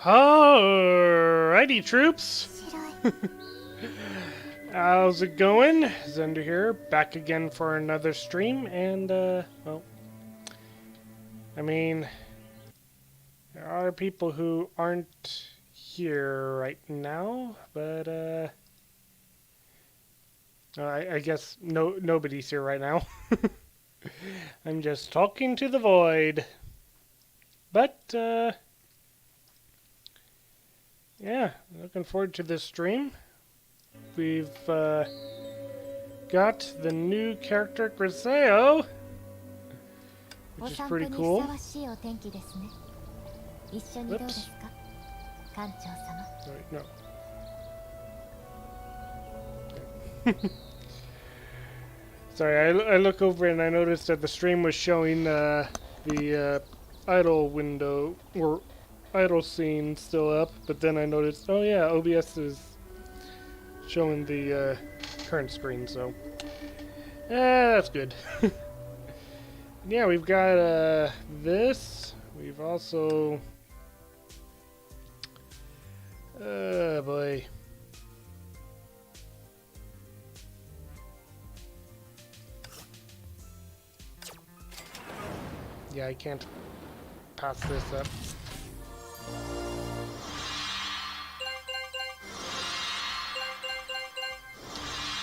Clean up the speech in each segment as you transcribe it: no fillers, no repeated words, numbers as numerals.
Alrighty, troops. How's it going? Zender here, back again for another stream, and, well, I mean, there are people who aren't here right now, but, I guess nobody's here right now. I'm just talking to the void. But, yeah, looking forward to this stream. We've got the new character Griseo, which is pretty cool. Oops. Wait, no. Sorry, I look over and I noticed that the stream was showing the idle window or idle scene still up, but then I noticed, oh yeah, OBS is showing the current screen, so that's good. Yeah, we've got this. We've also boy. Yeah, I can't pass this up.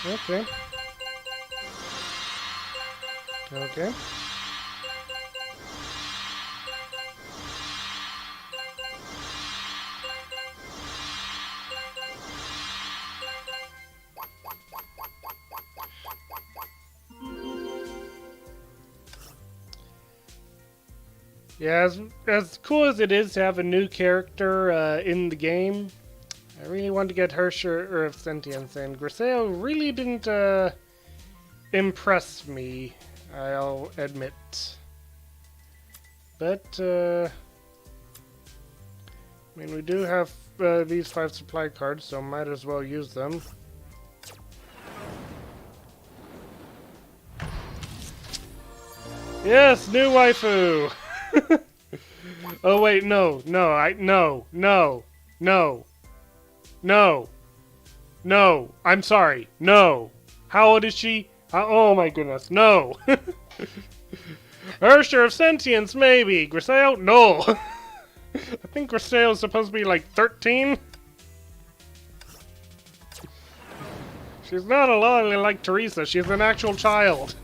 Okay. Okay. Yeah, as cool as it is to have a new character in the game, I really wanted to get Hoyoverse of Sentience, and Griseo really didn't impress me, I'll admit. But, I mean, we do have these 5 supply cards, so might as well use them. Yes, new waifu! Oh wait, no, I'm sorry, no. How old is she? Oh my goodness, no. Hoyoverse of Sentience, maybe. Griseo, no. I think Griseo is supposed to be like 13. She's not a lolly like Teresa, she's an actual child.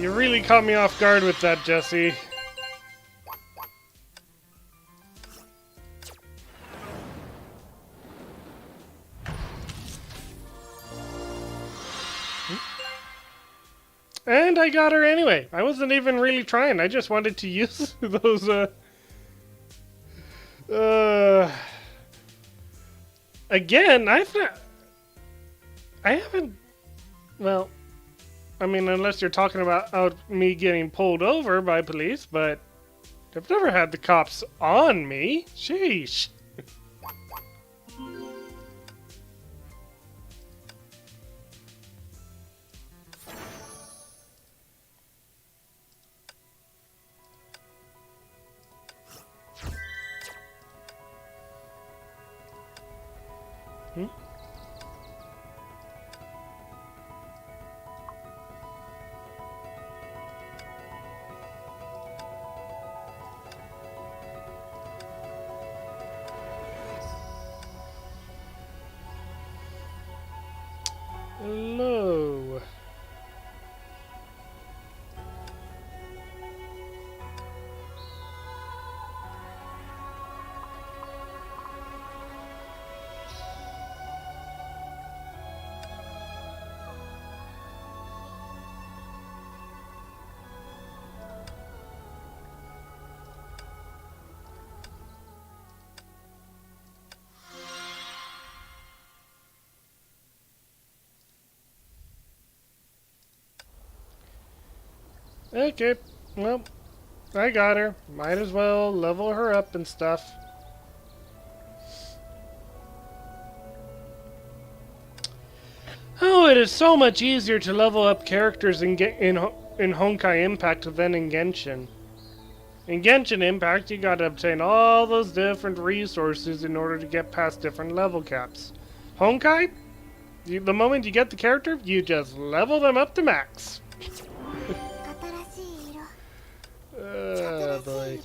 You really caught me off guard with that, Jesse. And I got her anyway. I wasn't even really trying. I just wanted to use those, again, I haven't... Well... I mean, unless you're talking about me getting pulled over by police, but I've never had the cops on me. Sheesh. Hello. Okay, well, I got her. Might as well level her up and stuff. Oh, it is so much easier to level up characters in Honkai Impact than in Genshin. In Genshin Impact, you gotta obtain all those different resources in order to get past different level caps. Honkai, the moment you get the character, you just level them up to max. Boy.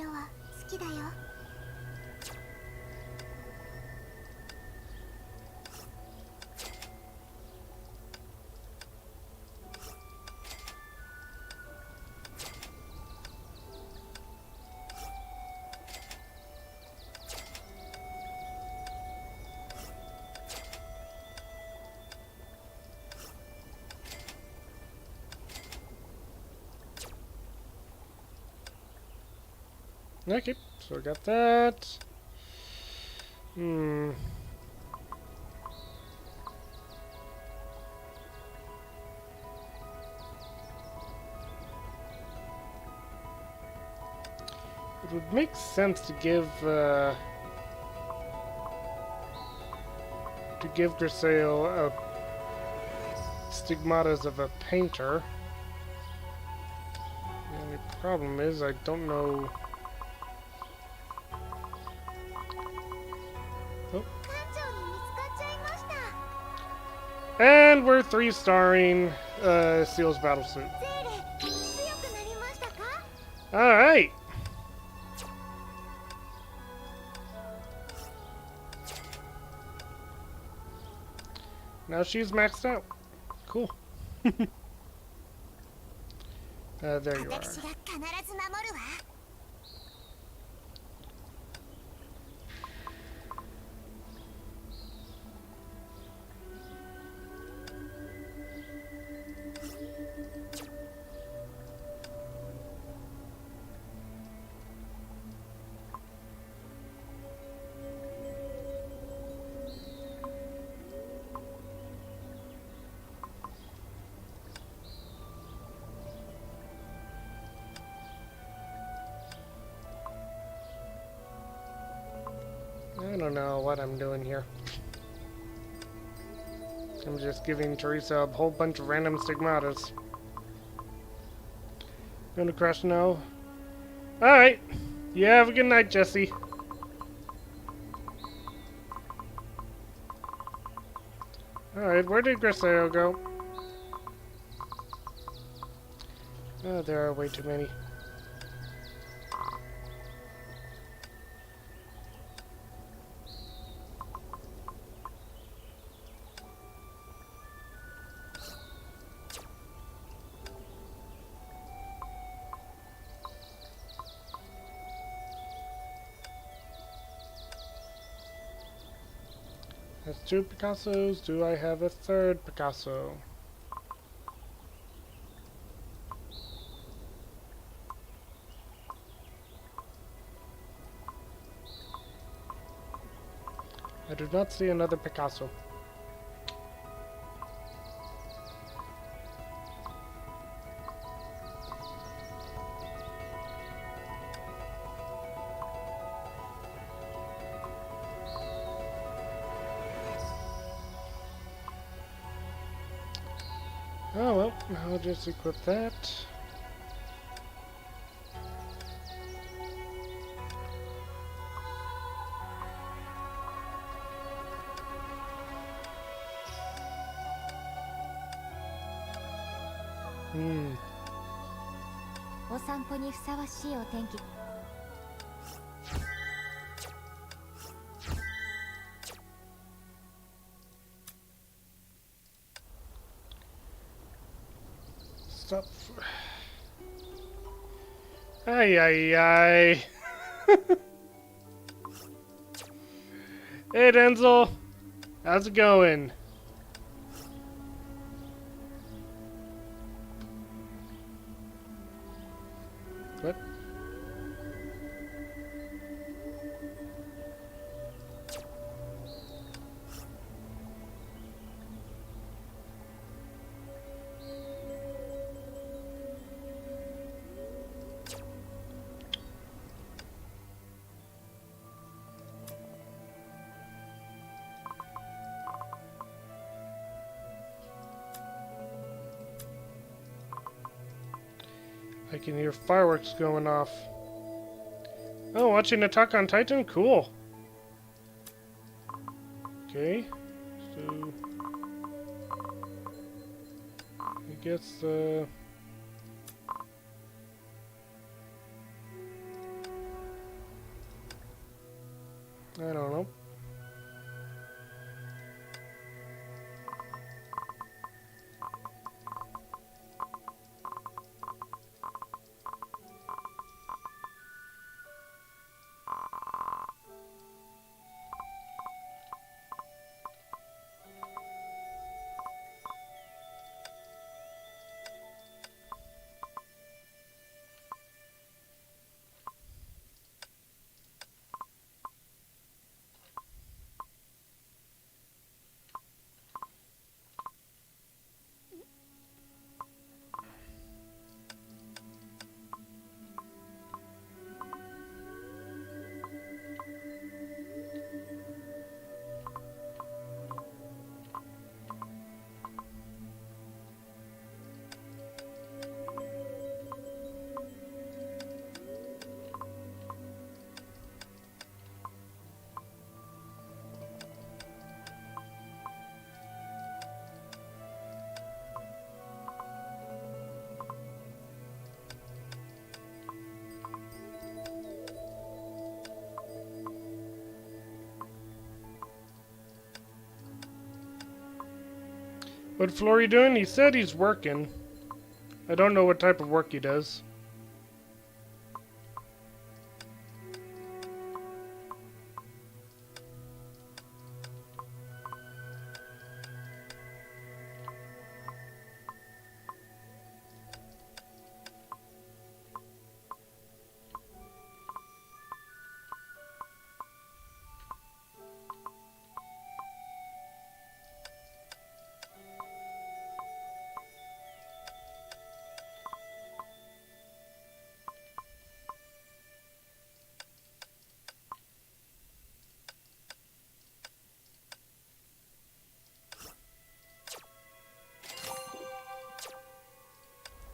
Okay, so I got that. It would make sense to give Griseo stigmatas of a painter. The only problem is I don't know. Oh. And we're 3-starring Seal's battlesuit. Alright! Now she's maxed out. Cool. There you are. I don't know what I'm doing here. I'm just giving Teresa a whole bunch of random stigmatas. Gonna crash now? Alright. You have a good night, Jesse. Alright, where did Griseo go? Oh, there are way too many. That's 2 Picassos. Do I have a 3rd Picasso? I do not see another Picasso. Oh well, I'll just equip that. Stop. Ay, ay, ay. Hey, Denzel. How's it going? What? I can hear fireworks going off. Oh, watching Attack on Titan? Cool. Okay. So... I guess, I don't know. What Flory doing? He said he's working. I don't know what type of work he does.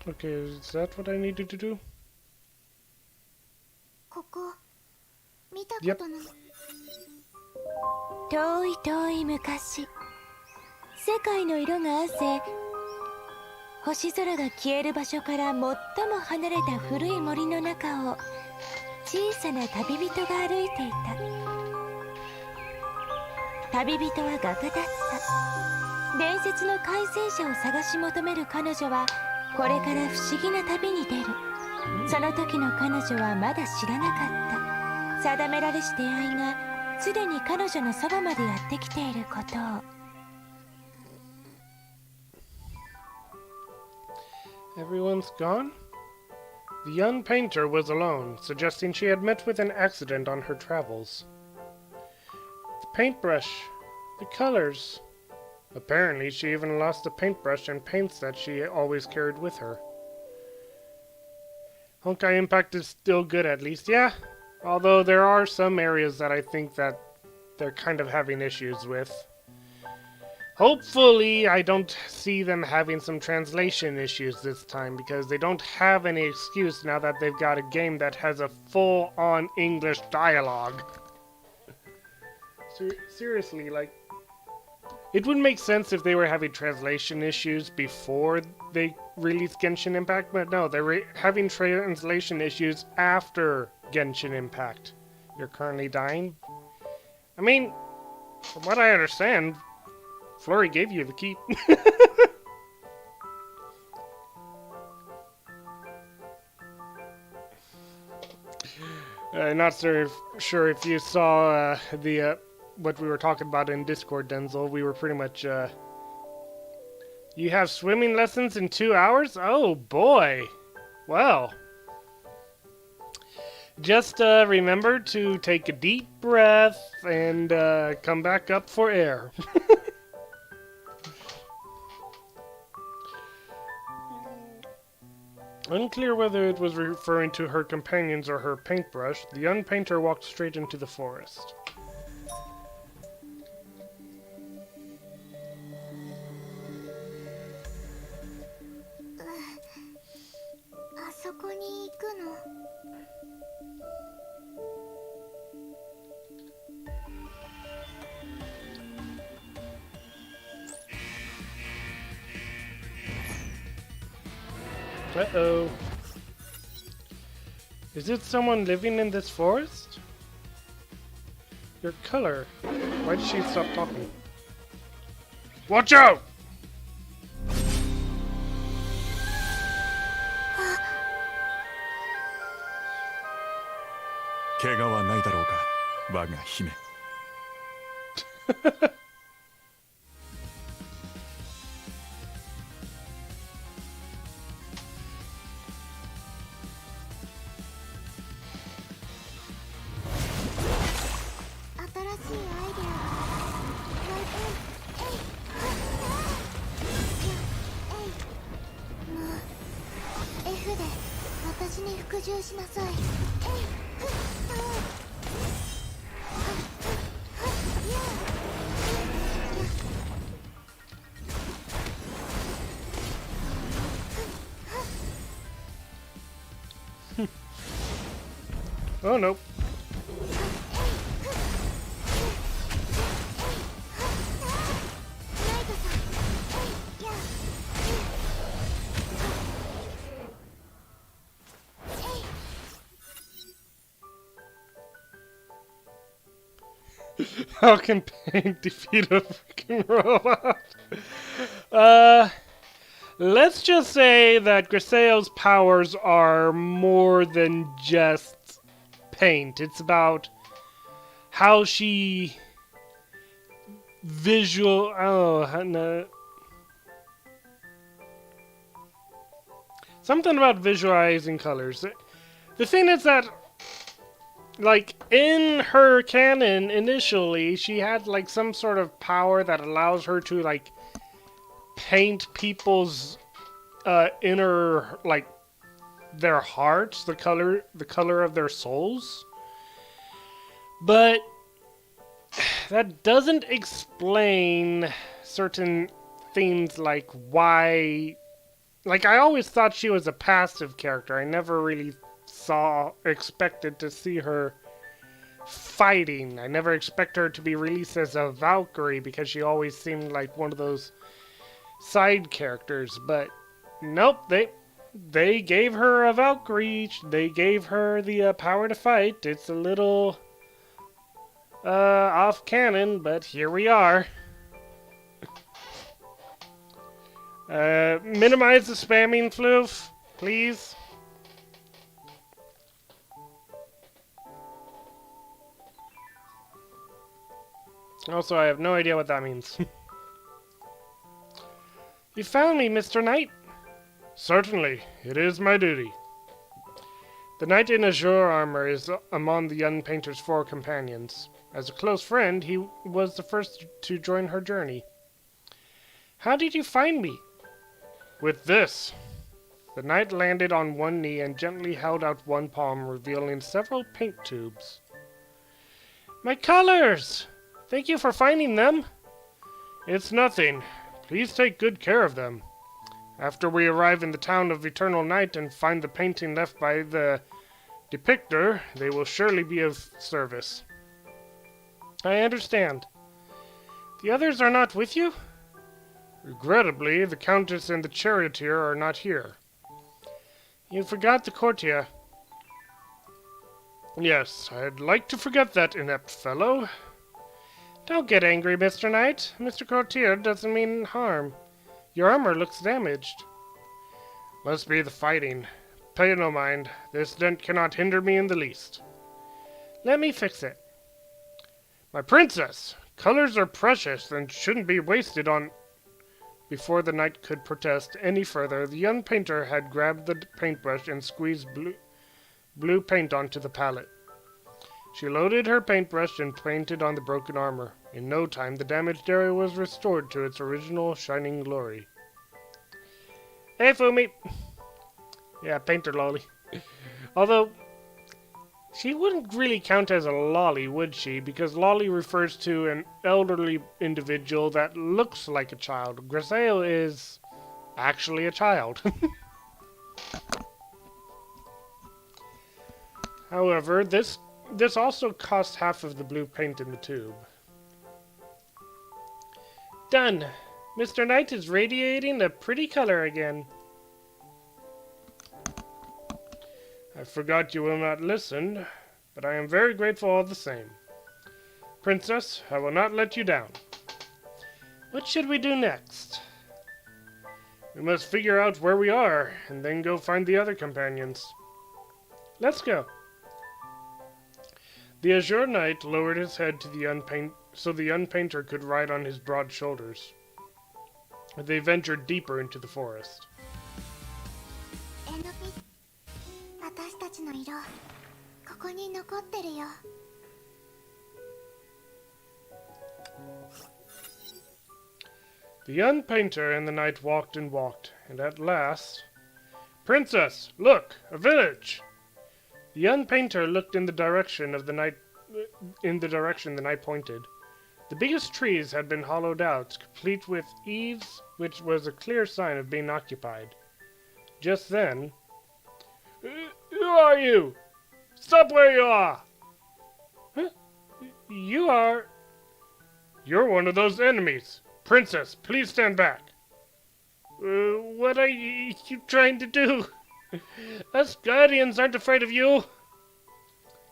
Okay, is that what I needed to do? ここ見たこ Yep. とない。遠い遠い昔、世界の色が褪せ、星空が消える場所から最も離れた古い森の中を小さな旅人が歩いていた。旅人は画家だった。伝説の改正者を探し求める彼女はこれから不思議な旅に出る。その時の彼女はまだ知らなかった。定められし出会いがすでに彼女のそばまでやってきていることを。Everyone's gone? The young painter was alone, suggesting she had met with an accident on her travels. The paintbrush, the colors. Apparently, she even lost the paintbrush and paints that she always carried with her. Honkai Impact is still good, at least, yeah. Although there are some areas that I think that they're kind of having issues with. Hopefully, I don't see them having some translation issues this time, because they don't have any excuse now that they've got a game that has a full-on English dialogue. Seriously, like, it would make sense if they were having translation issues before they released Genshin Impact, but no, they're having translation issues after Genshin Impact. You're currently dying? I mean, from what I understand, Flory gave you the keep. Not sure if you saw what we were talking about in Discord, Denzel. We were pretty much, you have swimming lessons in 2 hours? Oh boy. Well. Just remember to take a deep breath and come back up for air. Unclear whether it was referring to her companions or her paintbrush, the young painter walked straight into the forest. あそこ Uh-oh. Is it someone living in this forest? Your color. Why did she stop talking? Watch out! 怪我はないだろうか、我が姫。F で私に服従しなさい。Oh no. How can pain defeat a freaking robot? Let's just say that Griseo's powers are more than just paint. It's about how she something about visualizing colors. The thing is that, like, in her canon, initially, she had, like, some sort of power that allows her to, like, paint people's, inner, like, their hearts, the color of their souls. But that doesn't explain certain things, like, why... Like, I always thought she was a passive character. I never really expected to see her fighting. I never expect her to be released as a Valkyrie because she always seemed like one of those side characters. But nope, they gave her a Valkyrie. They gave her the power to fight. It's a little off canon, but here we are. Minimize the spamming, Floof, please. Also, I have no idea what that means. You found me, Mr. Knight? Certainly, it is my duty. The knight in azure armor is among the young painter's 4 companions. As a close friend, he was the first to join her journey. How did you find me? With this. The knight landed on one knee and gently held out one palm, revealing several paint tubes. My colors! Thank you for finding them. It's nothing. Please take good care of them. After we arrive in the town of Eternal Night and find the painting left by the depictor, they will surely be of service. I understand. The others are not with you? Regrettably, the Countess and the Charioteer are not here. You forgot the courtier. Yes, I'd like to forget that inept fellow. Don't get angry, Mr. Knight. Mr. Courtier doesn't mean harm. Your armor looks damaged. Must be the fighting. Pay no mind. This dent cannot hinder me in the least. Let me fix it. My princess! Colors are precious and shouldn't be wasted on... Before the knight could protest any further, the young painter had grabbed the paintbrush and squeezed blue paint onto the palette. She loaded her paintbrush and painted on the broken armor. In no time, the damaged area was restored to its original shining glory. Hey, Fumi! Yeah, painter lolly. Although, she wouldn't really count as a lolly, would she? Because lolly refers to an elderly individual that looks like a child. Griseo is actually a child. However, this also costs half of the blue paint in the tube. Done. Mr. Knight is radiating a pretty color again. I forgot you will not listen, but I am very grateful all the same. Princess, I will not let you down. What should we do next? We must figure out where we are, and then go find the other companions. Let's go. The Azure Knight lowered his head to the so the Unpainter could ride on his broad shoulders. They ventured deeper into the forest. 私たちの色、ここに残ってるよ。The Unpainter and the knight walked and walked, and at last... Princess, look! A village! The Unpainter looked in the direction of the knight... the knight pointed. The biggest trees had been hollowed out, complete with eaves, which was a clear sign of being occupied. Just then... Who are you? Stop where you are! Huh? You are... You're one of those enemies. Princess, please stand back. What are you trying to do? Us guardians aren't afraid of you.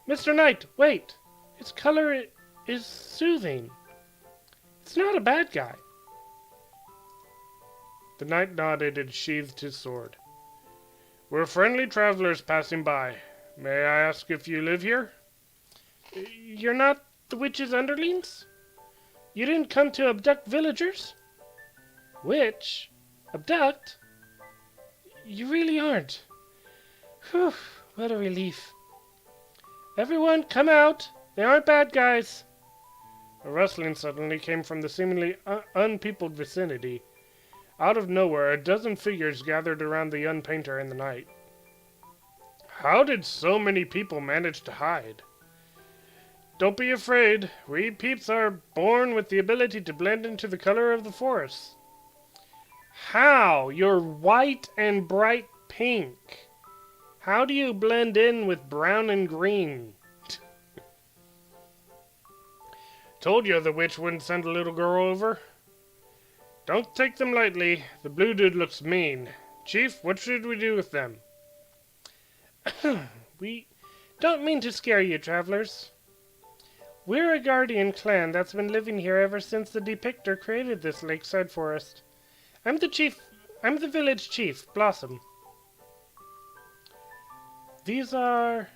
Mr. Knight, wait. Its color is soothing. It's not a bad guy. The knight nodded and sheathed his sword. We're friendly travelers passing by. May I ask if you live here? You're not the witch's underlings? You didn't come to abduct villagers? Witch? Abduct? You really aren't. Whew, what a relief. Everyone, come out! They aren't bad guys! A rustling suddenly came from the seemingly unpeopled vicinity. Out of nowhere, a dozen figures gathered around the Unpainter and the knight. How did so many people manage to hide? Don't be afraid. We peeps are born with the ability to blend into the color of the forest. How? You're white and bright pink. How do you blend in with brown and green? Told you the witch wouldn't send a little girl over. Don't take them lightly. The blue dude looks mean. Chief, what should we do with them? We don't mean to scare you, travelers. We're a guardian clan that's been living here ever since the Depictor created this lakeside forest. I'm the village chief, Blossom. These are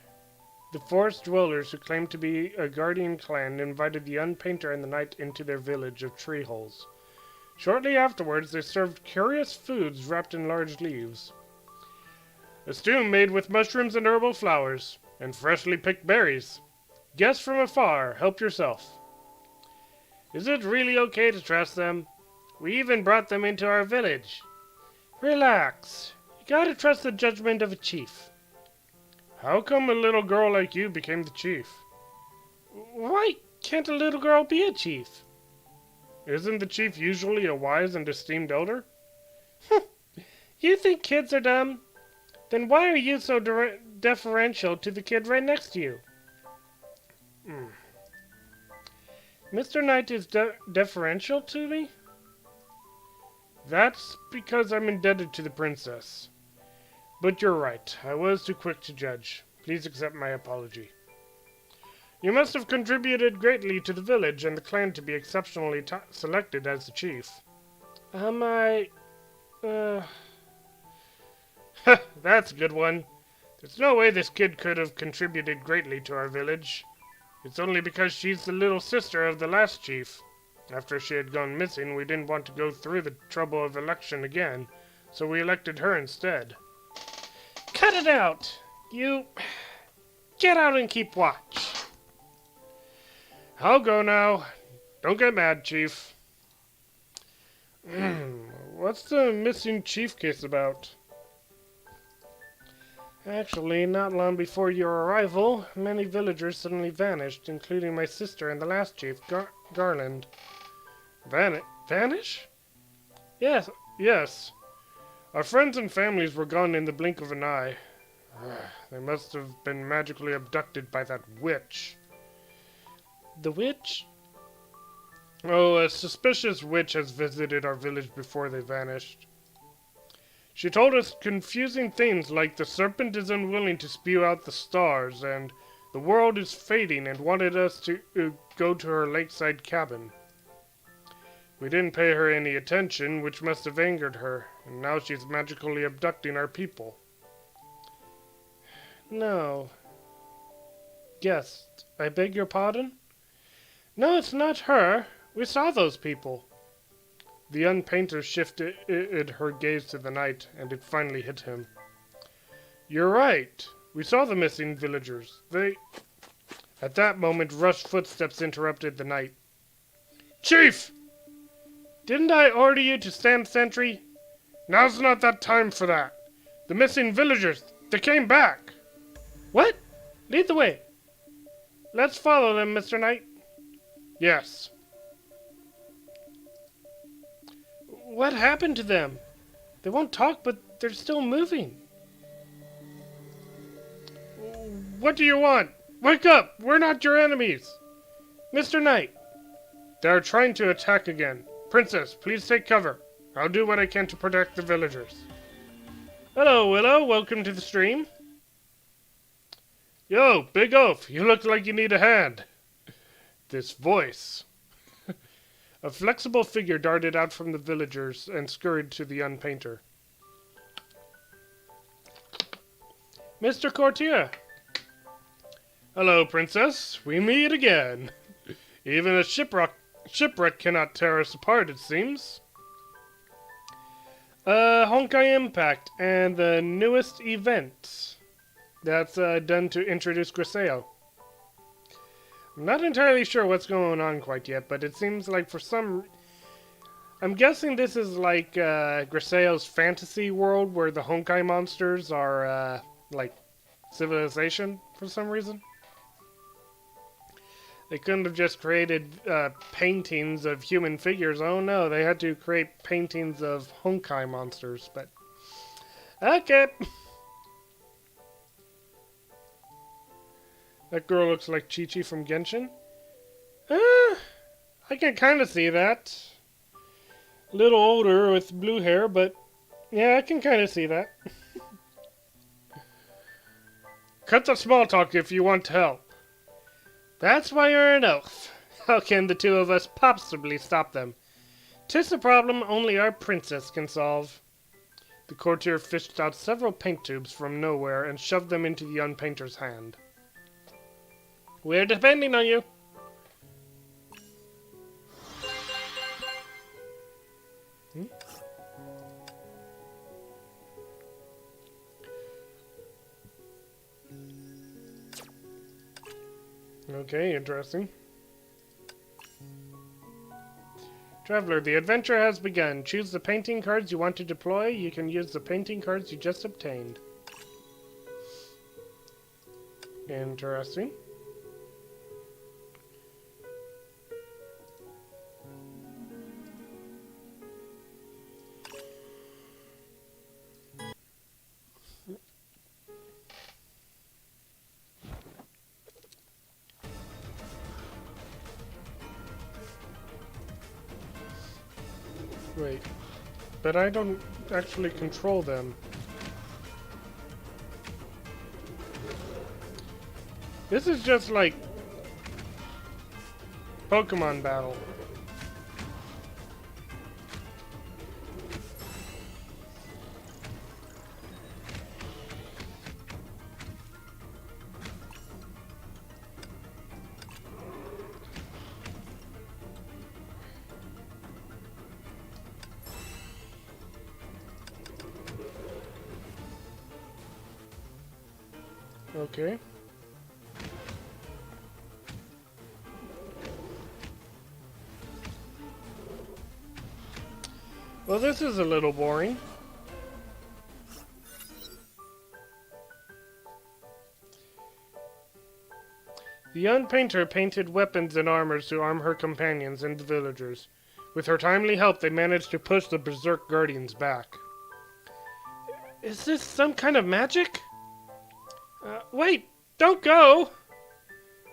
the forest dwellers who claim to be a guardian clan and invited the Unpainter and the knight into their village of tree holes. Shortly afterwards, they served curious foods wrapped in large leaves. A stew made with mushrooms and herbal flowers, and freshly picked berries. Guess from afar, help yourself. Is it really okay to trust them? We even brought them into our village. Relax. You gotta trust the judgment of a chief. How come a little girl like you became the chief? Why can't a little girl be a chief? Isn't the chief usually a wise and esteemed elder? You think kids are dumb? Then why are you so deferential to the kid right next to you? Mr. Knight is deferential to me? That's because I'm indebted to the princess. But you're right, I was too quick to judge. Please accept my apology. You must have contributed greatly to the village and the clan to be exceptionally selected as the chief. That's a good one. There's no way this kid could have contributed greatly to our village. It's only because she's the little sister of the last chief. After she had gone missing, we didn't want to go through the trouble of election again, so we elected her instead. Cut it out! You... get out and keep watch. I'll go now. Don't get mad, Chief. What's the missing chief case about? Actually, not long before your arrival, many villagers suddenly vanished, including my sister and the last chief, Garland. Vanish? Yes. Our friends and families were gone in the blink of an eye. They must have been magically abducted by that witch. The witch? Oh, a suspicious witch has visited our village before they vanished. She told us confusing things like the serpent is unwilling to spew out the stars and the world is fading and wanted us to go to her lakeside cabin. We didn't pay her any attention, which must have angered her, and now she's magically abducting our people. No. Guest, I beg your pardon? No, it's not her. We saw those people. The young painter shifted her gaze to the night, and it finally hit him. You're right. We saw the missing villagers. They... At that moment, rushed footsteps interrupted the night. Chief! Didn't I order you to stand sentry? Now's not that time for that. The missing villagers, they came back. What? Lead the way. Let's follow them, Mr. Knight. Yes. What happened to them? They won't talk, but they're still moving. What do you want? Wake up! We're not your enemies! Mr. Knight! They are trying to attack again. Princess, please take cover. I'll do what I can to protect the villagers. Hello, Willow. Welcome to the stream. Yo, Big Oaf, you look like you need a hand. This voice. A flexible figure darted out from the villagers and scurried to the young painter. Mr. Courtier. Hello, Princess. We meet again. Even a shipwreck cannot tear us apart, it seems. Honkai Impact and the newest event that's done to introduce Griseo. I'm not entirely sure what's going on quite yet, but it seems like for some... I'm guessing this is like Griseo's fantasy world where the Honkai monsters are like civilization for some reason. They couldn't have just created paintings of human figures. Oh no, they had to create paintings of Honkai monsters, but... Okay. That girl looks like Chi-Chi from Genshin. I can kind of see that. A little older with blue hair, but... Yeah, I can kind of see that. Cut the small talk if you want to help. That's why you're an oaf. How can the two of us possibly stop them? 'Tis a problem only our princess can solve. The courtier fished out several paint tubes from nowhere and shoved them into the young painter's hand. We're depending on you. Okay, interesting. Traveler, the adventure has begun. Choose the painting cards you want to deploy. You can use the painting cards you just obtained. Interesting. Wait, but I don't actually control them. This is just like Pokemon battle. Okay. Well, this is a little boring. The young painter painted weapons and armors to arm her companions and the villagers. With her timely help, they managed to push the Berserk Guardians back. Is this some kind of magic? Wait! Don't go!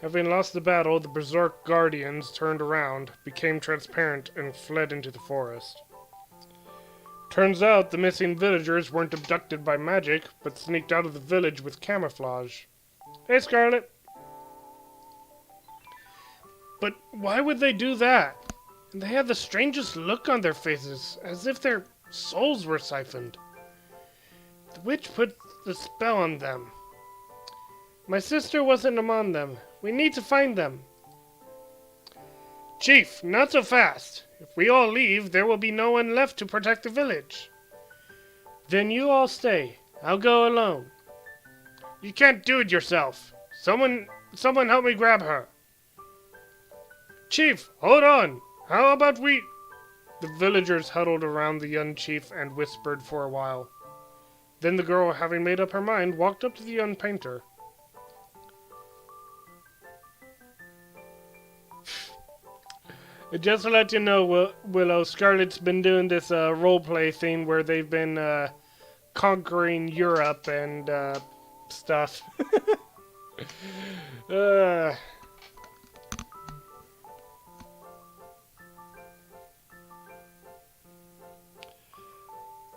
Having lost the battle, the Berserk Guardians turned around, became transparent, and fled into the forest. Turns out the missing villagers weren't abducted by magic, but sneaked out of the village with camouflage. Hey, Scarlet! But why would they do that? And they had the strangest look on their faces, as if their souls were siphoned. The witch put the spell on them. My sister wasn't among them. We need to find them. Chief, not so fast. If we all leave, there will be no one left to protect the village. Then you all stay. I'll go alone. You can't do it yourself. Someone help me grab her. Chief, hold on. How about we... The villagers huddled around the young chief and whispered for a while. Then the girl, having made up her mind, walked up to the young painter. Just to let you know, Willow, Scarlet's been doing this roleplay thing where they've been conquering Europe and stuff.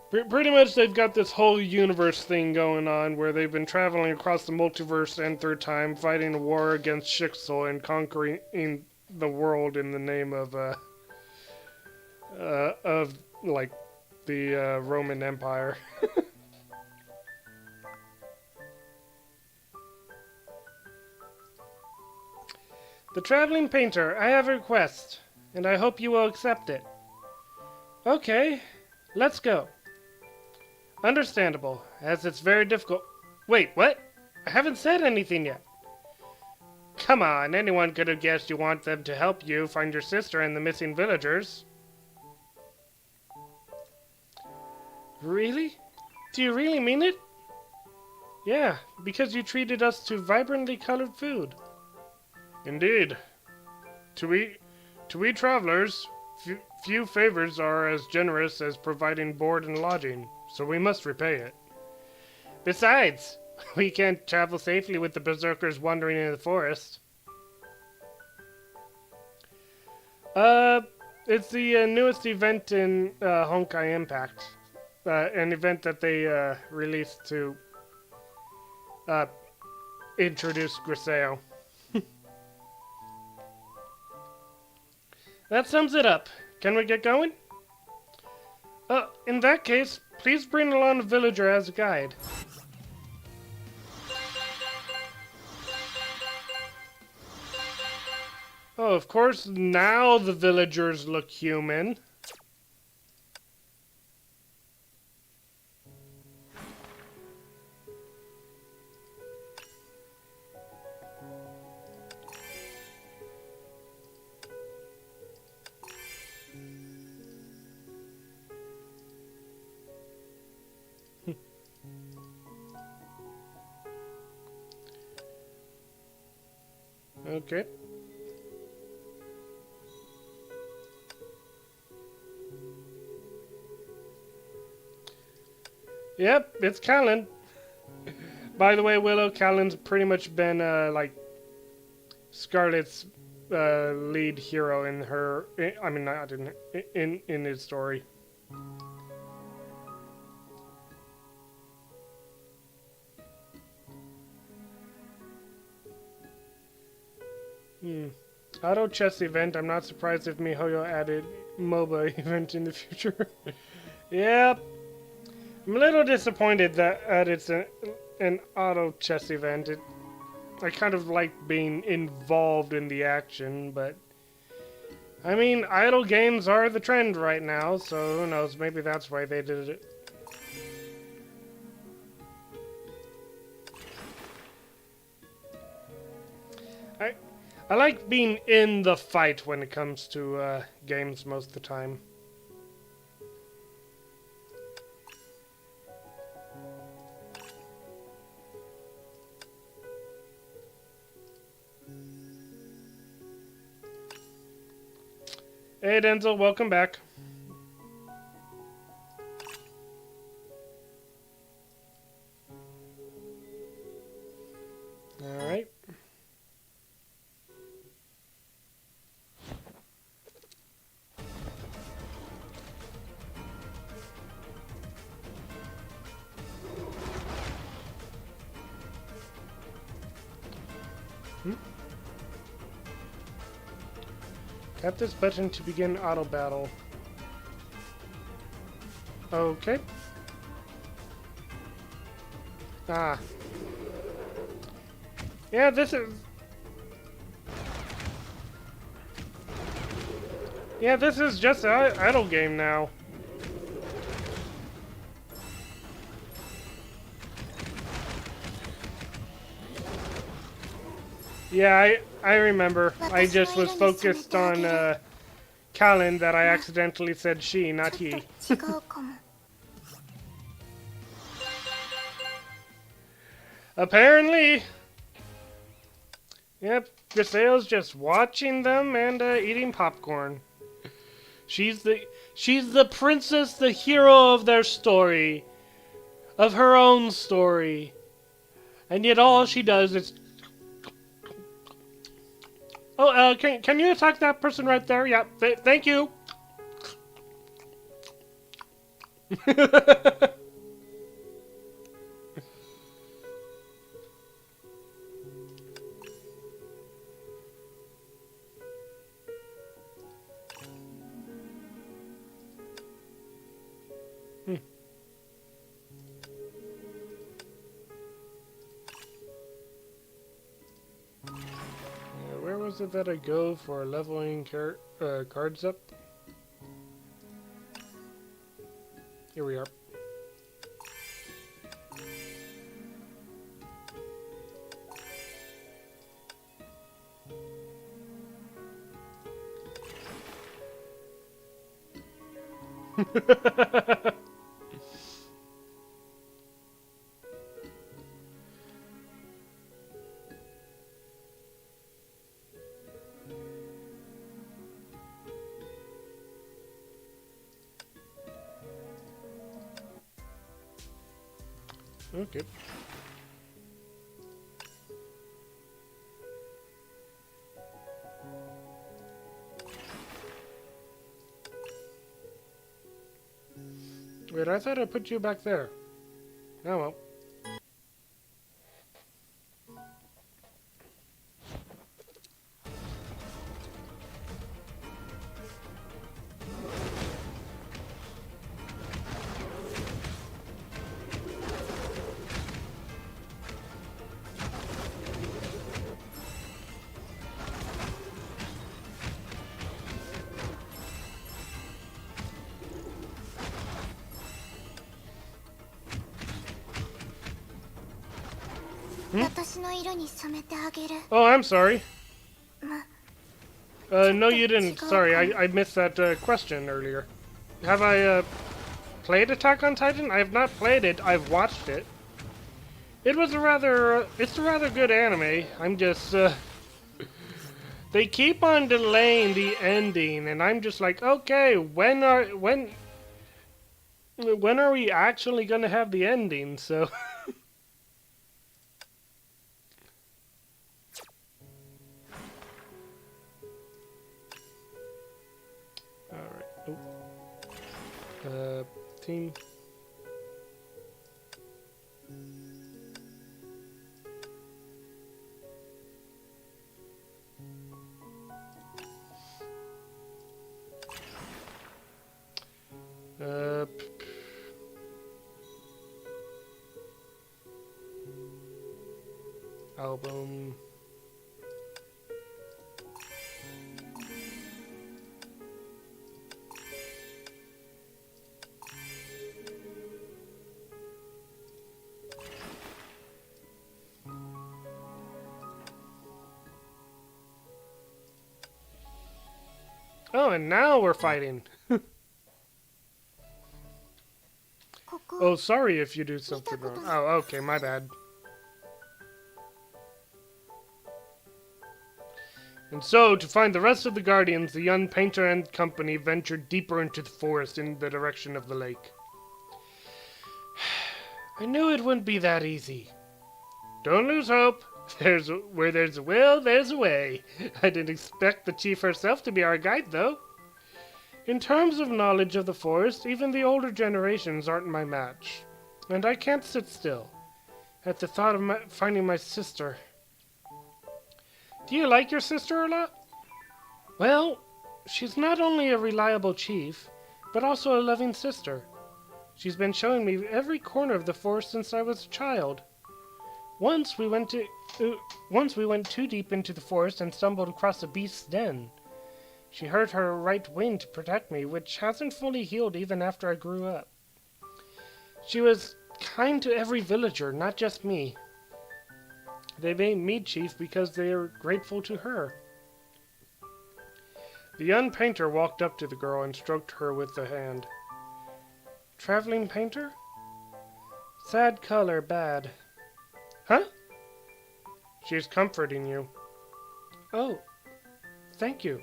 Pretty much they've got this whole universe thing going on where they've been traveling across the multiverse and through time, fighting a war against Shixel and conquering the world in the name of like the Roman Empire. The traveling painter, I have a request, and I hope you will accept it. Okay, let's go. Understandable, as it's very difficult. Wait, what? I haven't said anything yet. Come on, anyone could have guessed you want them to help you find your sister and the missing villagers. Really? Do you really mean it? Yeah, because you treated us to vibrantly colored food. Indeed. To we travelers, few favors are as generous as providing board and lodging, so we must repay it. Besides, we can't travel safely with the berserkers wandering in the forest. It's the newest event in Honkai Impact. An event that they released to introduce Griseo. That sums it up. Can we get going? In that case, please bring along a villager as a guide. Oh, of course, now the villagers look human. Okay. Yep, it's Callan. By the way, Willow, Callan's pretty much been like Scarlet's lead hero in her. I mean, not in his story. Auto chess event. I'm not surprised if Mihoyo added MOBA event in the future. Yep. I'm a little disappointed that it's an auto chess event. I kind of like being involved in the action, but I mean, idle games are the trend right now, so who knows? Maybe that's why they did it. I like being in the fight when it comes to games most of the time. Hey Denzel, welcome back. Alright. Tap this button to begin auto battle. Okay. Ah. Yeah, this is... Yeah, this is just an idle game now. Yeah, I remember. I just was focused on Callan that I accidentally said she, not he. 違うかも。 Apparently. Yep, Griseo's just watching them and eating popcorn. She's the princess, the hero of their story, of her own story, and yet all she does is. Oh, can you attack that person right there? Yeah, thank you. Where was it that I go for leveling cards up? Here we are. Okay. Wait, I thought I put you back there. Oh well. Hmm? 私の色に染めてあげる。 Oh, I'm sorry. ま、 No, you didn't. Sorry, I missed that question earlier. Have I played Attack on Titan? I have not played it. I've watched it. It was a rather, it's a rather good anime. I'm just, they keep on delaying the ending, and I'm just like, okay, when are we actually gonna have the ending? So. Alright. Oh. Team. Album. Oh, and now we're fighting. ここ Oh, sorry if you do something wrong. Oh, okay, my bad. And so, to find the rest of the Guardians, the young painter and company ventured deeper into the forest in the direction of the lake. I knew it wouldn't be that easy. Don't lose hope. Where there's a will, there's a way. I didn't expect the chief herself to be our guide, though. In terms of knowledge of the forest, even the older generations aren't my match. And I can't sit still at the thought of finding my sister. Do you like your sister a lot? Well, She's not only a reliable chief, but also a loving sister. She's been showing me every corner of the forest since I was a child. Once we went too deep into the forest and stumbled across a beast's den. She hurt her right wing to protect me, which hasn't fully healed even after I grew up. She was kind to every villager, not just me. They made me chief because they are grateful to her. The young painter walked up to the girl and stroked her with the hand. Traveling painter? Sad color, bad. Huh? She's comforting you. Oh, thank you.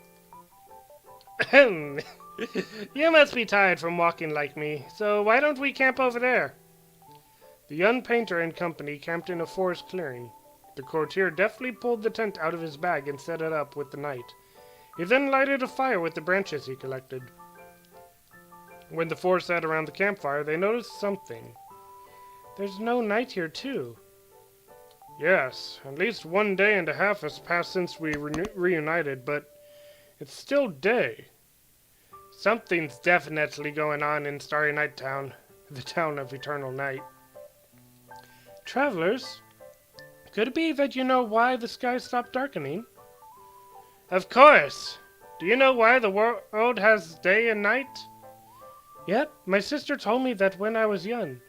You must be tired from walking like me, so why don't we camp over there? The young painter and company camped in a forest clearing. The courtier deftly pulled the tent out of his bag and set it up with the knight. He then lighted a fire with the branches he collected. When the four sat around the campfire, they noticed something. There's no night here, too. Yes, at least 1 day and a half has passed since we reunited, but it's still day. Something's definitely going on in Starry Night Town, the town of eternal night. Travelers, could it be that you know why the sky stopped darkening? Of course! Do you know why the world has day and night? Yep, my sister told me that when I was young.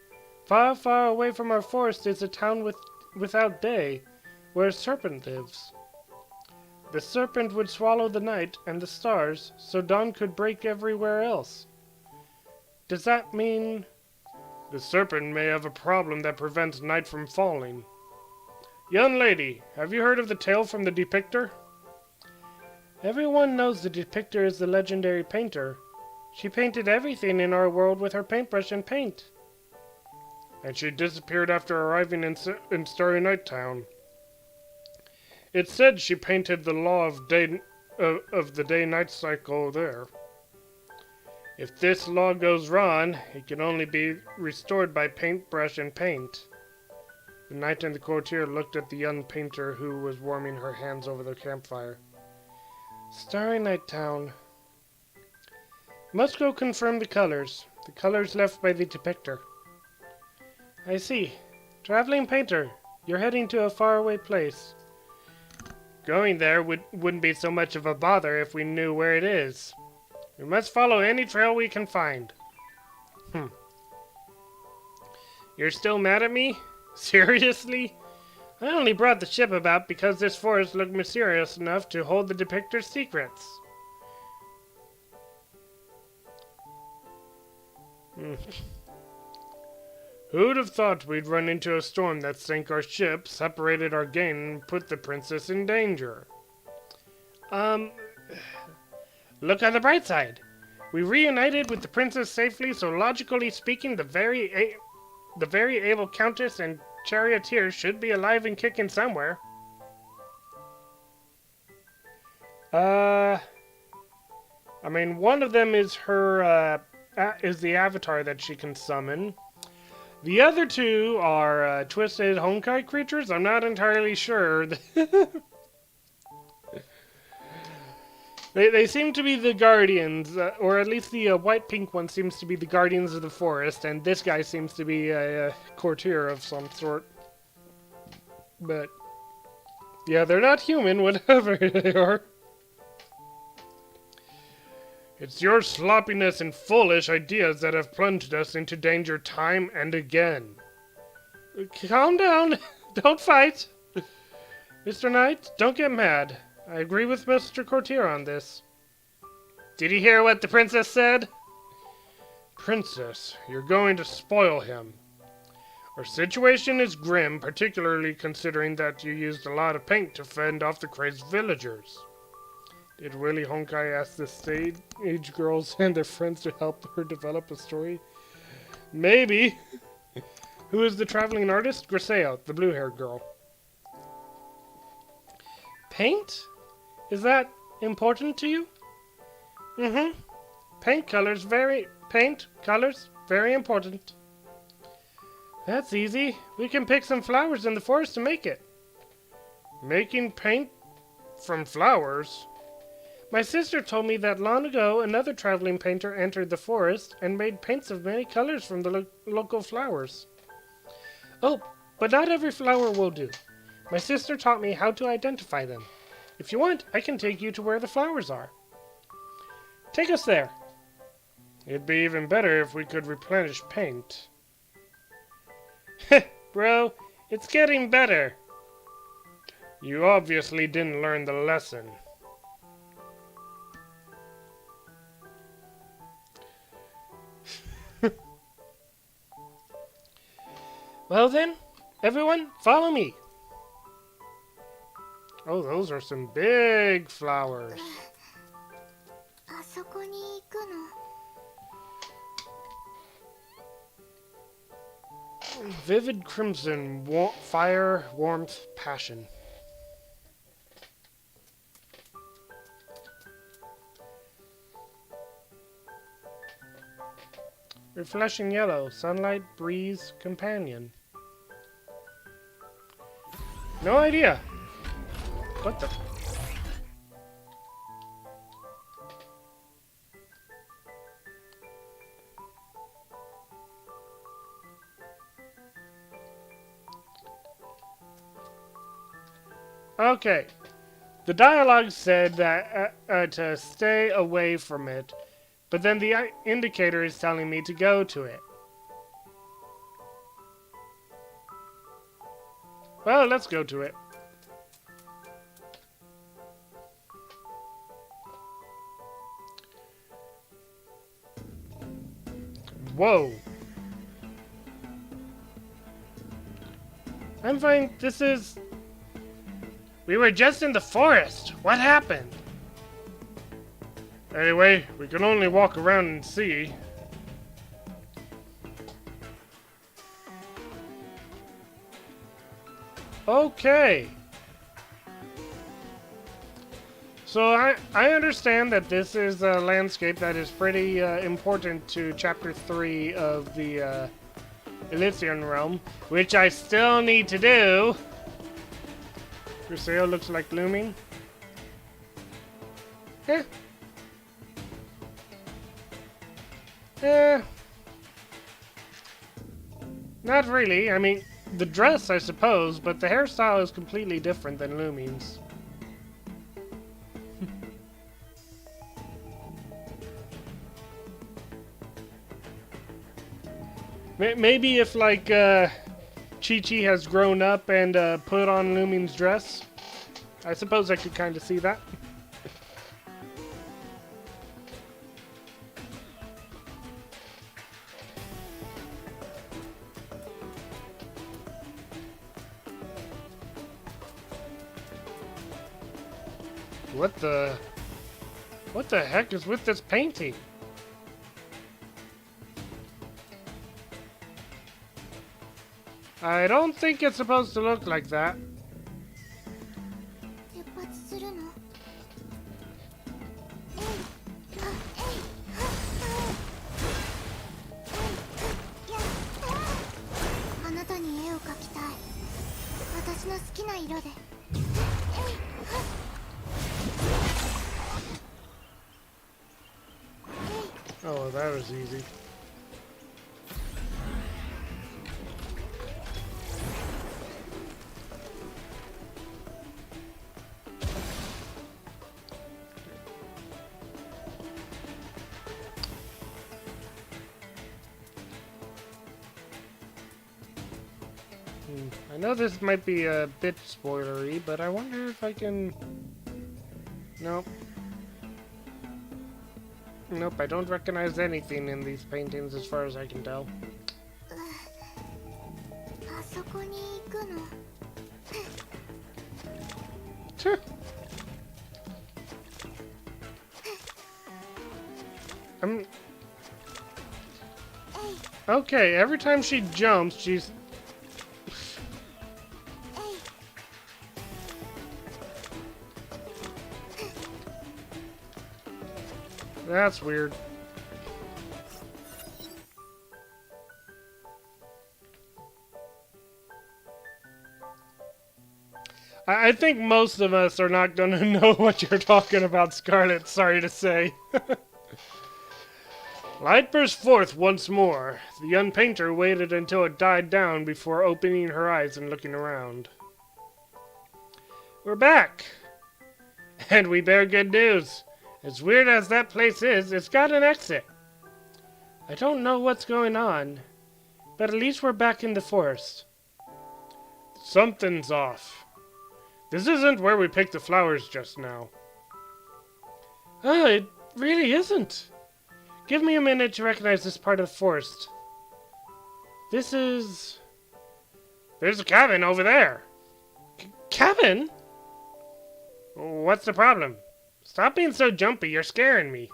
Far, far away from our forest is a town without day, where a serpent lives. The serpent would swallow the night and the stars, so dawn could break everywhere else. Does that mean... The serpent may have a problem that prevents night from falling. Young lady, have you heard of the tale from the depictor? Everyone knows the depictor is the legendary painter. She painted everything in our world with her paintbrush and paint. And she disappeared after arriving in Starry Night Town. It said she painted the law of the day-night cycle there. If this law goes wrong, it can only be restored by paintbrush and paint. The knight and the courtier looked at the young painter who was warming her hands over the campfire. Starry Night Town. Must go confirm the colors. The colors left by the depictor. I see. Traveling painter, you're heading to a faraway place. Going there wouldn't be so much of a bother if we knew where it is. We must follow any trail we can find. You're still mad at me? Seriously? I only brought the ship about because this forest looked mysterious enough to hold the depictor's secrets. Who'd have thought we'd run into a storm that sank our ship, separated our gang, and put the princess in danger? Look on the bright side. We reunited with the princess safely, so logically speaking, the very able countess and charioteer should be alive and kicking somewhere. I mean, one of them is her, is the avatar that she can summon. The other two are twisted Honkai creatures. I'm not entirely sure. They seem to be the guardians, or at least the white-pink one seems to be the guardians of the forest, and this guy seems to be a courtier of some sort. But, yeah, they're not human, whatever they are. It's your sloppiness and foolish ideas that have plunged us into danger time and again. Calm down. Don't fight. Mr. Knight, don't get mad. I agree with Mr. Courtier on this. Did you hear what the princess said? Princess, you're going to spoil him. Our situation is grim, particularly considering that you used a lot of paint to fend off the crazed villagers. Did really Honkai ask the stage girls and their friends to help her develop a story? Maybe. Who is the traveling artist? Griseo, the blue-haired girl. Paint? Is that important to you? Paint colors, very important. That's easy. We can pick some flowers in the forest to make it. Making paint from flowers? My sister told me that long ago another traveling painter entered the forest and made paints of many colors from the local flowers. Oh, but not every flower will do. My sister taught me how to identify them. If you want, I can take you to where the flowers are. Take us there. It'd be even better if we could replenish paint. Heh, bro, it's getting better. You obviously didn't learn the lesson. Well then, everyone, follow me. Oh, those are some big flowers. あそこに行くの。 Vivid crimson, fire, warmth, passion. Refreshing yellow, sunlight, breeze, companion. No idea. What the? Okay. The dialogue said that to stay away from it, but then the indicator is telling me to go to it. Well, let's go to it. Whoa. I'm fine. This is... We were just in the forest. What happened? Anyway, we can only walk around and see. Okay. So I understand that this is a landscape that is pretty important to Chapter 3 of the Elysian Realm, which I still need to do. Griseo looks like looming. Eh. Not really. I mean, the dress, I suppose, but the hairstyle is completely different than Lumine's. Maybe if, like, Chi-Chi has grown up and put on Lumine's dress. I suppose I could kind of see that. What the heck is with this painting? I don't think it's supposed to look like that. 出発するの。あなたに絵を描きたい。私の好きな色で。 Oh, that was easy. I know this might be a bit spoilery, but I wonder if I can... Nope. Nope, I don't recognize anything in these paintings as far as I can tell. あそこに行くの。 Okay, every time she jumps, she's... That's weird. I think most of us are not going to know what you're talking about, Scarlet, sorry to say. Light burst forth once more. The young painter waited until it died down before opening her eyes and looking around. We're back! And we bear good news. As weird as that place is, it's got an exit. I don't know what's going on, but at least we're back in the forest. Something's off. This isn't where we picked the flowers just now. Oh, it really isn't. Give me a minute to recognize this part of the forest. This is... There's a cabin over there. Cabin? What's the problem? Stop being so jumpy, you're scaring me.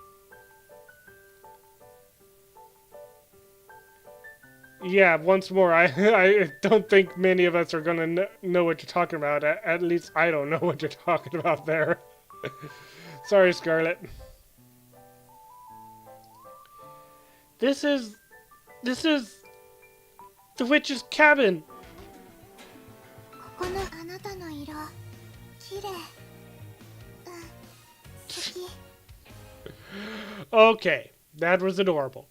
Yeah, once more, I don't think many of us are gonna know what you're talking about. At least I don't know what you're talking about there. Sorry, Scarlet. This is the witch's cabin. ここのあなたの色綺麗。素敵。 Okay, that was adorable.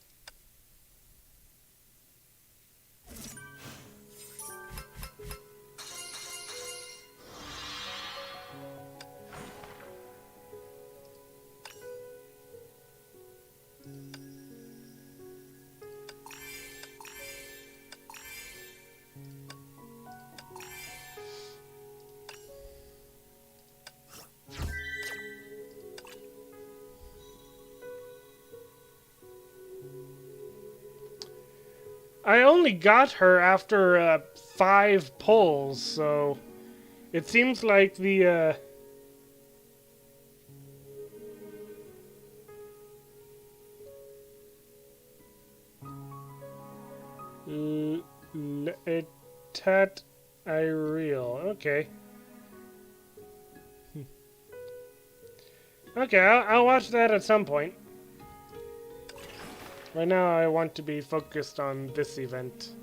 I only got her after 5 pulls, so it seems like the Etat Ireel. Okay. Okay, I'll watch that at some point. Right now, I want to be focused on this event.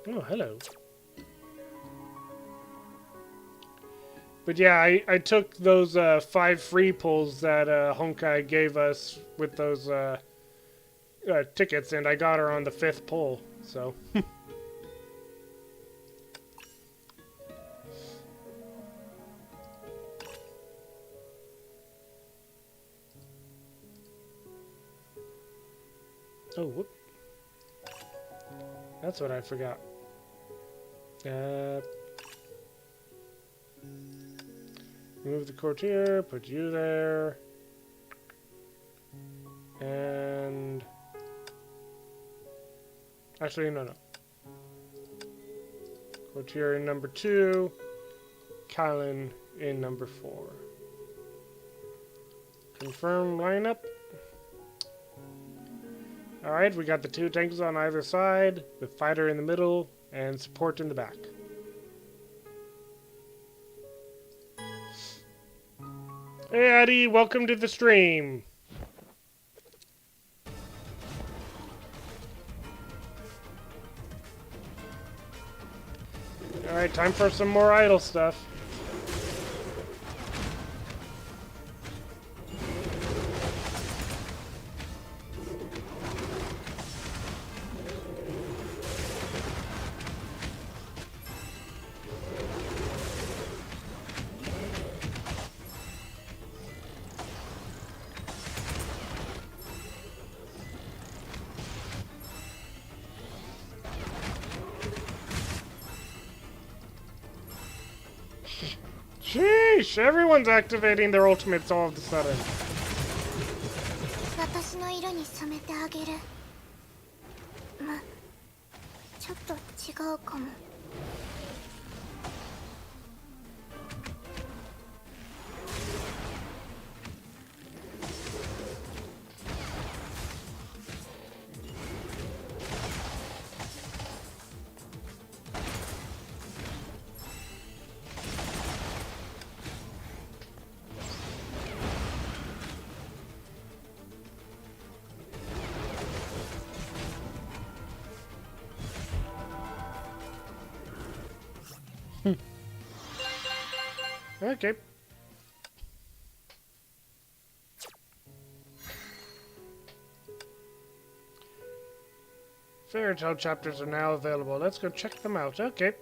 Oh, hello. But yeah, I took those 5 free pulls that Honkai gave us with those tickets, and I got her on the 5th pull, so... Oh, whoop. That's what I forgot. Move the courtier, put you there. And... Actually, no. Courtier in number 2. Kylan in number 4. Confirm lineup. Alright, we got the 2 tanks on either side, the fighter in the middle, and support in the back. Hey Addy, welcome to the stream! Alright, time for some more idle stuff. Sheesh! Everyone's activating their ultimates all of a sudden. 私の色に染めてあげる。ま、ちょっと違うかも。Okay. Fairytale chapters are now available. Let's go check them out. Okay.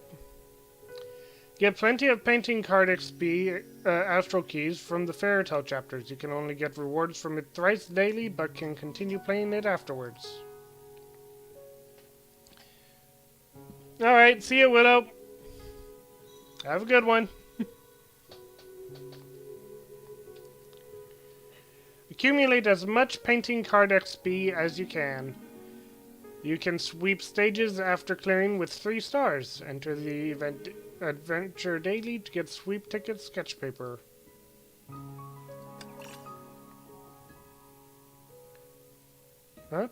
Get plenty of painting card XP, Astral Keys, from the Fairytale chapters. You can only get rewards from it thrice daily, but can continue playing it afterwards. Alright, see you, Widow. Have a good one. Accumulate as much painting card XP as you can. You can sweep stages after clearing with 3 stars. Enter the event adventure daily to get sweep tickets, sketch paper. Huh?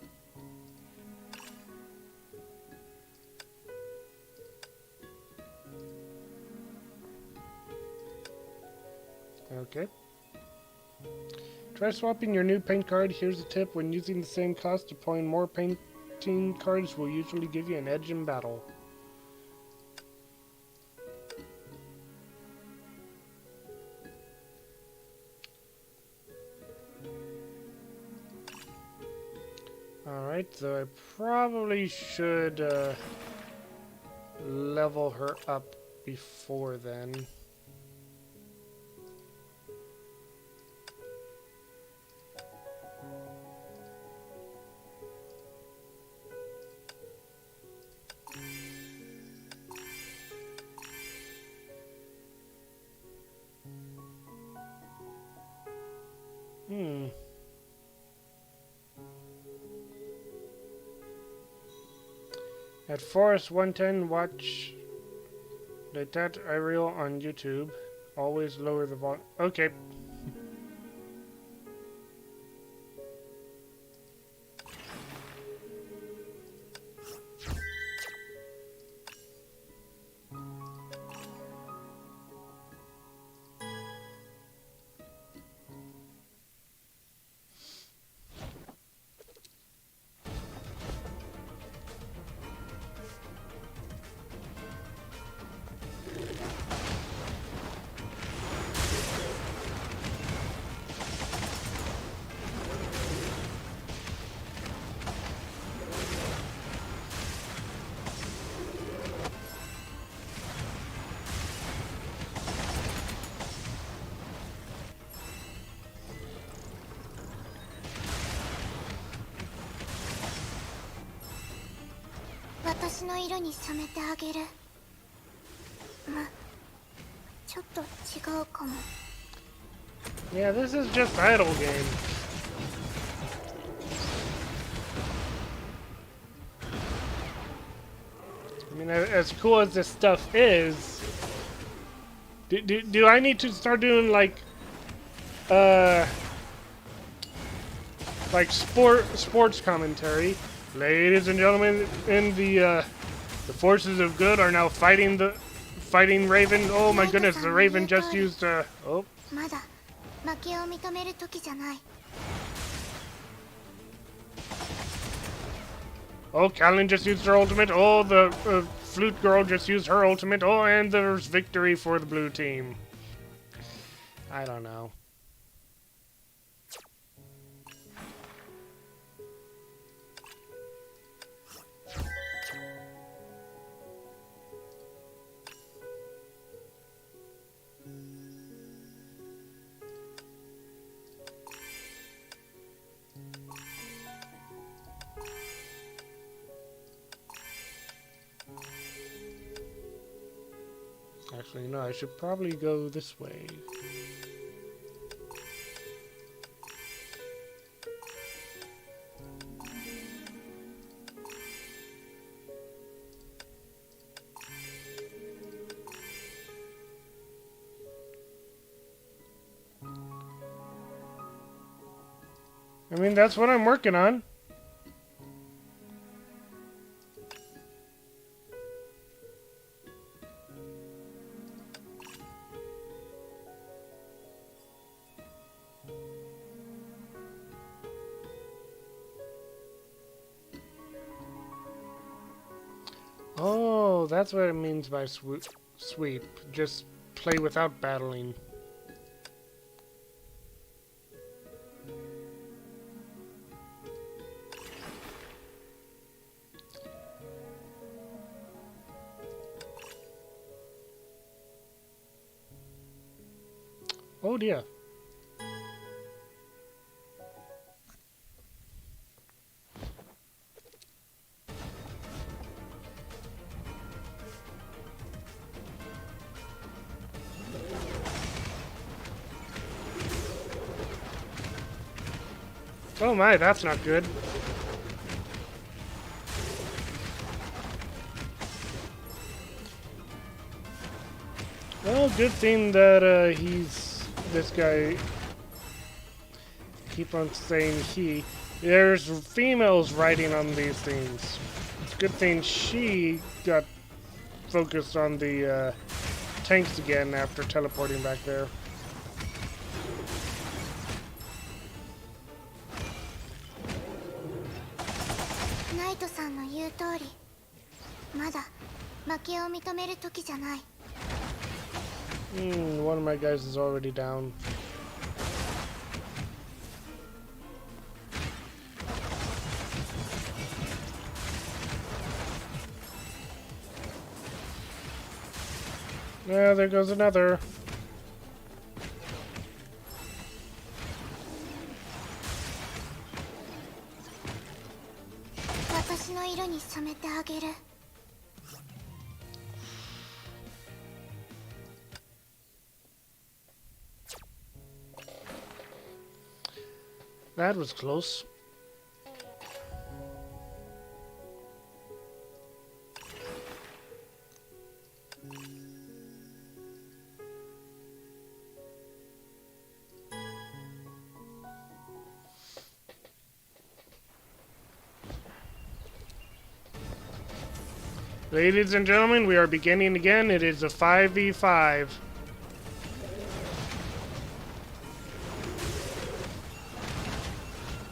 Okay. Try swapping your new paint card. Here's a tip. When using the same cost, deploying more painting cards will usually give you an edge in battle. Alright, so I probably should level her up before then. At Forest 110, watch Letat Ariel on YouTube. Always lower the volume. Okay. Yeah, this is just idle game. I mean, as cool as this stuff is, do I need to start doing like sports commentary? Ladies and gentlemen, in the forces of good are now fighting Raven. Oh my goodness, the Raven just used oh. Oh, Callan just used her ultimate. Oh, the flute girl just used her ultimate. Oh, and there's victory for the blue team. I don't know. Actually, no, I should probably go this way. I mean, that's what I'm working on. Oh, that's what it means by sweep. Just play without battling. Oh dear. Oh my, that's not good. Well, good thing that this guy, keep on saying he. There's females writing on these things. It's a good thing she got focused on the tanks again after teleporting back there. Naito-sanの言う通り、まだ負けを認める時じゃない。One of my guys is already down. Yeah, there goes another. 私の色に染めてあげる。That was close. Ladies and gentlemen, we are beginning again. It is a 5v5.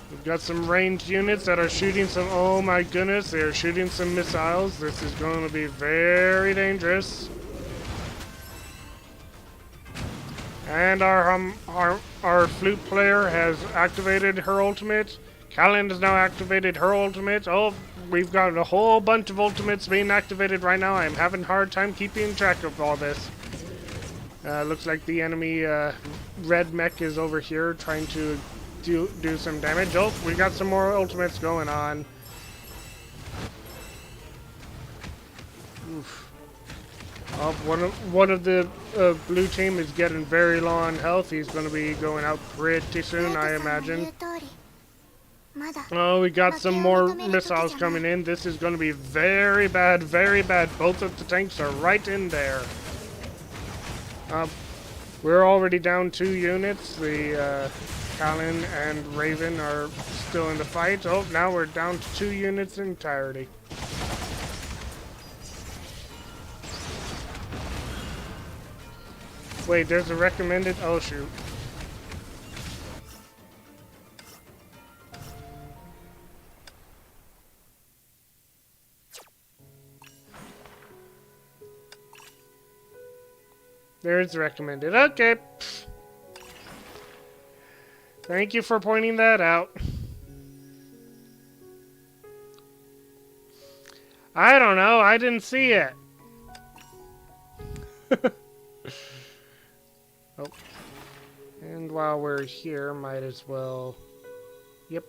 We've got some ranged units that are shooting some... Oh my goodness, they're shooting some missiles. This is going to be very dangerous. And our flute player has activated her ultimate. Callan has now activated her ultimate. Oh, we've got a whole bunch of ultimates being activated right now. I'm having a hard time keeping track of all this. Looks like the enemy red mech is over here trying to do some damage. Oh, we got some more ultimates going on. Oof. Oh, one of the blue team is getting very low on health. He's going to be going out pretty soon, I imagine. Oh, we got some more missiles coming in. This is going to be very bad, very bad. Both of the tanks are right in there. We're already down 2 units. The Callan and Raven are still in the fight. Oh, now we're down to 2 units in entirety. Wait, there's a recommended... Oh, shoot. There's recommended. Okay. Thank you for pointing that out. I don't know. I didn't see it. Oh. And while we're here, might as well... Yep.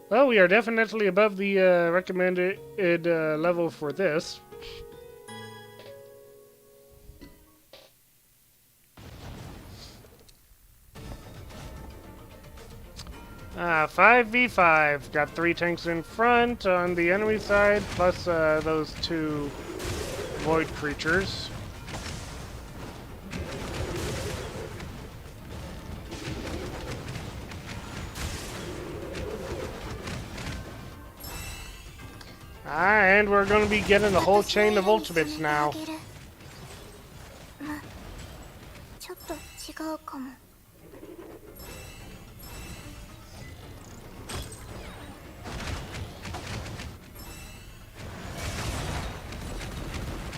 Well, we are definitely above the recommended level for this. Ah, 5v5. Got 3 tanks in front on the enemy side, plus those 2 void creatures. And we're going to be getting the whole chain of ultimates now. まあちょっと違うかも。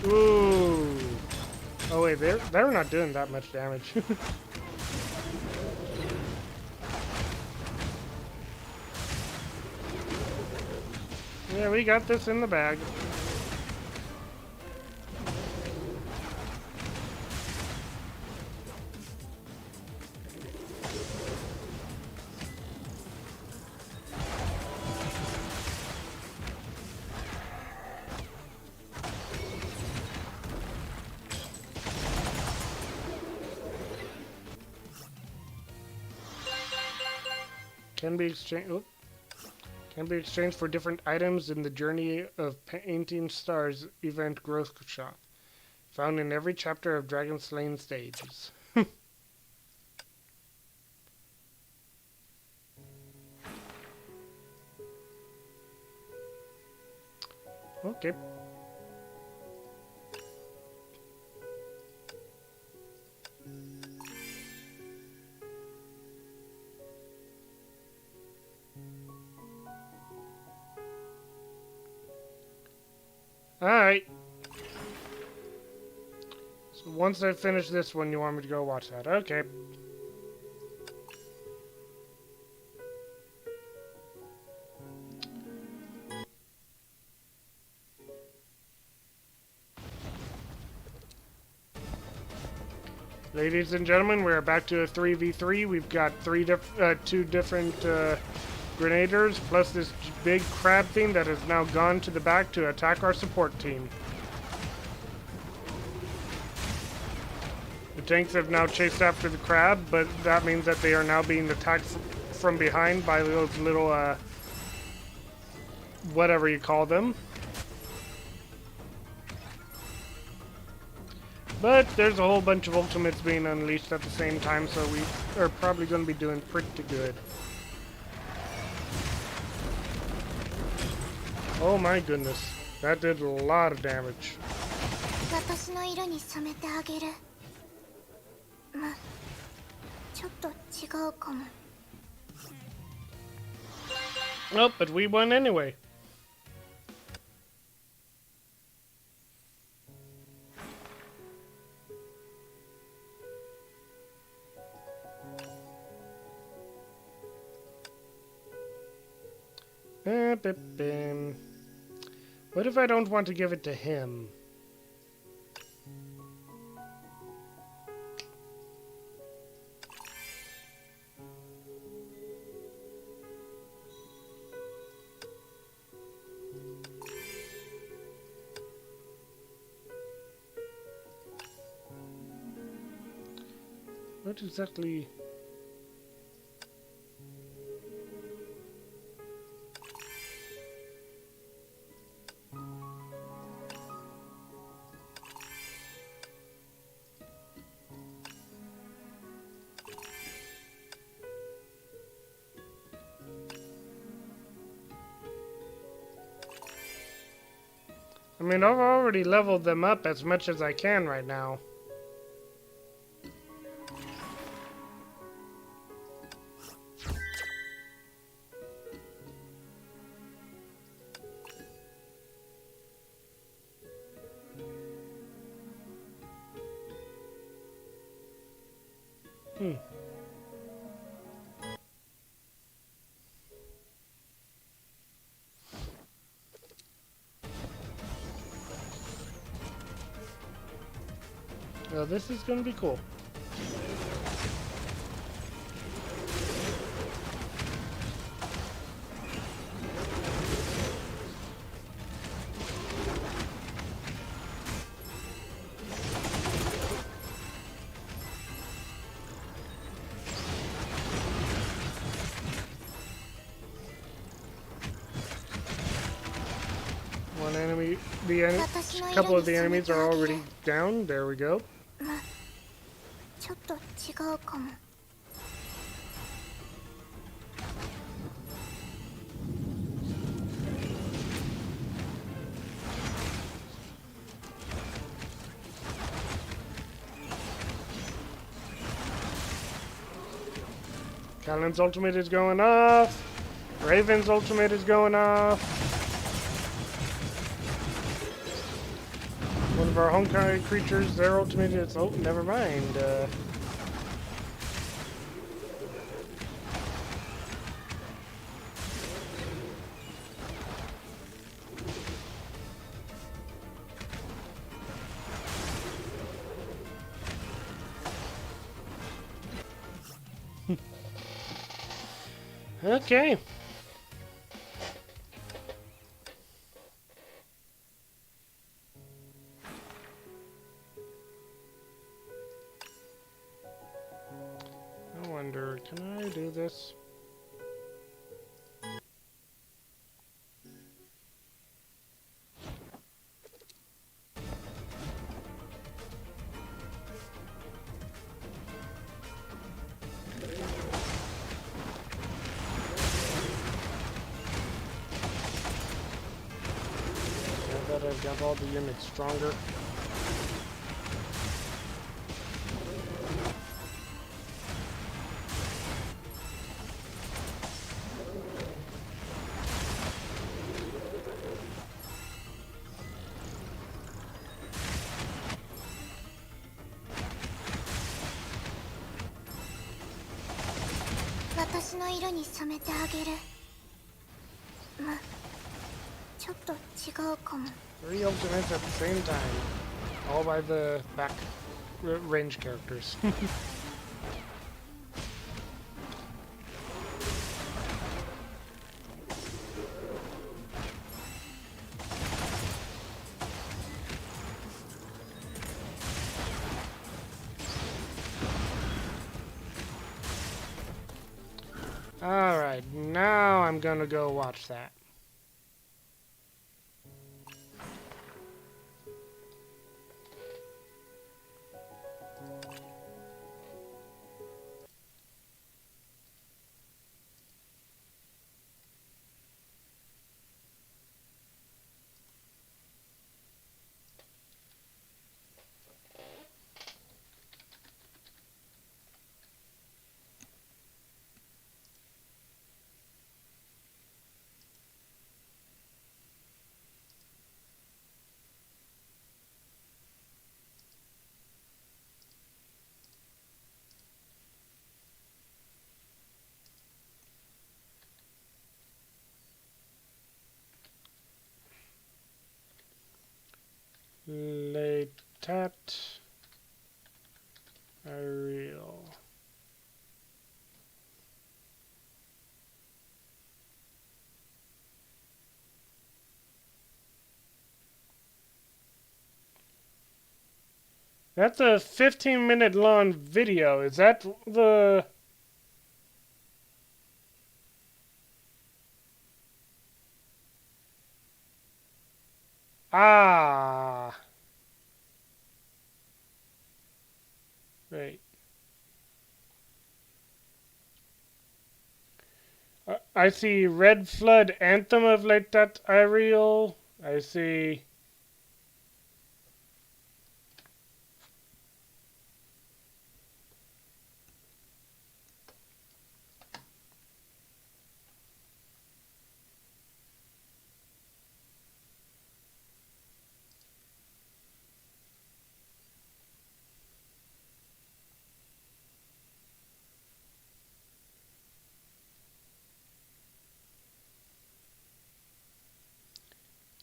Ooh. Oh wait, they're not doing that much damage. Yeah, we got this in the bag. Can be exchanged. Oh. Can be exchanged for different items in the Journey of Painting Stars event growth shop, found in every chapter of Dragon Slaying stages. Okay. Alright. So once I finish this one, you want me to go watch that. Okay. Ladies and gentlemen, we're back to a 3v3. We've got two different grenadiers, plus this big crab thing that has now gone to the back to attack our support team. The tanks have now chased after the crab, but that means that they are now being attacked from behind by those little, whatever you call them. But there's a whole bunch of ultimates being unleashed at the same time, so we are probably going to be doing pretty good. Oh my goodness, that did a lot of damage. 私の色に染めてあげる。まあちょっと違うかも。 Oh, but we won anyway. What if I don't want to give it to him? What exactly? I mean, I've already leveled them up as much as I can right now. Well, this is going to be cool. One enemy, a couple of the enemies are already down. There we go. まあちょっと違うかも。 Alright, Galen's ultimate is going off. Raven's ultimate is going off. One of our Honkai creatures, their ultimate is... Oh, never mind. Okay. I wonder, can I do this? Now that I've got all the units stronger. Three ultimates at the same time. All by the back range characters. Alright, now I'm gonna go watch that. Letat Ariel. That's a 15-minute long video. Is that the... Ah. Right. I see Red Flood Anthem of Letat Ariel. I see...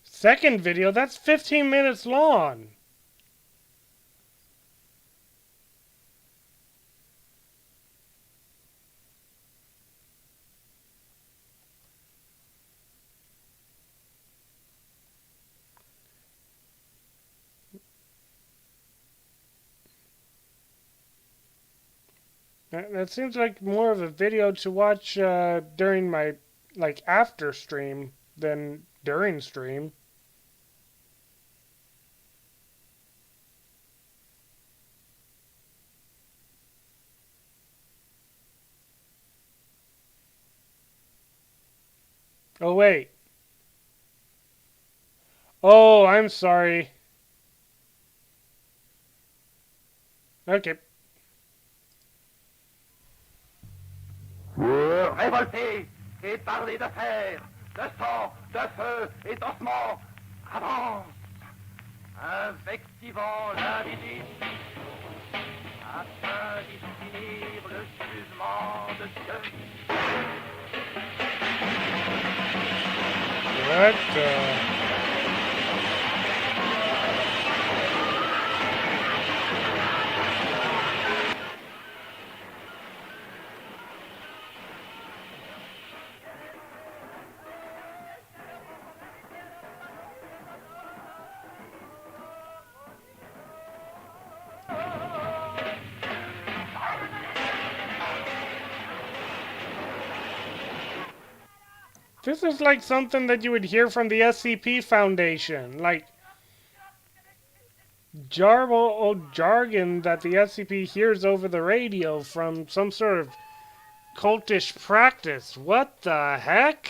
Second video, that's 15 minutes long. That seems like more of a video to watch during my, like, after stream than during stream. Oh, wait. Oh, I'm sorry. Okay. révoltés et parler de fer, de sang, de feu et d'ossements. Avance, invectivant l'invisible, afin d'y finir le jugement de Dieu. What the... This is like something that you would hear from the SCP Foundation. Like, jarble jargon that the SCP hears over the radio from some sort of cultish practice. What the heck?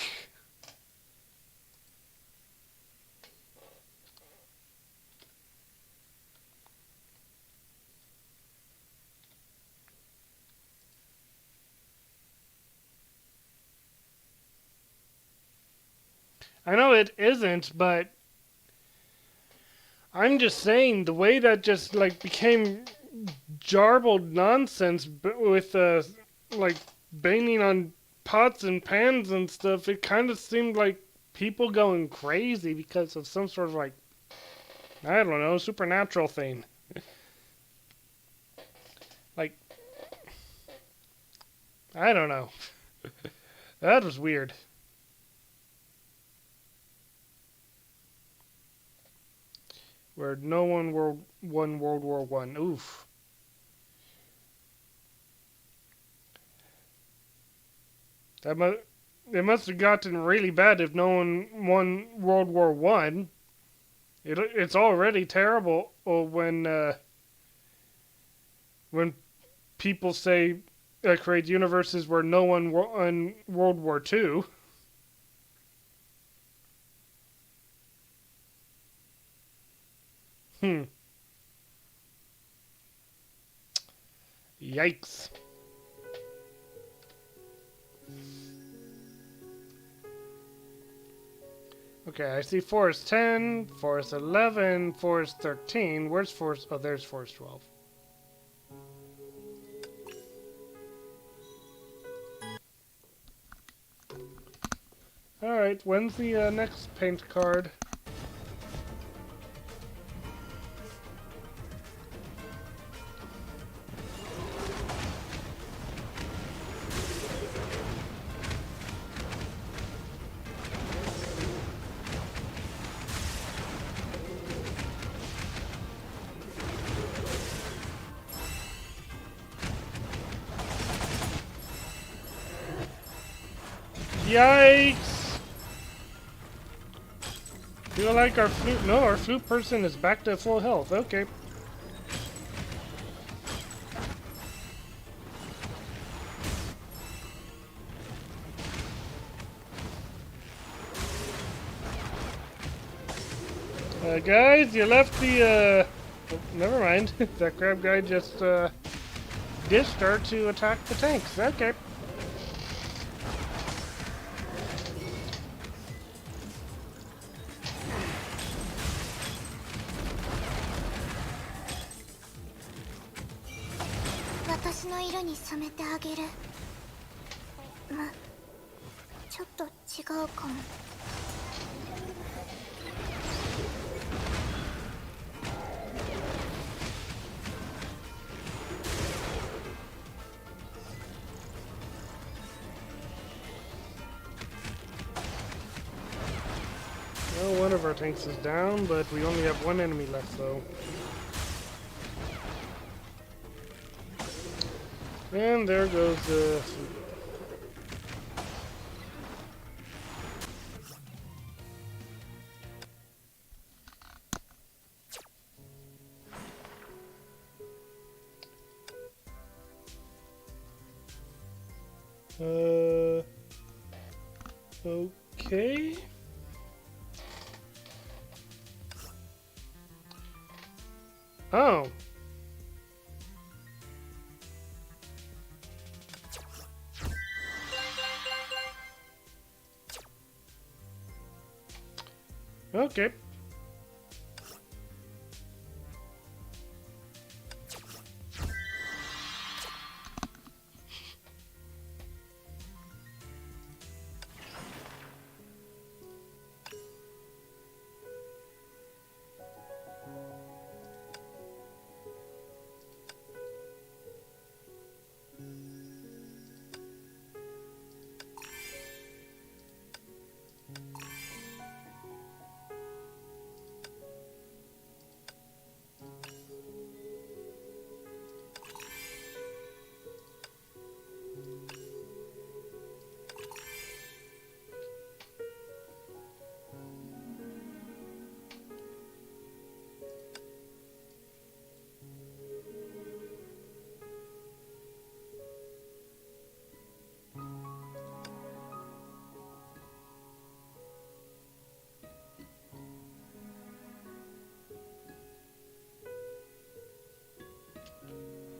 I know it isn't, but I'm just saying the way that just like became jarbled nonsense with like banging on pots and pans and stuff. It kind of seemed like people going crazy because of some sort of like, I don't know, supernatural thing. Like, I don't know. That was weird. Where no one won World War One. Oof. It must have gotten really bad if no one won World War One. It's already terrible when people say create universes where no one won World War Two. Yikes. Okay, I see Forest 10, Forest 11, Forest 13. Where's Forest... Oh, there's Forest 12. Alright, when's the next paint card? Yikes! Feel like our flute... No, our flute person is back to full health. Okay. Guys, you left the, oh, never mind. That crab guy just, did start to attack the tanks. Okay. Well, one of our tanks is down, but we only have one enemy left, though. And there goes the... Okay. Oh. Okay.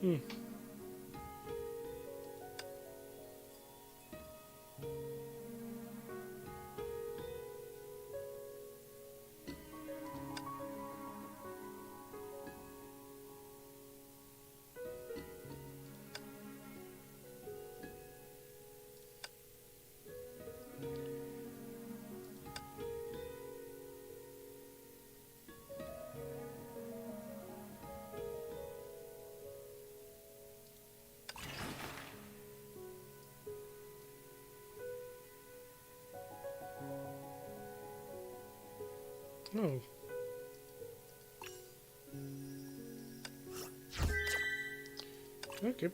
Hmm. Oh. Okay.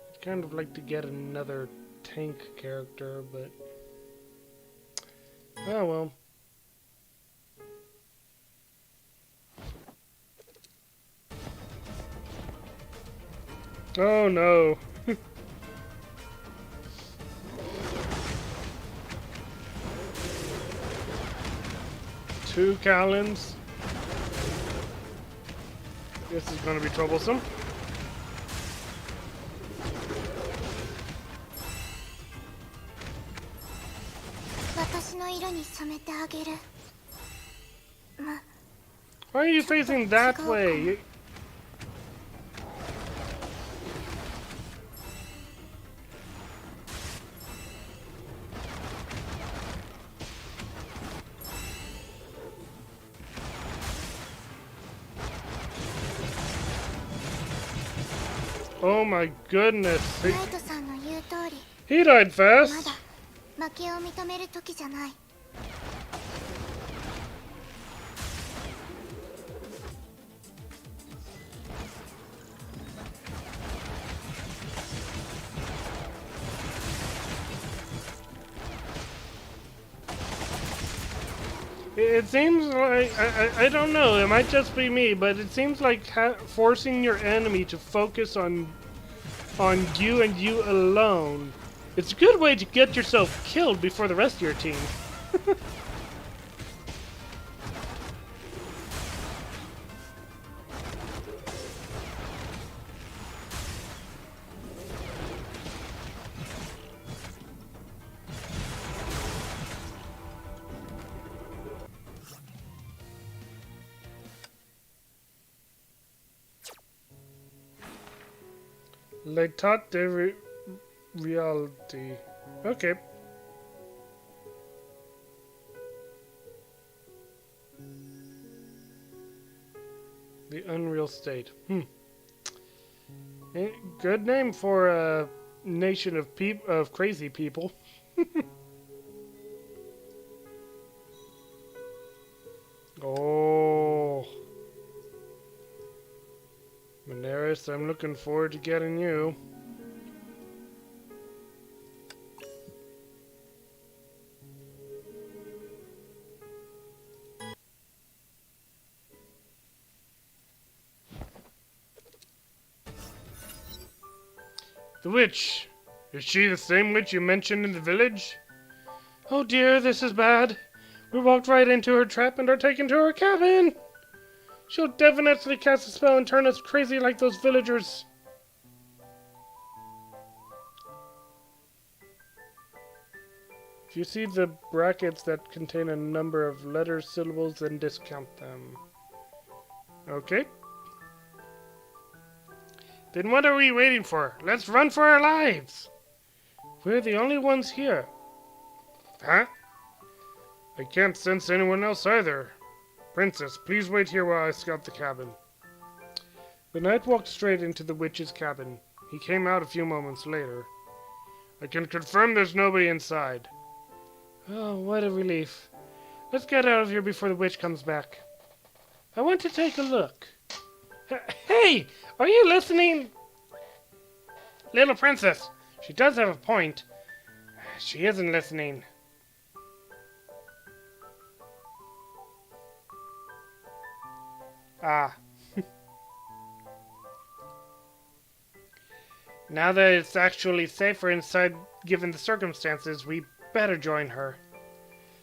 I'd kind of like to get another tank character, but oh well. Oh no. Two Callens. This is going to be troublesome. Why are you facing that way? Oh my goodness. He died fast. It seems like, I don't know, it might just be me, but it seems like forcing your enemy to focus on you and you alone. It's a good way to get yourself killed before the rest of your team. L'état de reality. Okay. The unreal state. Good name for a nation of crazy people. Oh. Maneris, I'm looking forward to getting you. The witch! Is she the same witch you mentioned in the village? Oh dear, this is bad. We walked right into her trap and are taken to her cabin! She'll definitely cast a spell and turn us crazy like those villagers. If you see the brackets that contain a number of letters, syllables, then discount them. Okay. Then what are we waiting for? Let's run for our lives! We're the only ones here. Huh? I can't sense anyone else either. Princess, please wait here while I scout the cabin. The knight walked straight into the witch's cabin. He came out a few moments later. I can confirm there's nobody inside. Oh, what a relief. Let's get out of here before the witch comes back. I want to take a look. Hey! Are you listening? Little princess, she does have a point. She isn't listening. Ah. Now that it's actually safer inside given the circumstances, we better join her.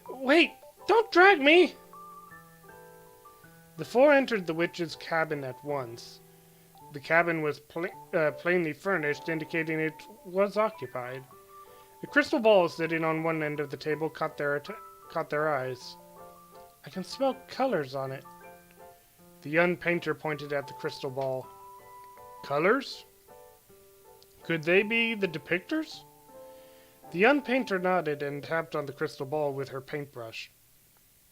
Wait! Don't drag me! The four entered the witch's cabin at once. The cabin was plainly furnished, indicating it was occupied. A crystal ball sitting on one end of the table caught their eyes. I can smell colors on it. The young painter pointed at the crystal ball. Colors? Could they be the depictors? The young painter nodded and tapped on the crystal ball with her paintbrush.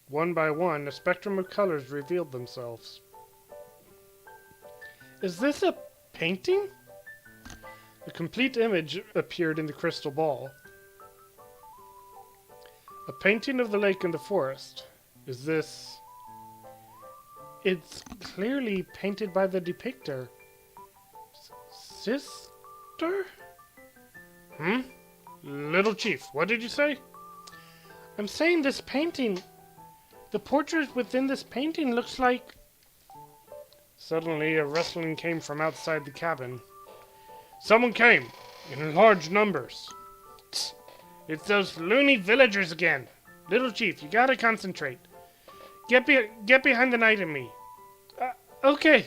One by one, a spectrum of colors revealed themselves. Is this a painting? A complete image appeared in the crystal ball. A painting of the lake and the forest. Is this... It's clearly painted by the depictor. Sister? Hmm? Little Chief, what did you say? I'm saying this painting... The portrait within this painting looks like... Suddenly, a rustling came from outside the cabin. Someone came, in large numbers. Tsk, it's those loony villagers again. Little Chief, you gotta concentrate. Get behind the knight and me. Okay.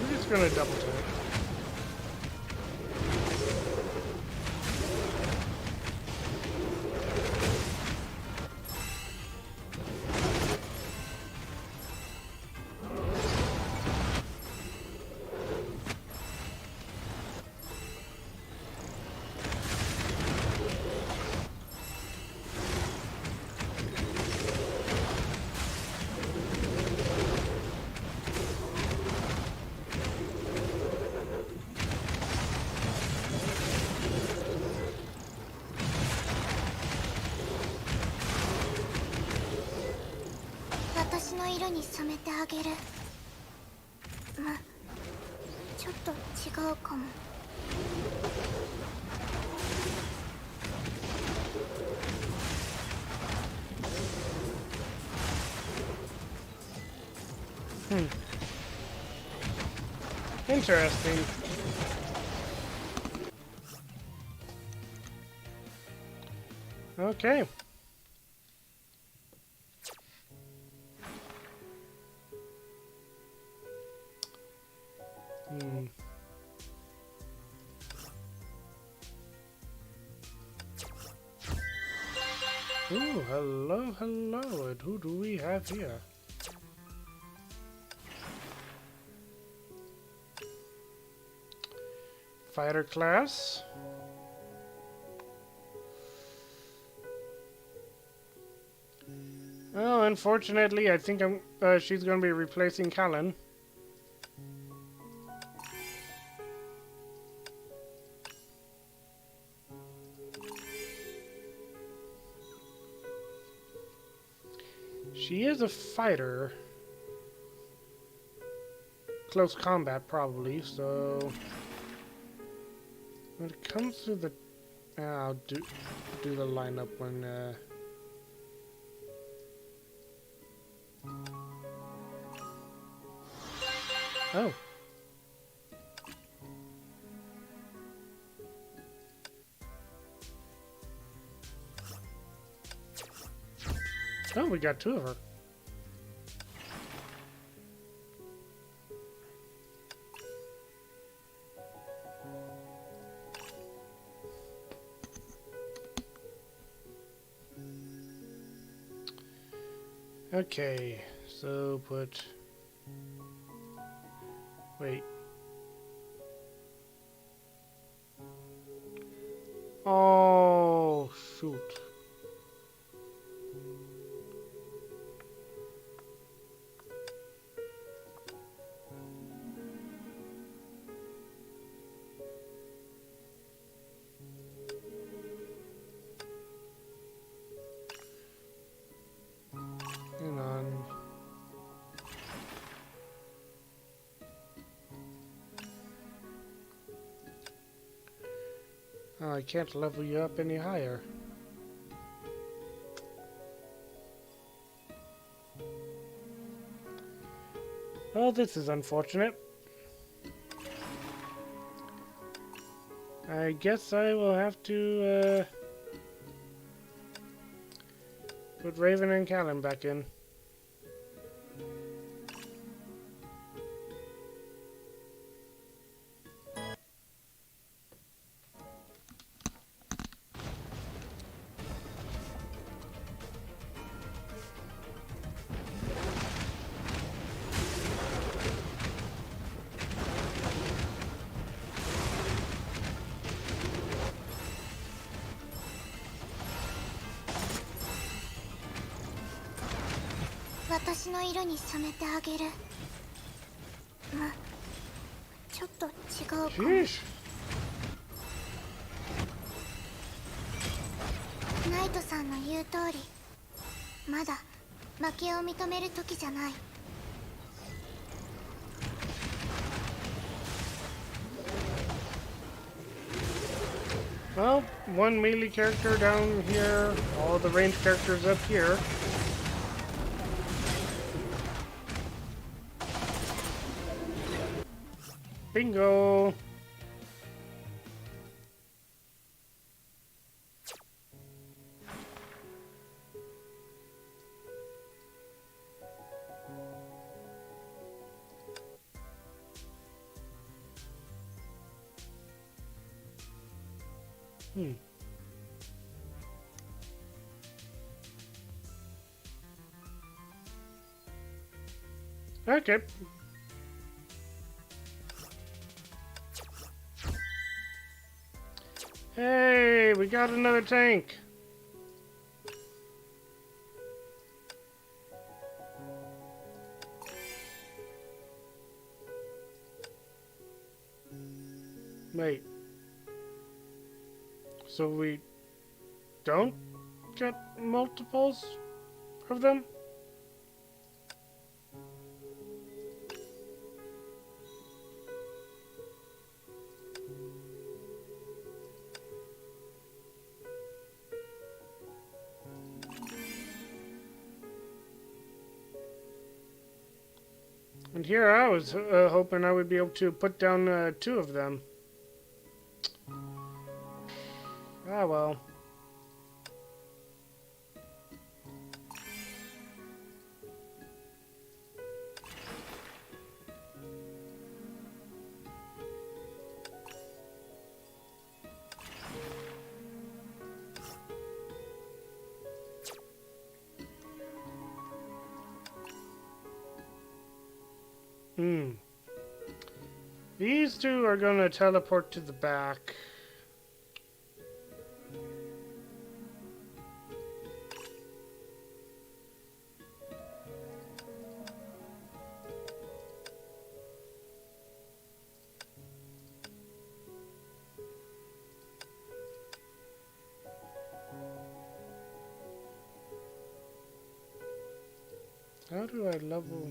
We're just gonna double tap. Interesting. Okay. Ooh, hello, hello. And who do we have here? Fighter class. Oh, unfortunately, I think she's going to be replacing Callan. She is a fighter. Close combat, probably, so... When it comes to the... I'll do the lineup when... Oh. Oh, we got 2 of her. Okay, so put... Wait. Oh, shoot. Hang on. Oh, I can't level you up any higher. Well, this is unfortunate. I guess I will have to put Raven and Callum back in.私の色に染めてあげる。ま、ちょっと違うかも。 Sheesh. ナイトさんの言う通り、まだ負けを認める時じゃない。 Well, 1 melee character down here, all the ranged characters up here. Bingo! Okay. Hey, we got another tank. Wait. So we don't get multiples of them? And here I was hoping I would be able to put down 2 of them. Ah, well. These 2 are gonna teleport to the back. How do I level?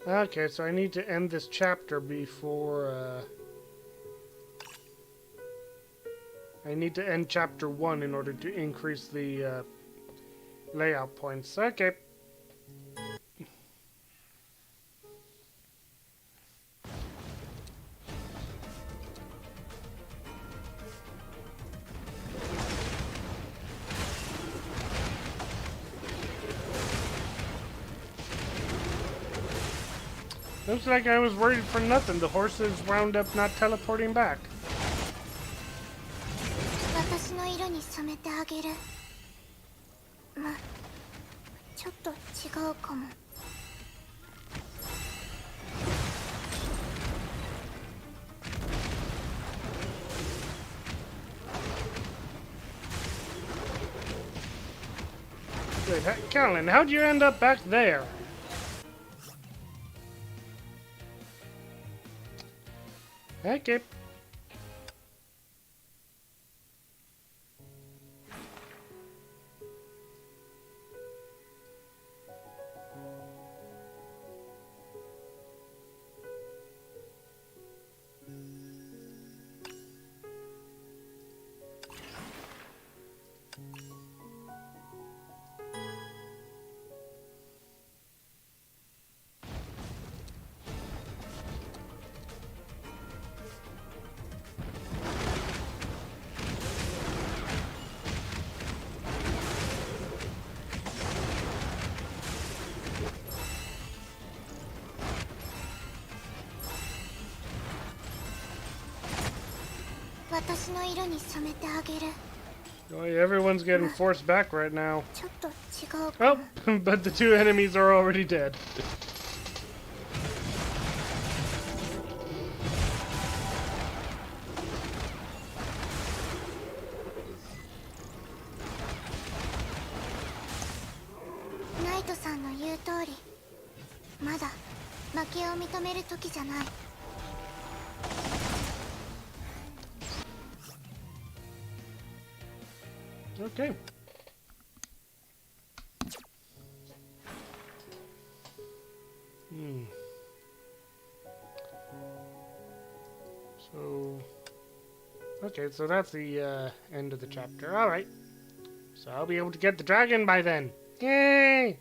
Okay, so I need to end this chapter before, I need to end chapter 1 in order to increase the, layout points. Okay. Looks like I was worried for nothing. The horses wound up not teleporting back. 私の色に染めてあげる。ま、ちょっと違うかも。Wait, Callan, how'd you end up back there? Okay. Oh, yeah, everyone's getting forced back right now. Oh, but the two enemies are already dead. Okay. So... Okay, so that's the end of the chapter. Alright. So I'll be able to get the dragon by then. Yay!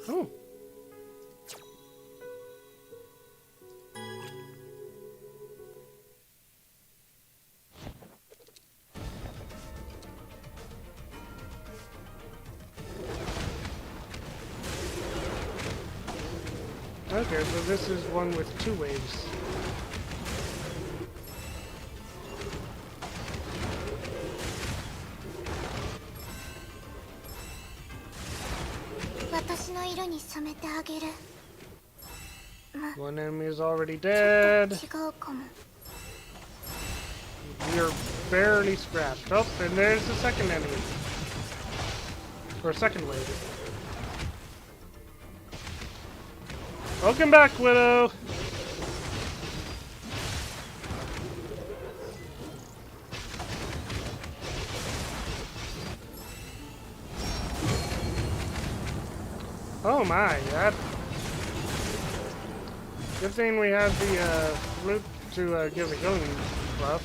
Oh. Okay, so this is one with two waves. One enemy is already dead. We're barely scratched. Oh, and there's the second enemy. Or second wave. Welcome back, Widow! Oh my, that... Good thing we had the flute to give a healing buff.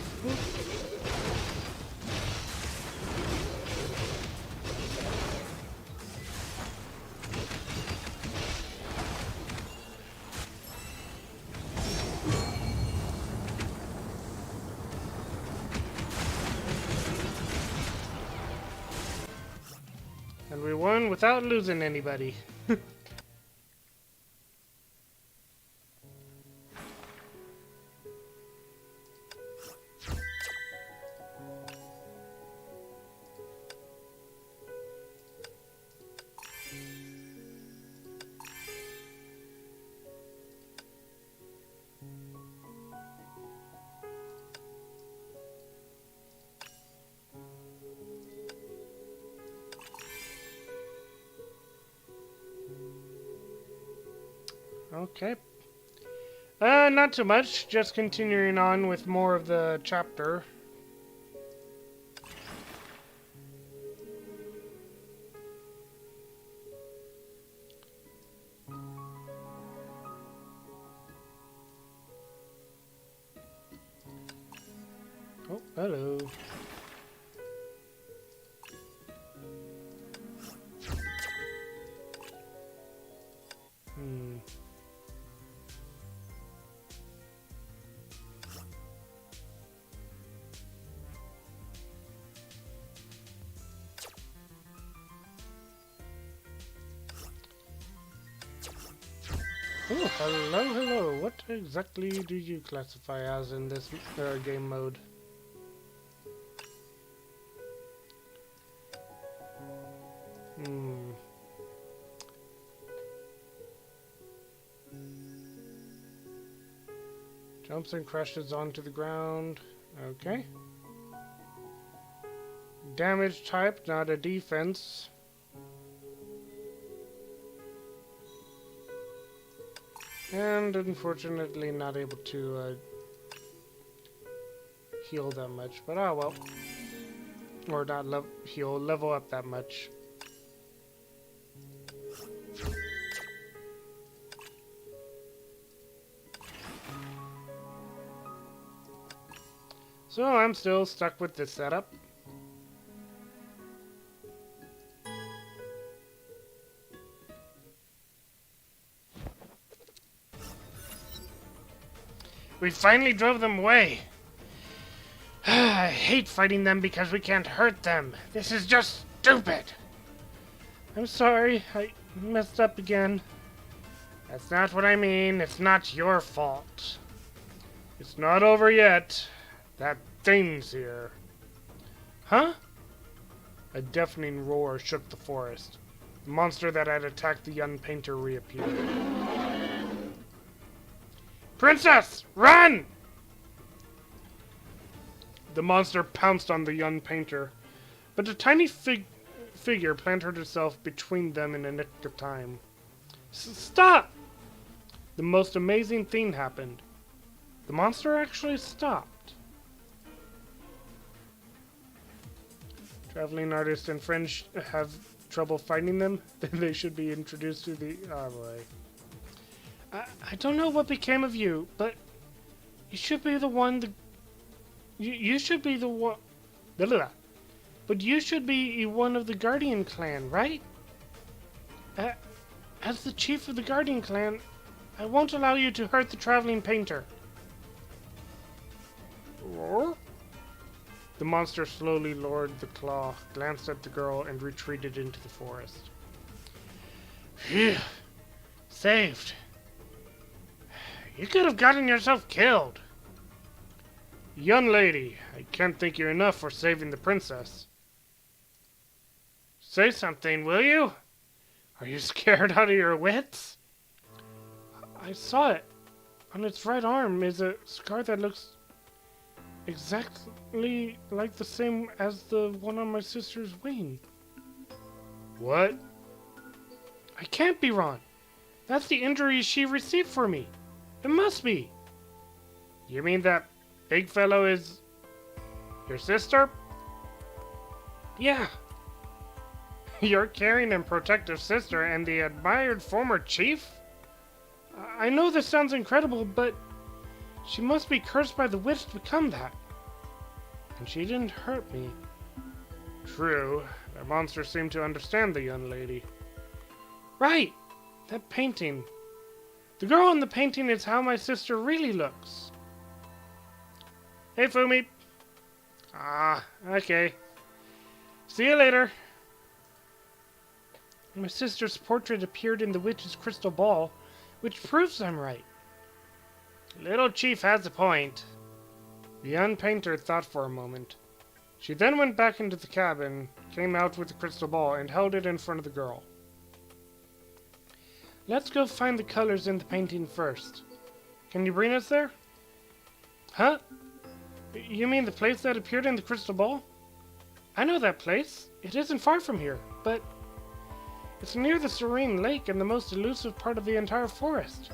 And we won without losing anybody. Okay. Not too much. Just continuing on with more of the chapter. Oh, hello. Oh, hello, hello. What exactly do you classify as in this game mode? Hmm. Jumps and crashes onto the ground. Okay. Damage type, not a defense. And unfortunately not able to heal that much, but oh well. Or not heal, level up that much. So I'm still stuck with this setup. We finally drove them away. I hate fighting them because we can't hurt them. This is just stupid. I'm sorry, I messed up again. That's not what I mean. It's not your fault. It's not over yet. That thing's here. Huh? A deafening roar shook the forest. The monster that had attacked the young painter reappeared. Princess, run! The monster pounced on the young painter, but a tiny figure planted herself between them in a nick of time. Stop! The most amazing thing happened. The monster actually stopped. Traveling artists and friends have trouble finding them. Then they should be introduced to the... Oh boy. I don't know what became of you, but you should be the one... You should be the one... But you should be one of the Guardian clan, right? As the chief of the Guardian clan, I won't allow you to hurt the traveling painter. Roar? The monster slowly lowered the claw, glanced at the girl, and retreated into the forest. Phew! Saved. You could have gotten yourself killed. Young lady, I can't thank you enough for saving the princess. Say something, will you? Are you scared out of your wits? I saw it. On its right arm is a scar that looks exactly like the same as the one on my sister's wing. What? I can't be wrong. That's the injury she received for me. It must be. You mean that big fellow is your sister? Yeah. Your caring and protective sister and the admired former chief? I know this sounds incredible, but she must be cursed by the witch to become that. And she didn't hurt me. True. That monster seemed to understand the young lady. Right! That painting. The girl in the painting is how my sister really looks. Hey, Fumi. Ah, okay. See you later. My sister's portrait appeared in the witch's crystal ball, which proves I'm right. Little Chief has a point. The young painter thought for a moment. She then went back into the cabin, came out with the crystal ball, and held it in front of the girl. Let's go find the colors in the painting first. Can you bring us there? Huh? You mean the place that appeared in the crystal ball? I know that place. It isn't far from here, but it's near the serene lake and the most elusive part of the entire forest.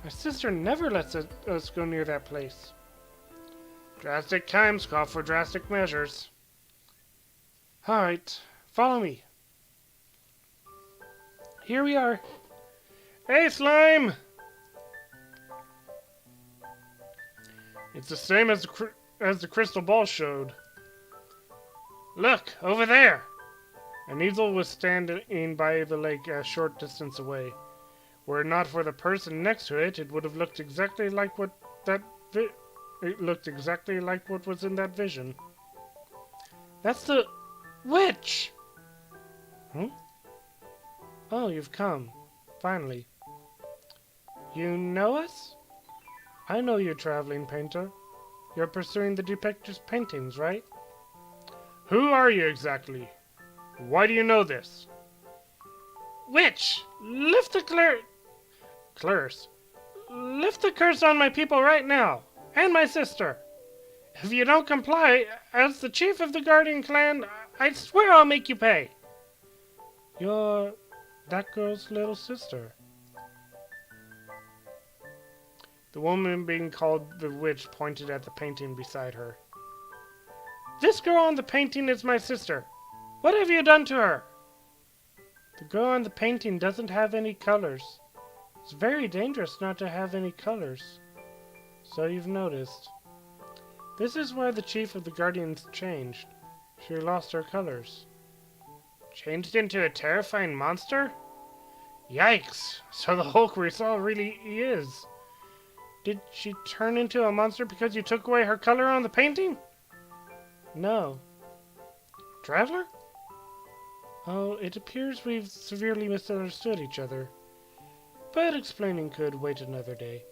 My sister never lets us go near that place. Drastic times call for drastic measures. Alright, follow me. Here we are. Hey, Slime! It's the same as the crystal ball showed. Look, over there! An easel was standing by the lake a short distance away. Were it not for the person next to it, it would have looked exactly like what was in that vision. That's the witch! Huh? Oh, you've come. Finally. You know us? I know you, traveling painter. You're pursuing the depictor's paintings, right? Who are you exactly? Why do you know this? Witch! Lift the curse. Lift the curse on my people right now, and my sister. If you don't comply, as the chief of the Guardian clan, I swear I'll make you pay. You're that girl's little sister. The woman being called the witch pointed at the painting beside her. This girl on the painting is my sister. What have you done to her? The girl on the painting doesn't have any colors. It's very dangerous not to have any colors. So you've noticed. This is why the chief of the Guardians changed. She lost her colors. Changed into a terrifying monster? Yikes! So the Hulk we saw really is. Did she turn into a monster because you took away her color on the painting? No. Traveler? Oh, it appears we've severely misunderstood each other. But explaining could wait another day.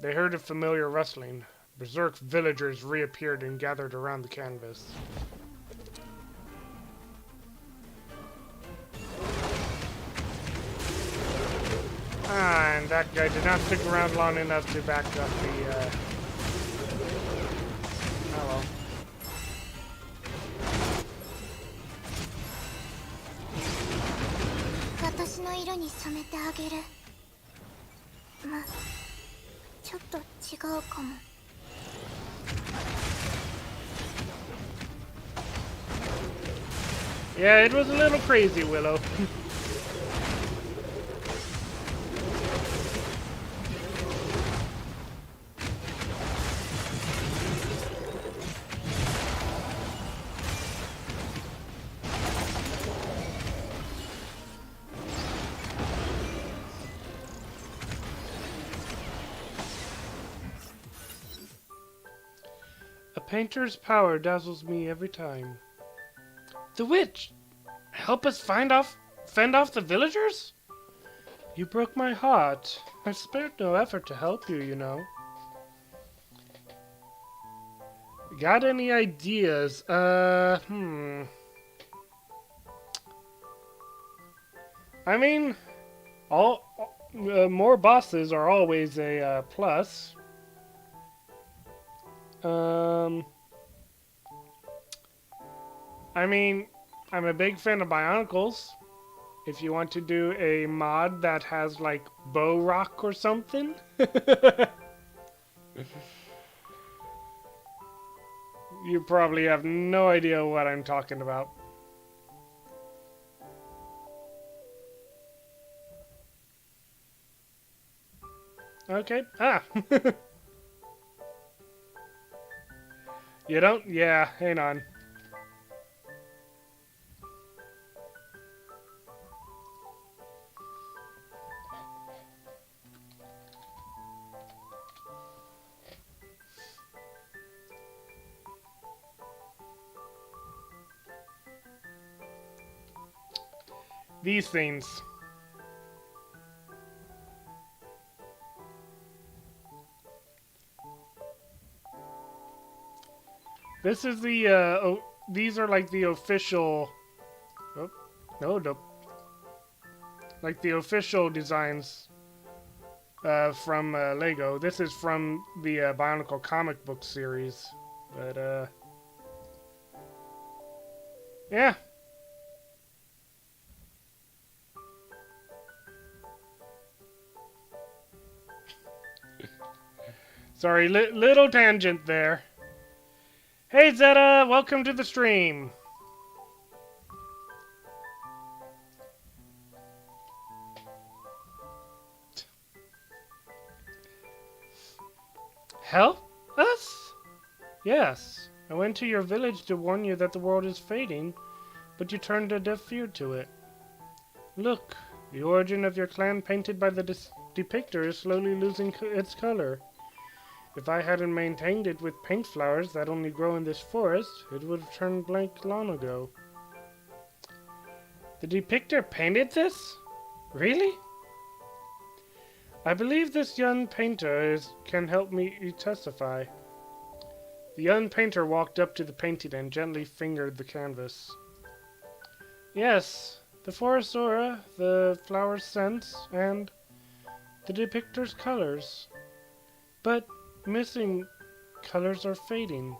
They heard a familiar rustling. Berserk villagers reappeared and gathered around the canvas. Ah, and that guy did not stick around long enough to back up the, oh well. Yeah, it was a little crazy, Willow. A painter's power dazzles me every time. The witch! Help us fend off the villagers? You broke my heart. I spared no effort to help you, you know. Got any ideas? I mean, more bosses are always a plus. I mean, I'm a big fan of Bionicles. If you want to do a mod that has, like, Bow Rock or something. You probably have no idea what I'm talking about. Okay. Ah. You don't? Yeah, hang on. These things. This is the, these are like the official, oh, no, like the official designs, from, Lego. This is from the, Bionicle comic book series, but, yeah. Sorry, little tangent there. Hey Zeta, welcome to the stream. Help us? Yes. I went to your village to warn you that the world is fading, but you turned a deaf ear to it. Look, the origin of your clan painted by the depictor is slowly losing its color. If I hadn't maintained it with paint flowers that only grow in this forest, it would have turned blank long ago. The depictor painted this? Really? I believe this young painter can help me testify. The young painter walked up to the painting and gently fingered the canvas. Yes, the forest aura, the flower scents, and the depictor's colors. But missing colors are fading.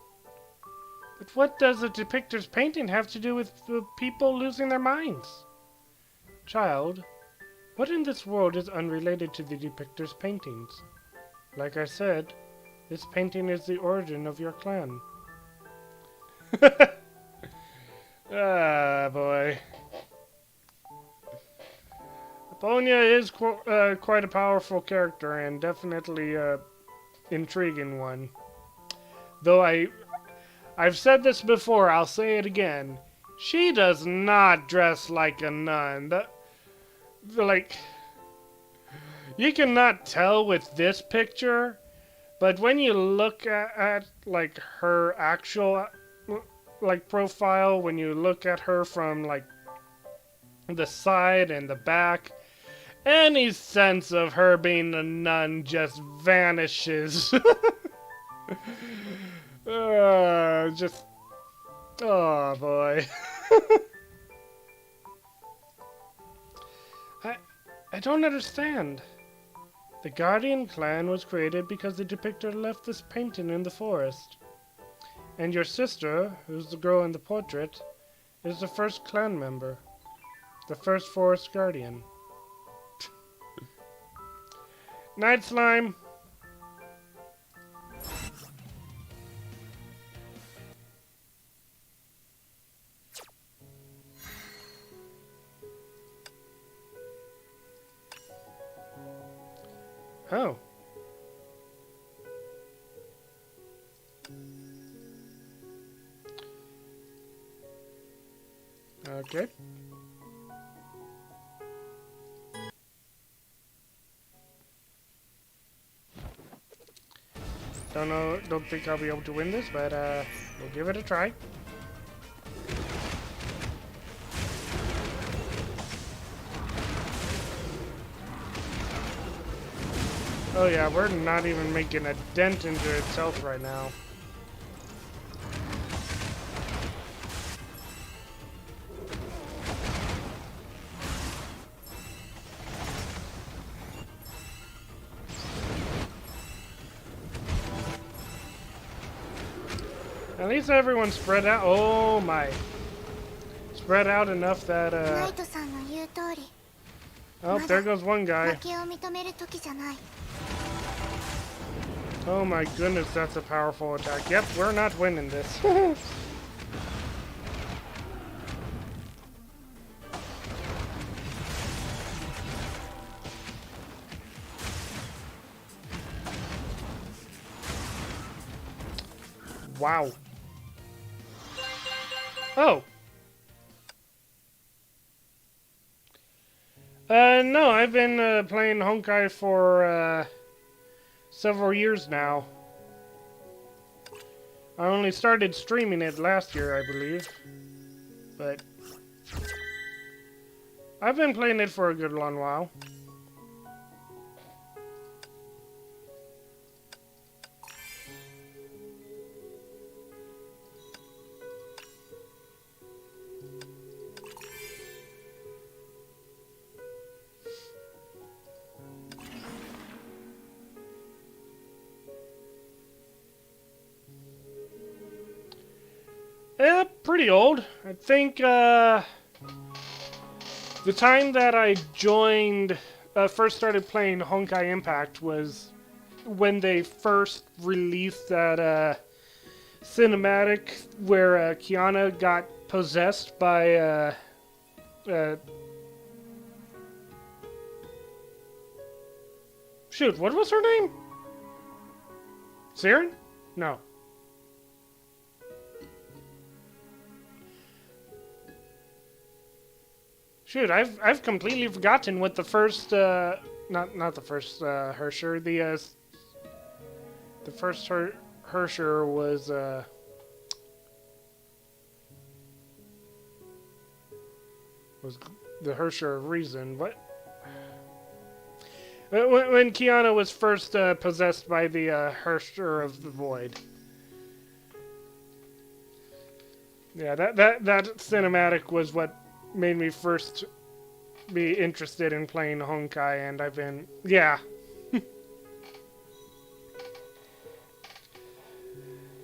But what does the depictor's painting have to do with the people losing their minds? Child, what in this world is unrelated to the depictor's paintings? Like I said, this painting is the origin of your clan. Ah, boy. Aponia is quite a powerful character and definitely an intriguing one. Though I've said this before, I'll say it again. She does not dress like a nun. Like, you cannot tell with this picture, but when you look at like her actual like profile, when you look at her from like the side and the back, any sense of her being a nun just vanishes. Just, oh boy. I don't understand. The Guardian clan was created because the depictor left this painting in the forest. And your sister, who's the girl in the portrait, is the first clan member. The first forest guardian. Night slime! Oh. Okay. Don't think I'll be able to win this, but we'll give it a try. Oh yeah, we're not even making a dent into its health right now. At least everyone's spread out. Oh my. Spread out enough that, ナイトさんの言う通り、 oh, there goes one 負 guy. けを認める時じゃない。 Oh my goodness, that's a powerful attack. Yep, we're not winning this. Wow. Oh. No, I've been playing Honkai for several years now. I only started streaming it last year, I believe. But I've been playing it for a good long while. Pretty old. I think the time that I joined, first started playing Honkai Impact was when they first released that cinematic where Kiana got possessed by shoot, what was her name? Siren? No. Shoot, I've completely forgotten what the first not the first Hersher, the first Hersher was the Hersher of Reason. What? When Kiana was first possessed by the Herrscher of the Void. Yeah, that cinematic was what made me first be interested in playing Honkai, and I've been... Yeah.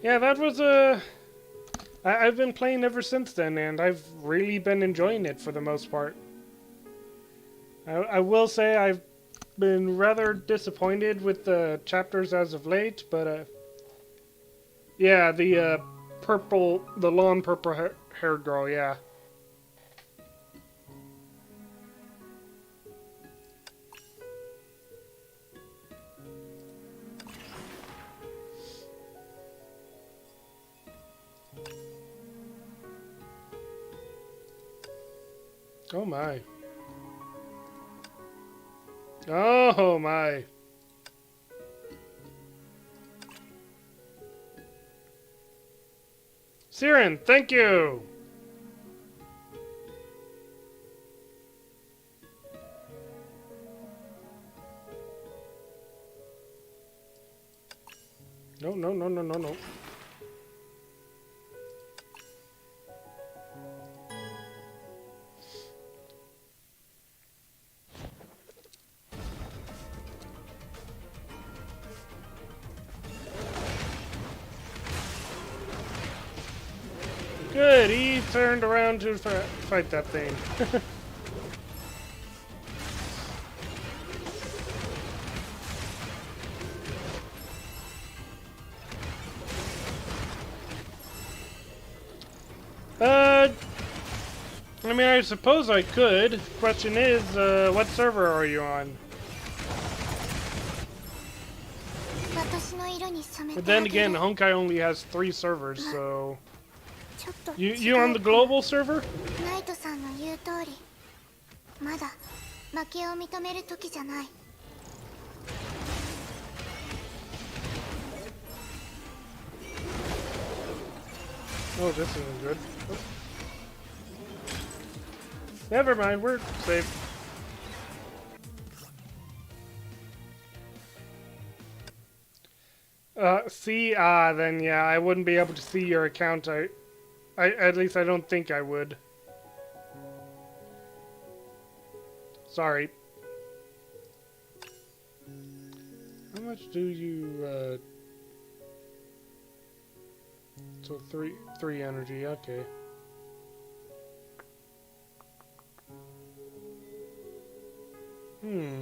Yeah, that was I've been playing ever since then, and I've really been enjoying it for the most part. I will say I've been rather disappointed with the chapters as of late, but yeah, the long purple haired girl, yeah. Oh my. Oh my. Siren, thank you! No, no, no, no, no, no. Good, he turned around to fight that thing. I mean, I suppose I could. Question is, what server are you on? But then again, Honkai only has 3 servers, so... You on the global server? ナイトさんの言う通り、まだ負けを認める時じゃない。Oh, this isn't good. Oh. Never mind, we're safe. Then yeah, I wouldn't be able to see your account. At least I don't think I would. Sorry. How much do you, so three energy, okay. Hmm.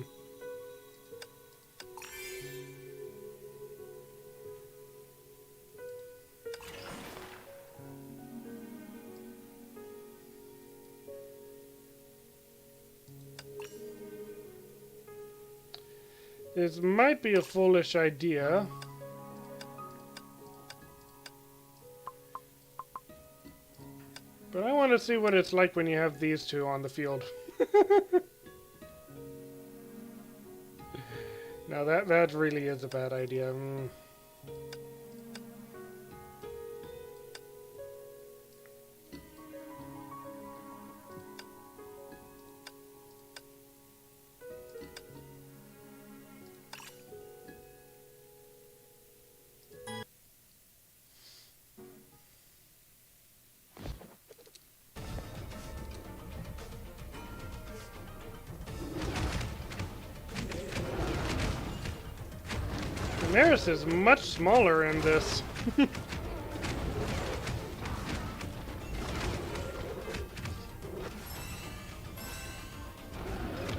This might be a foolish idea. But I want to see what it's like when you have these two on the field. Now that really is a bad idea. Daenerys is much smaller in this.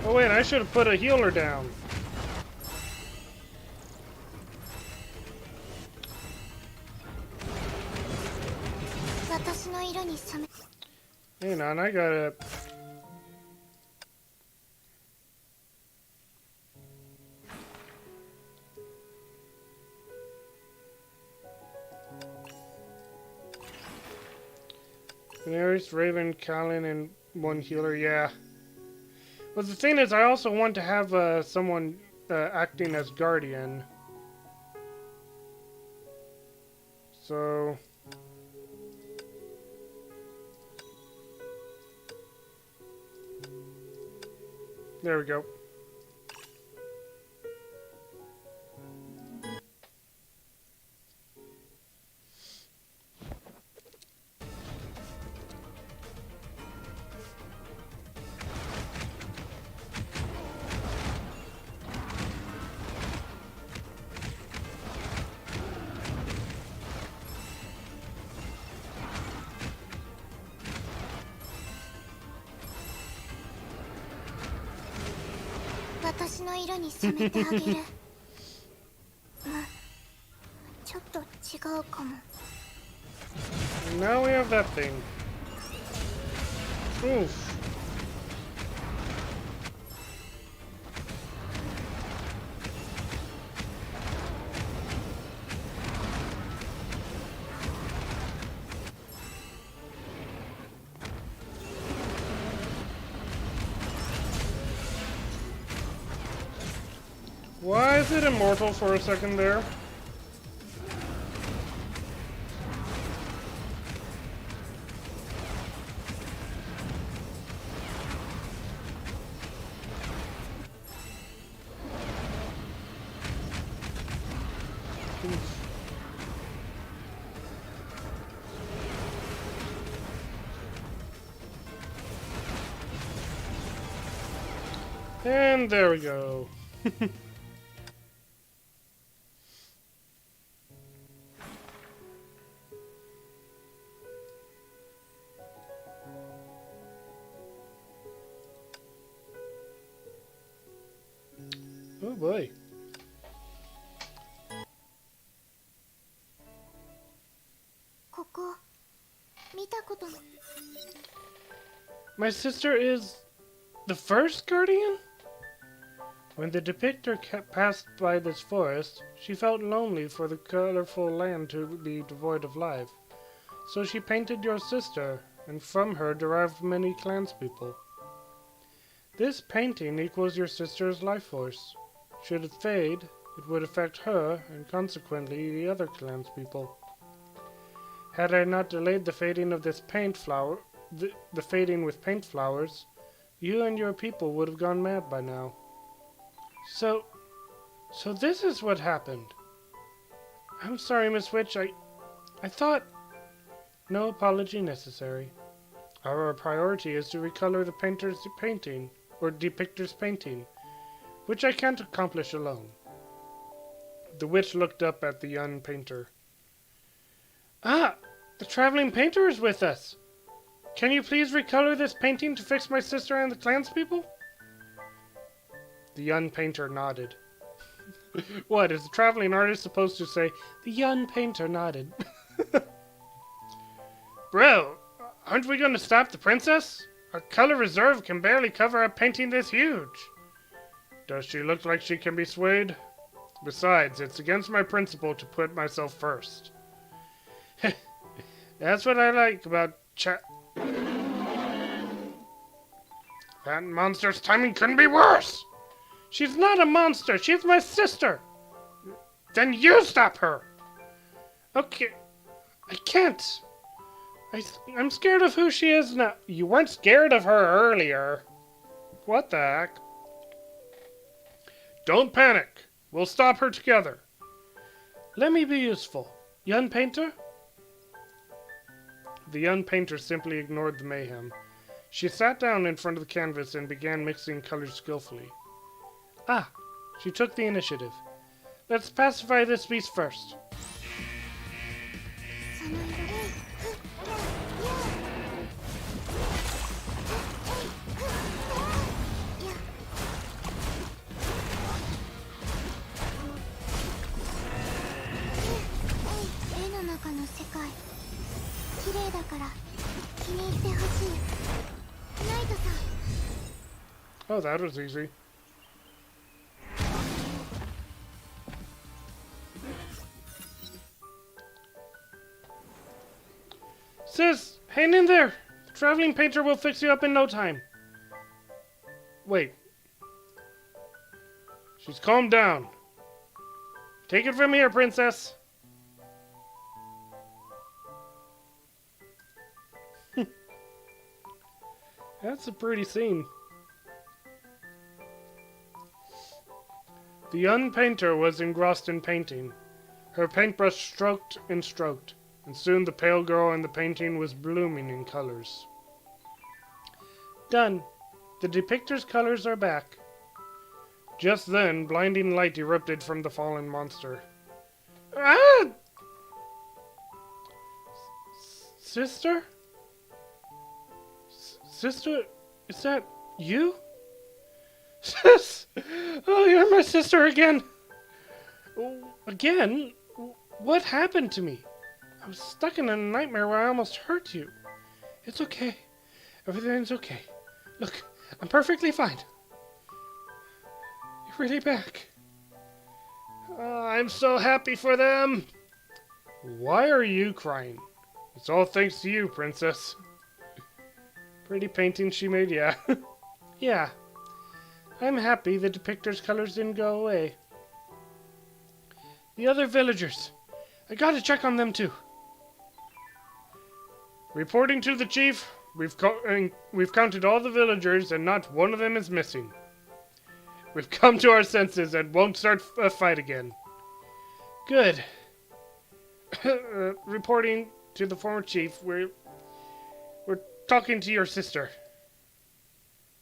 Oh wait, I should have put a healer down. Hang on, I gotta... Daenerys, Raven, Kalin, and 1 healer, yeah. Well, the thing is, I also want to have someone acting as Guardian. So... There we go. 私の色に染めてあげる。ま、ちょっと違うかも。 Now we have that thing. Oof. Why is it immortal for a second there? And there we go. Oh boy. My sister is the first guardian? When the depictor passed by this forest, she felt lonely for the colorful land to be devoid of life. So she painted your sister, and from her derived many clanspeople. This painting equals your sister's life force. Should it fade, it would affect her, and consequently the other clanspeople. Had I not delayed the fading of this paint flower, the fading with paint flowers, you and your people would have gone mad by now. So this is what happened. I'm sorry, Miss Witch, I thought... No apology necessary. Our priority is to recolor the painter's painting, or depictor's painting, which I can't accomplish alone. The witch looked up at the young painter. Ah! The traveling painter is with us! Can you please recolor this painting to fix my sister and the clanspeople? The young painter nodded. What, is the traveling artist supposed to say, the young painter nodded? Bro, aren't we going to stop the princess? Our color reserve can barely cover a painting this huge. Does she look like she can be swayed? Besides, it's against my principle to put myself first. That's what I like about That monster's timing couldn't be worse! She's not a monster, she's my sister! Then you stop her! Okay, I can't. I'm scared of who she is now. You weren't scared of her earlier. What the heck? Don't panic. We'll stop her together. Let me be useful. Young painter? The young painter simply ignored the mayhem. She sat down in front of the canvas and began mixing colors skillfully. Ah, she took the initiative. Let's pacify this beast first. Oh, that was easy. Sis, hang in there. The traveling painter will fix you up in no time. Wait. She's calmed down. Take it from here, princess. That's a pretty scene. The young painter was engrossed in painting. Her paintbrush stroked and stroked, and soon the pale girl in the painting was blooming in colors. Done. The depictor's colors are back. Just then, blinding light erupted from the fallen monster. Ah! Sister? Sister, is that you? Sis! Oh, you're my sister again! Oh, again? What happened to me? I was stuck in a nightmare where I almost hurt you. It's okay. Everything's okay. Look, I'm perfectly fine. You're really back. I'm so happy for them. Why are you crying? It's all thanks to you, princess. Pretty painting she made, yeah. Yeah. I'm happy the depictor's colors didn't go away. The other villagers. I gotta check on them too. Reporting to the chief, we've counted all the villagers and not one of them is missing. We've come to our senses and won't start a fight again. Good. Reporting to the former chief, we're talking to your sister.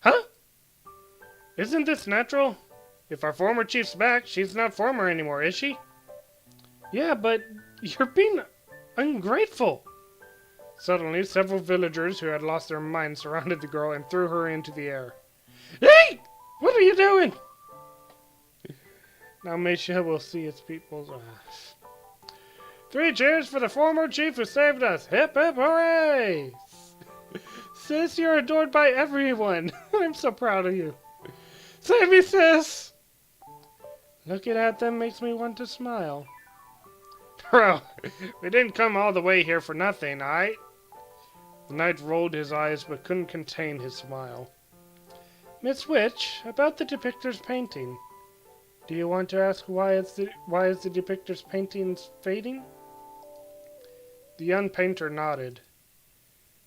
Huh? Isn't this natural? If our former chief's back, she's not former anymore, is she? Yeah, but you're being ungrateful. Suddenly, several villagers who had lost their minds surrounded the girl and threw her into the air. Hey! What are you doing? Now Meisha will see its people's... 3 cheers for the former chief who saved us! Hip hip hooray! Sis, you're adored by everyone! I'm so proud of you. Save me, sis! Looking at them makes me want to smile. Bro, we didn't come all the way here for nothing, aight? The knight rolled his eyes but couldn't contain his smile. Miss Witch, about the depictor's painting. Do you want to ask why is the depictor's painting fading? The young painter nodded.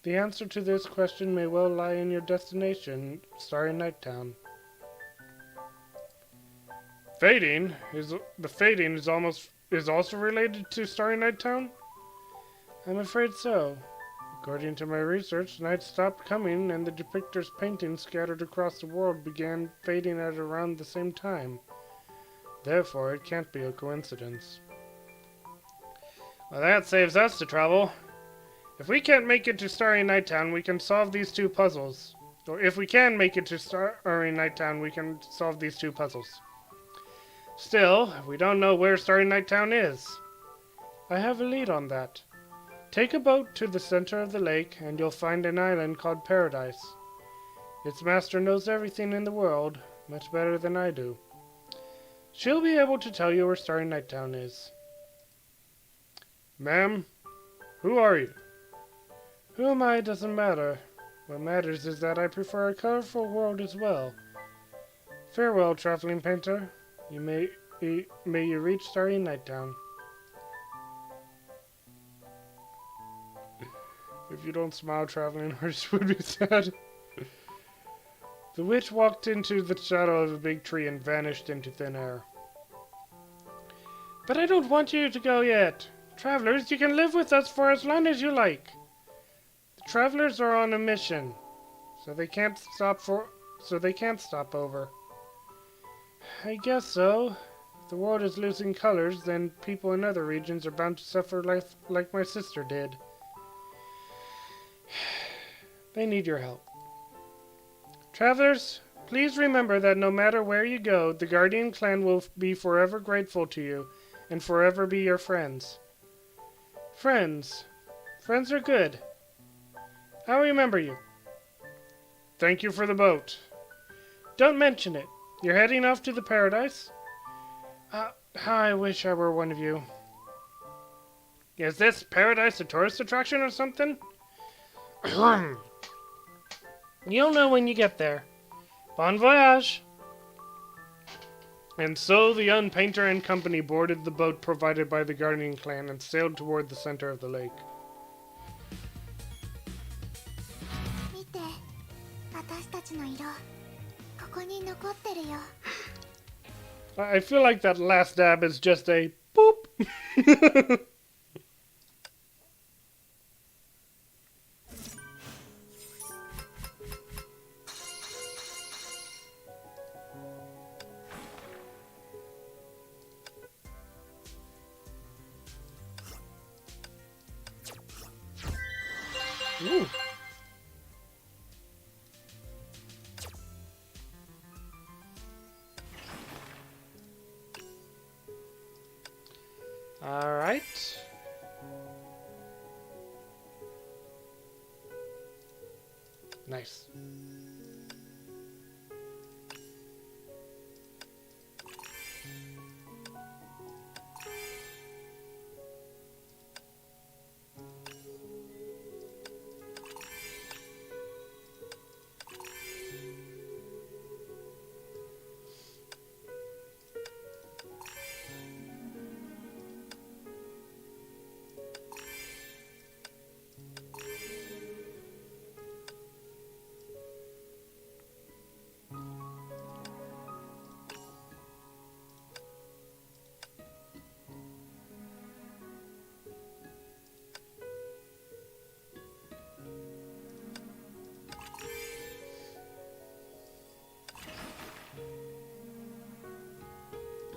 The answer to this question may well lie in your destination, Starry Night Town. Fading? The fading is also related to Starry Night Town? I'm afraid so. According to my research, night stopped coming and the depictor's paintings scattered across the world began fading at around the same time. Therefore, it can't be a coincidence. Well, that saves us the trouble. If we can't make it to Starry Night Town, we can solve these 2 puzzles. Or if we can make it to Starry Night Town, we can solve these 2 puzzles. Still, we don't know where Starry Night Town is. I have a lead on that. Take a boat to the center of the lake, and you'll find an island called Paradise. Its master knows everything in the world, much better than I do. She'll be able to tell you where Starry Night Town is. Ma'am, who are you? Who am I doesn't matter. What matters is that I prefer a colorful world as well. Farewell, traveling painter. May you reach Starry Night Town. If you don't smile, traveling horse would be sad. The witch walked into the shadow of a big tree and vanished into thin air. But I don't want you to go yet. Travelers, you can live with us for as long as you like. The travelers are on a mission, so they can't stop over. I guess so. If the world is losing colors, then people in other regions are bound to suffer like my sister did. They need your help. Travelers, please remember that no matter where you go, the Guardian clan will be forever grateful to you and forever be your friends. Friends. Friends are good. I'll remember you. Thank you for the boat. Don't mention it. You're heading off to the Paradise? How I wish I were one of you. Is this Paradise a tourist attraction or something? You'll know when you get there. Bon voyage! And so the young painter and company boarded the boat provided by the Guardian clan and sailed toward the center of the lake. 見て、私たちの色、ここに残ってるよ。I feel like that last dab is just a boop. Ooh. Alright. Nice.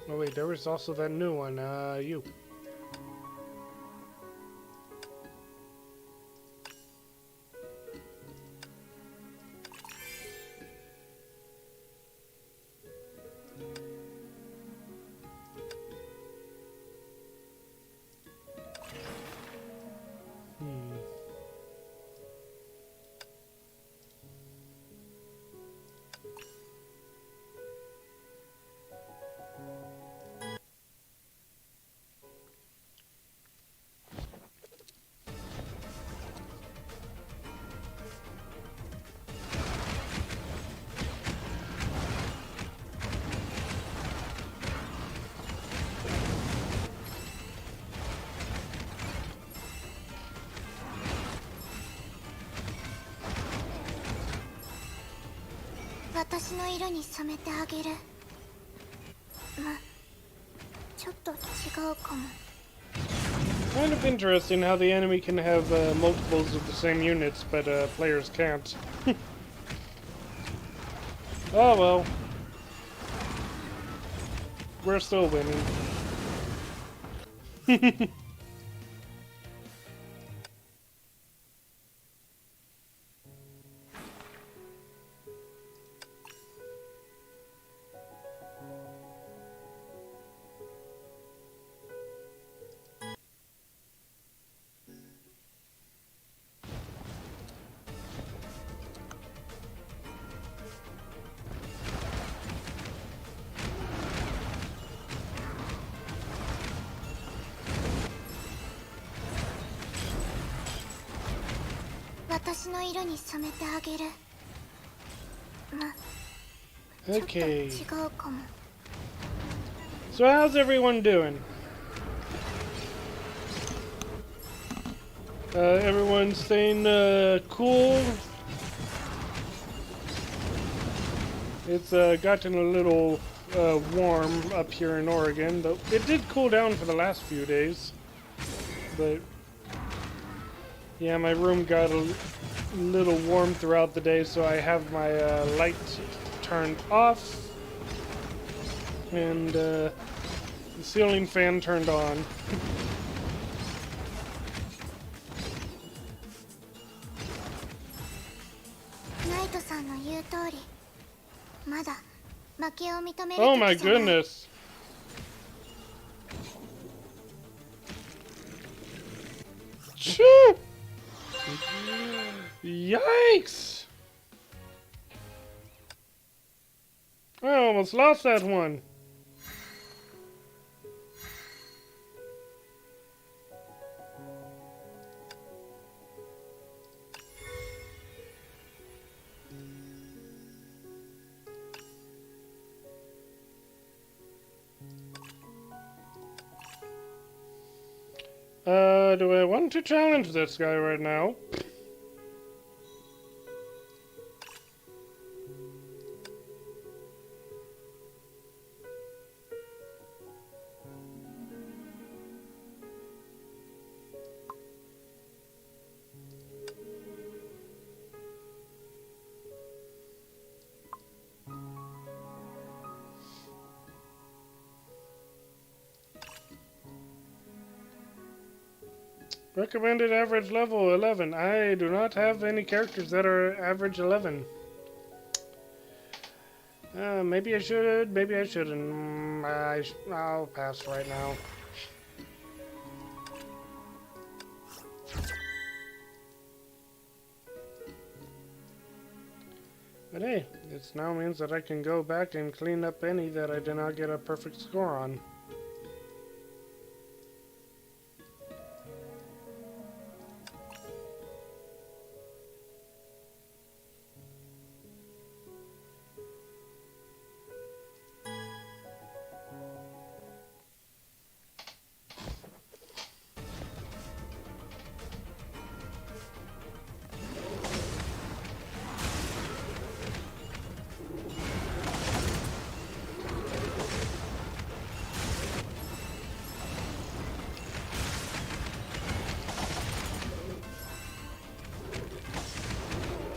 Oh wait, there was also that new one, you. Kind of interesting how the enemy can have multiples of the same units, but players can't. Oh well. We're still winning. Okay. So how's everyone doing? Everyone staying cool? It's gotten a little warm up here in Oregon, though it did cool down for the last few days. But yeah, my room got a little warm throughout the day, so I have my light turned off and the ceiling fan turned on. Oh my goodness. Choo! Yikes! I almost lost that one. Do I want to challenge this guy right now? Recommended average level 11. I do not have any characters that are average 11. Maybe I should, maybe I shouldn't. I'll pass right now. But hey, this now means that I can go back and clean up any that I did not get a perfect score on.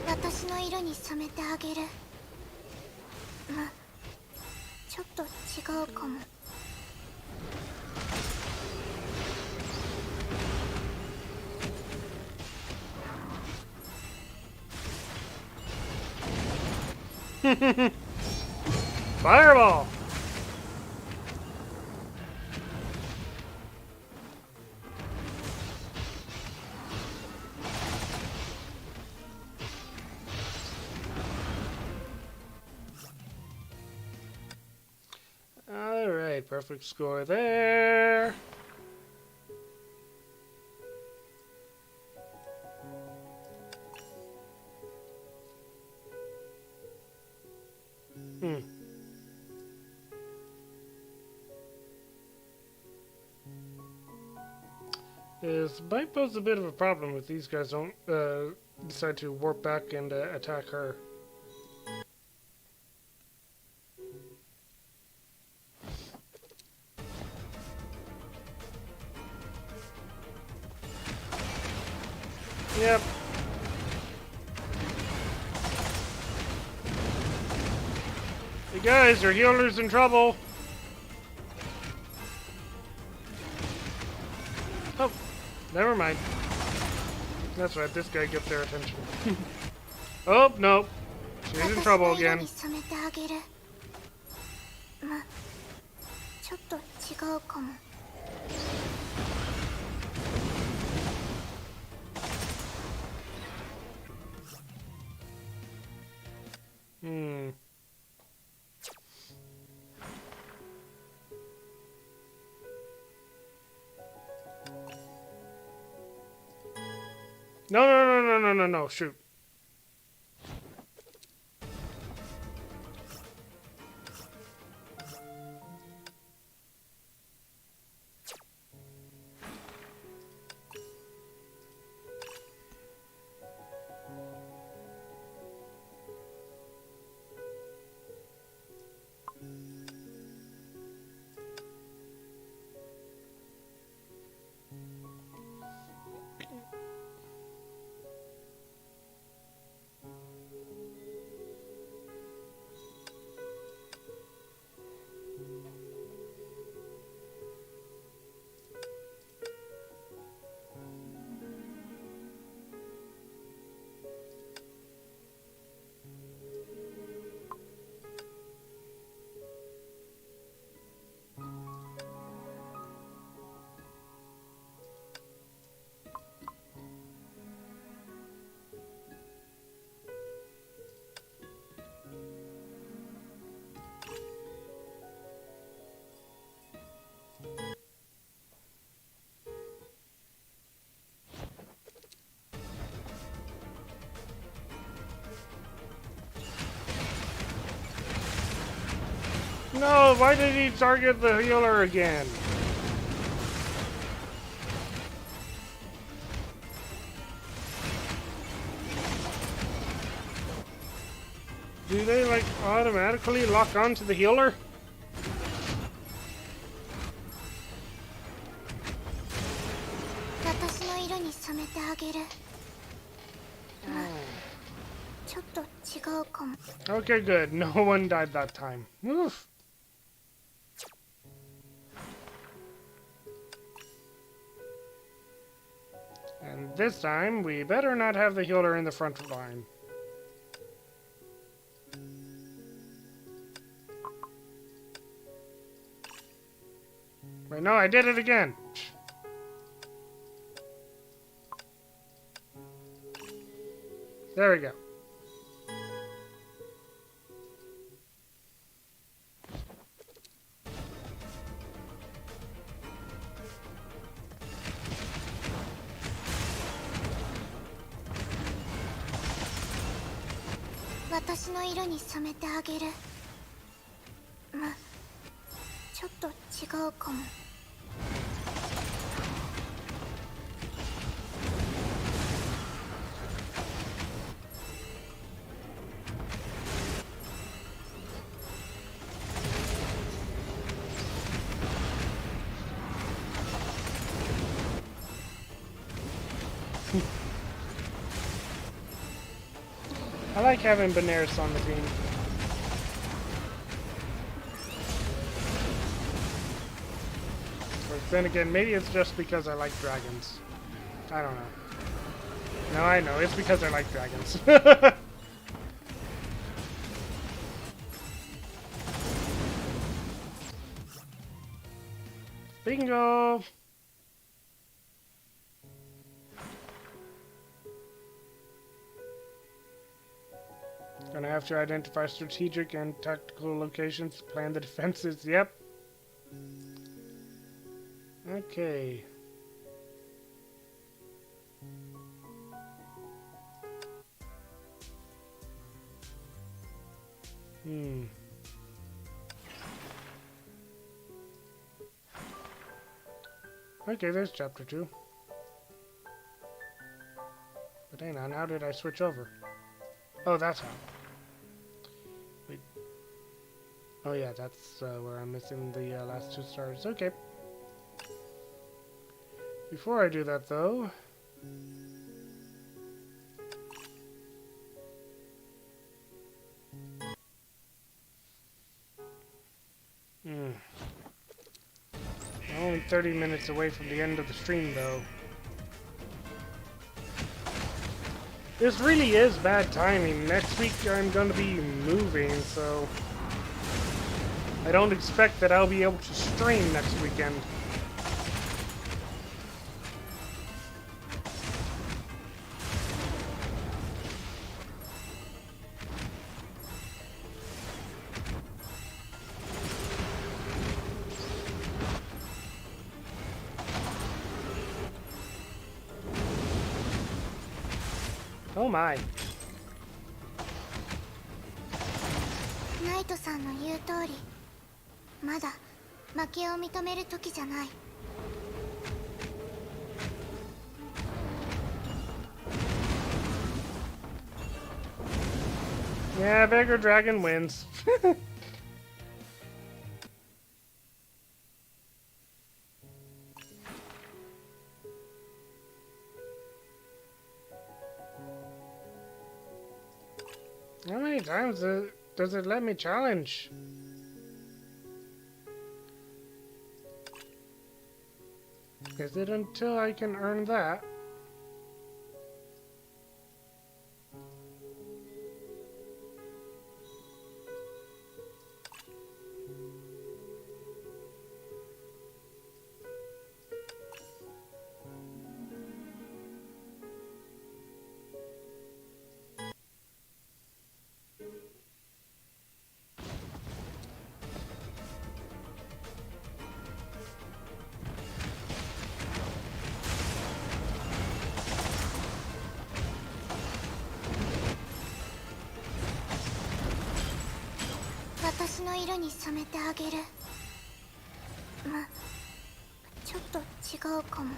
私の色に染めてあげる。ま、ちょっと違うかも。Fireball! Alright, perfect score there. This might pose a bit of a problem if these guys don't decide to warp back and attack her. Yep. Hey guys, your healer's in trouble. Oh, never mind. That's right, this guy gets their attention. Oh, no. She's in trouble again. 染めてあげる。ま、ちょっと違うかも。No, shoot. No, why did he target the healer again? Do they, like, automatically lock onto the healer? Okay, good. No one died that time. Oof. And this time, we better not have the healer in the front line. Wait, no, I did it again. There we go. 私の色に染めてあげる。ま、ちょっと違うかも。I like having Benares on the team. But then again, maybe it's just because I like dragons. I don't know. No, I know. It's because I like dragons. Bingo! Gonna have to identify strategic and tactical locations, plan the defenses. Yep. Okay. Okay, there's chapter 2. But hang on, how did I switch over? Oh, that's how. Wait. Oh yeah, that's where I'm missing the last 2 stars. Okay. Before I do that, though... Only 30 minutes away from the end of the stream, though. This really is bad timing. Next week I'm going to be moving, so... I don't expect that I'll be able to stream next weekend. Oh my. ナイトさんの言う通り、まだ負けを認める時じゃない。Yeah, Beggar Dragon wins. How many times does it let me challenge? Is it until I can earn that?私の色に染めてあげる。ま、ちょっと違うかも。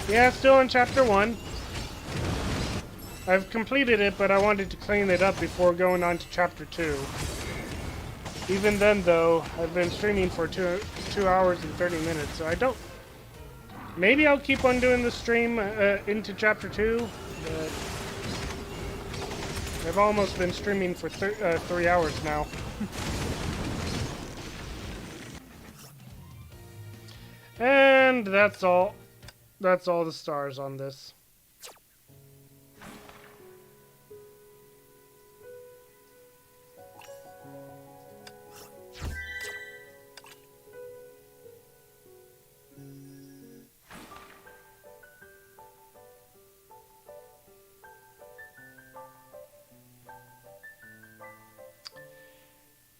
Yeah, still in chapter 1. I've completed it, but I wanted to clean it up before going on to chapter 2. Even then, though, I've been streaming for 2 hours and 30 minutes, so I don't... Maybe I'll keep on doing the stream into chapter 2, but... I've almost been streaming for 3 hours now. And that's all. That's all the stars on this.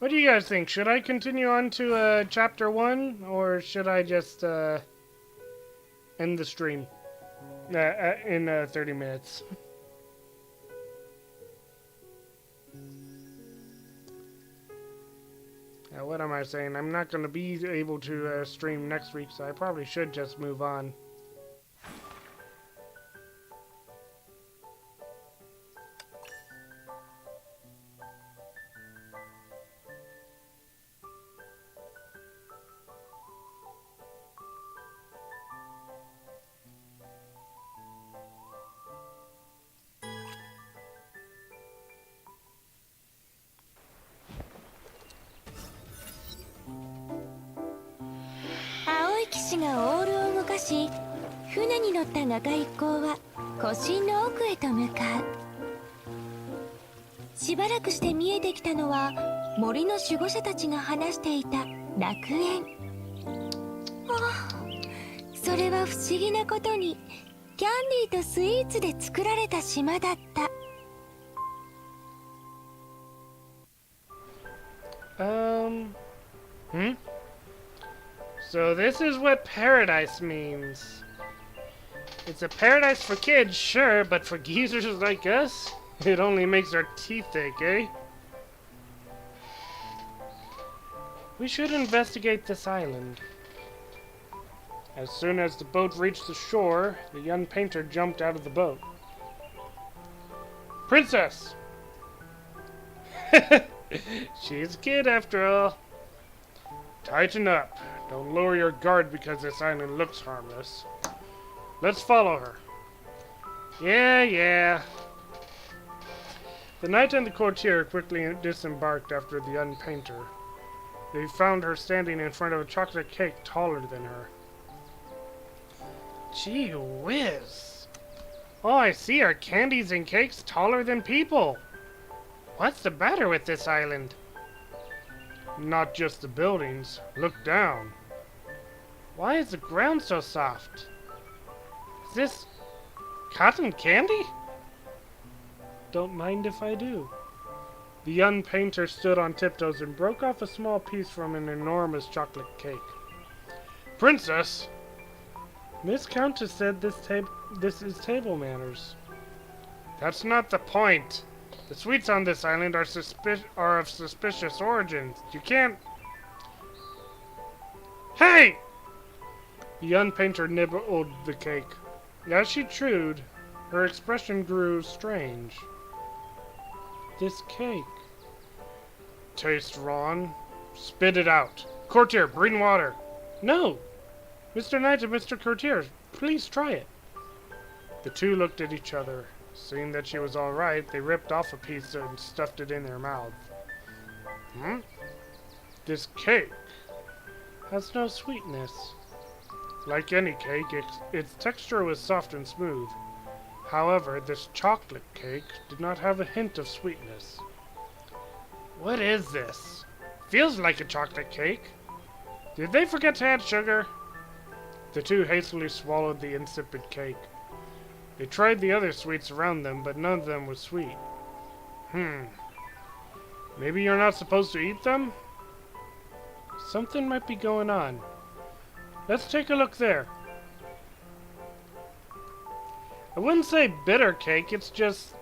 But What do you guys think? Should I continue on to chapter 1, or should I just end the stream in 30 minutes? What am I saying? I'm not going to be able to stream next week, so I probably should just move on.がオールを動かし、船に乗った画家一行は湖心の奥へと向かう。しばらくして見えてきたのは森の守護者たちが話していた楽園。ああ、それは不思議なことにキャンディーとスイーツで作られた島だった。So this is what paradise means. It's a paradise for kids, sure, but for geezers like us, it only makes our teeth ache, eh? We should investigate this island. As soon as the boat reached the shore, the young painter jumped out of the boat. Princess! She's a kid after all. Tighten up. Don't lower your guard because this island looks harmless. Let's follow her. Yeah. The knight and the courtier quickly disembarked after the young painter. They found her standing in front of a chocolate cake taller than her. Gee whiz. All I see are candies and cakes taller than people. What's the matter with this island? Not just the buildings. Look down. Why is the ground so soft? Is this cotton candy? Don't mind if I do. The young painter stood on tiptoes and broke off a small piece from an enormous chocolate cake. Princess! Miss Countess said this is table manners. That's not the point. The sweets on this island are of suspicious origins. You can't... Hey! The young painter nibbled the cake. As she chewed, her expression grew strange. This cake... Taste wrong. Spit it out. Courtier, bring water. No! Mr. Knight and Mr. Courtier, please try it. The two looked at each other. Seeing that she was all right, they ripped off a piece and stuffed it in their mouths. This cake has no sweetness. Like any cake, its texture was soft and smooth. However, this chocolate cake did not have a hint of sweetness. What is this? Feels like a chocolate cake. Did they forget to add sugar? The two hastily swallowed the insipid cake. They tried the other sweets around them, but none of them was sweet. Maybe you're not supposed to eat them? Something might be going on. Let's take a look there. I wouldn't say bitter cake, it's just...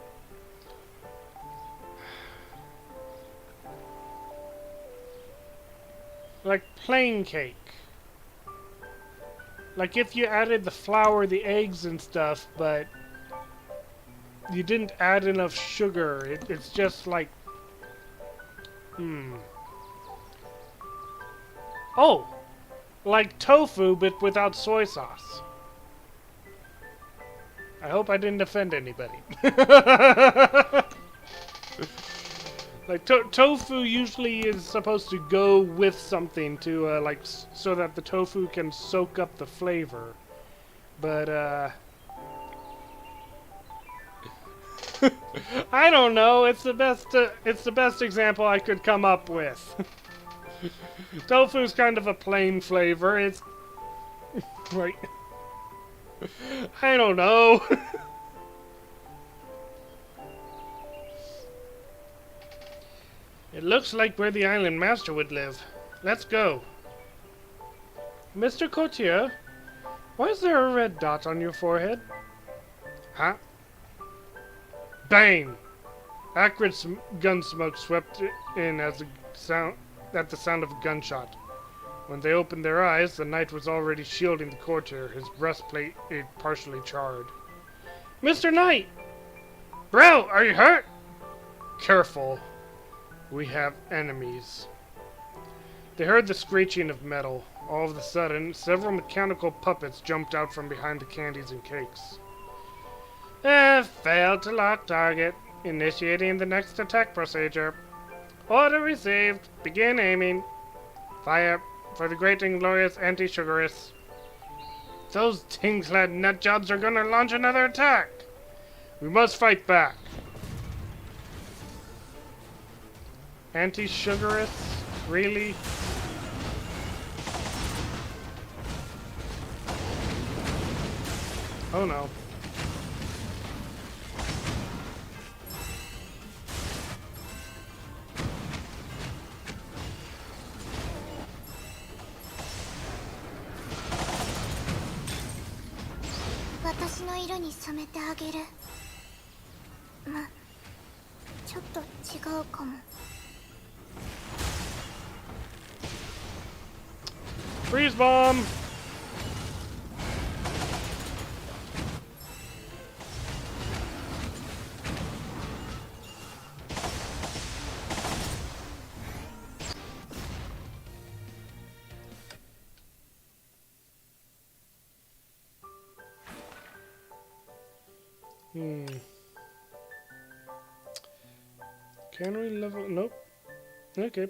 like plain cake. Like if you added the flour, the eggs and stuff, but you didn't add enough sugar. It's just like... Oh! Like tofu, but without soy sauce. I hope I didn't offend anybody. Like tofu usually is supposed to go with something to like so that the tofu can soak up the flavor, but I don't know. It's the best example I could come up with. Tofu's kind of a plain flavor. It's like I don't know. It looks like where the island master would live. Let's go. Mr. Courtier, why is there a red dot on your forehead? Huh? Bang! Acrid gun smoke swept in as at the sound of a gunshot. When they opened their eyes, the knight was already shielding the courtier, his breastplate partially charred. Mr. Knight! Bro, are you hurt? Careful. We have enemies. They heard the screeching of metal. All of a sudden, several mechanical puppets jumped out from behind the candies and cakes. Failed to lock target. Initiating the next attack procedure. Order received. Begin aiming. Fire for the great and glorious anti-sugarist. Those ting-clad nutjobs are gonna launch another attack. We must fight back. Anti-sugarists? Really? Oh no. Freeze bomb! Can we level? Nope. Okay.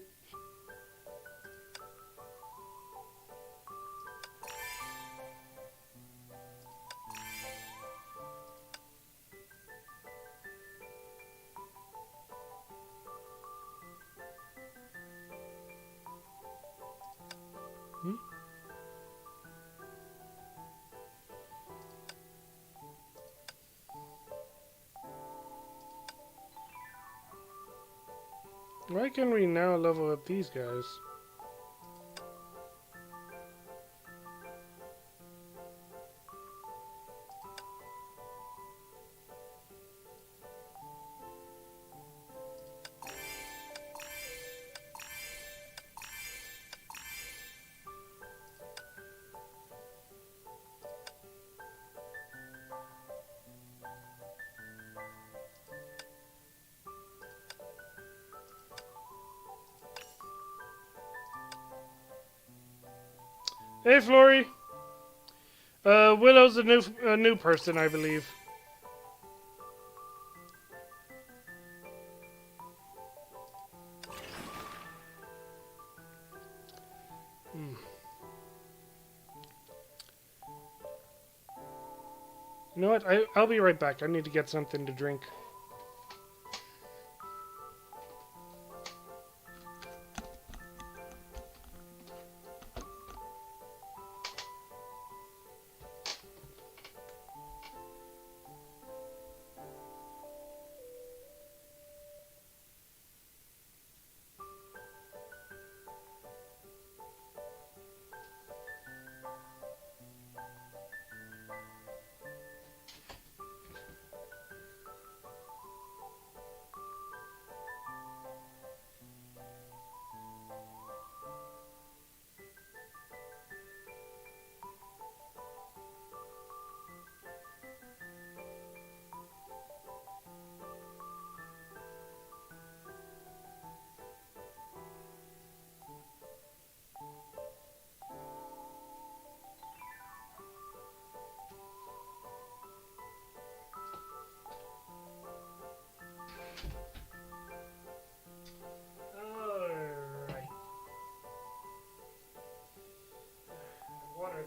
Why can we now level up these guys? Hey, Flory. Willow's a new person, I believe. You know what? I'll be right back. I need to get something to drink.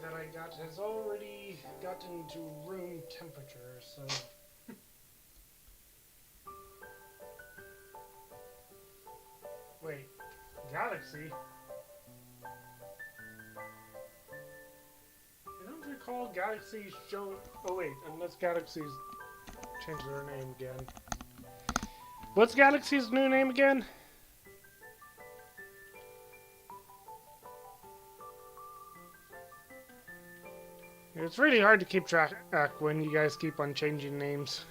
That I got has already gotten to room temperature, so... Wait, Galaxy? I don't recall Galaxy show... Oh wait, unless Galaxy's changed their name again. What's Galaxy's new name again? It's really hard to keep track when you guys keep on changing names,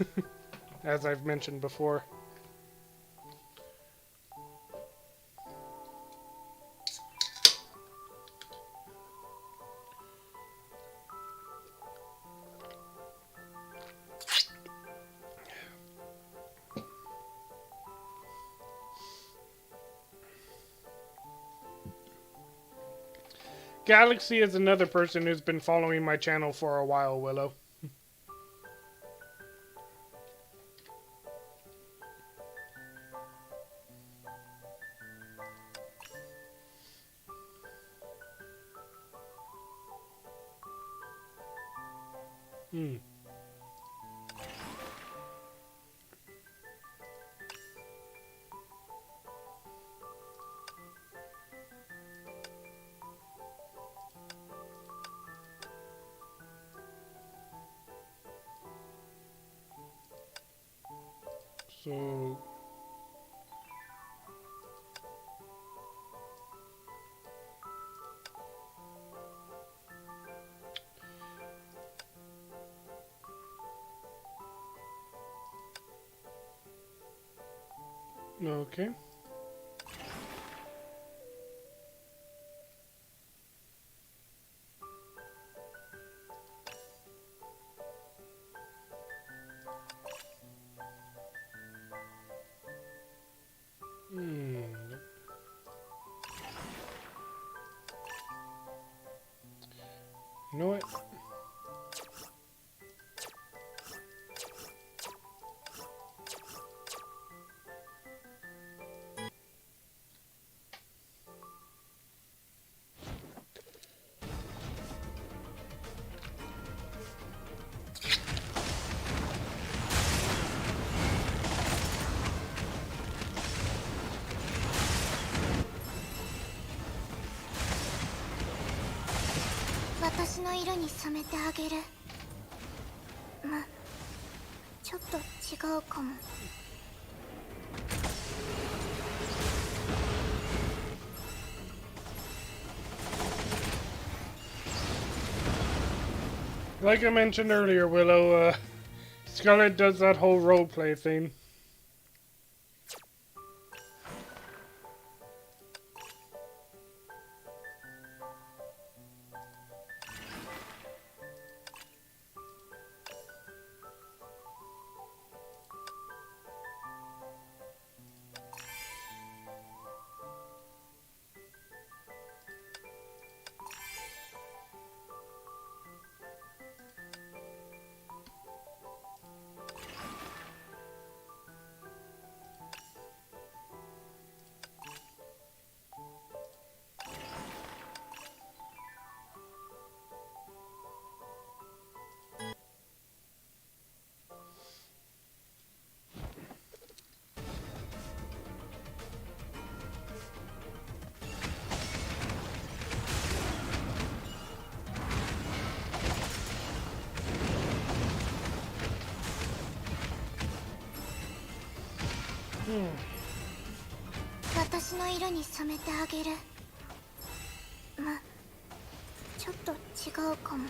as I've mentioned before. Galaxy is another person who's been following my channel for a while, Willow. Hmm. So... Okay. Hmm. You know what?私の色に染めてあげる。ま、ちょっと違うかも。Like I mentioned earlier, Willow, Scarlet does that whole roleplay thing. Hmm. 私の色に染めてあげる。ま、ちょっと違うかも。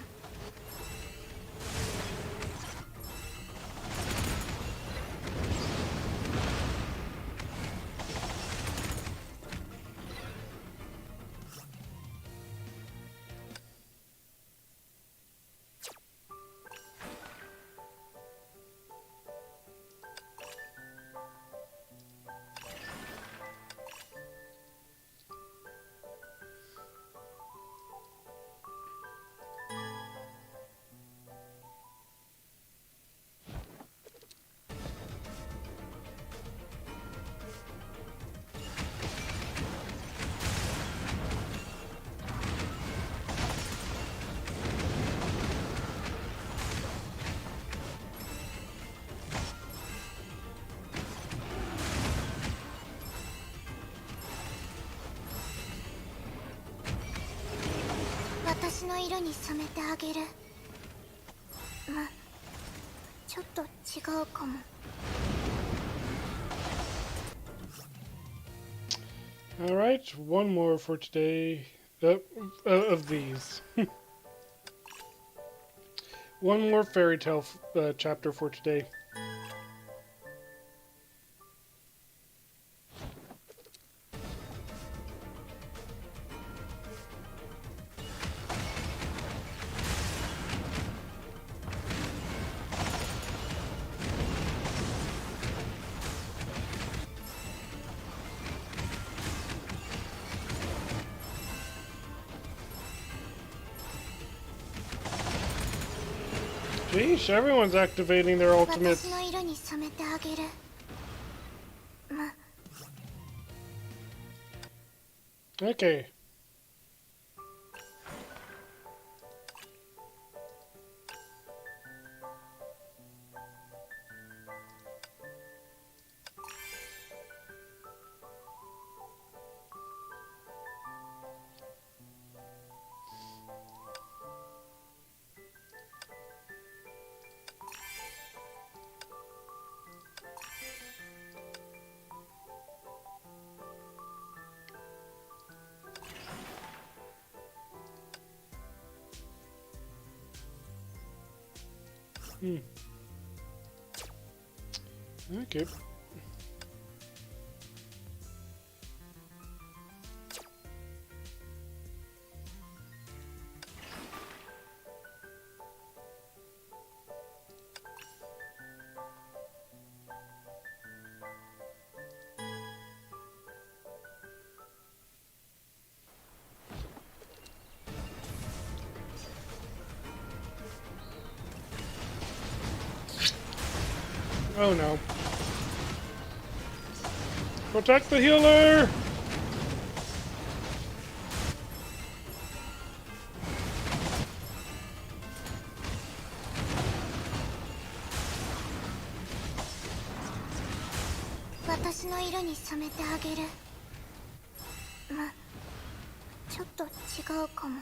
私の色に染めてあげる。ま、ちょっと違うかも。Alright, one more for today. Of these. One more fairy tale chapter for today. Sheesh, everyone's activating their ultimates. 私の色に染めてあげる。Okay. Okay. Oh no. Protect the healer!私の色に染めてあげる。ちょっと違うかも。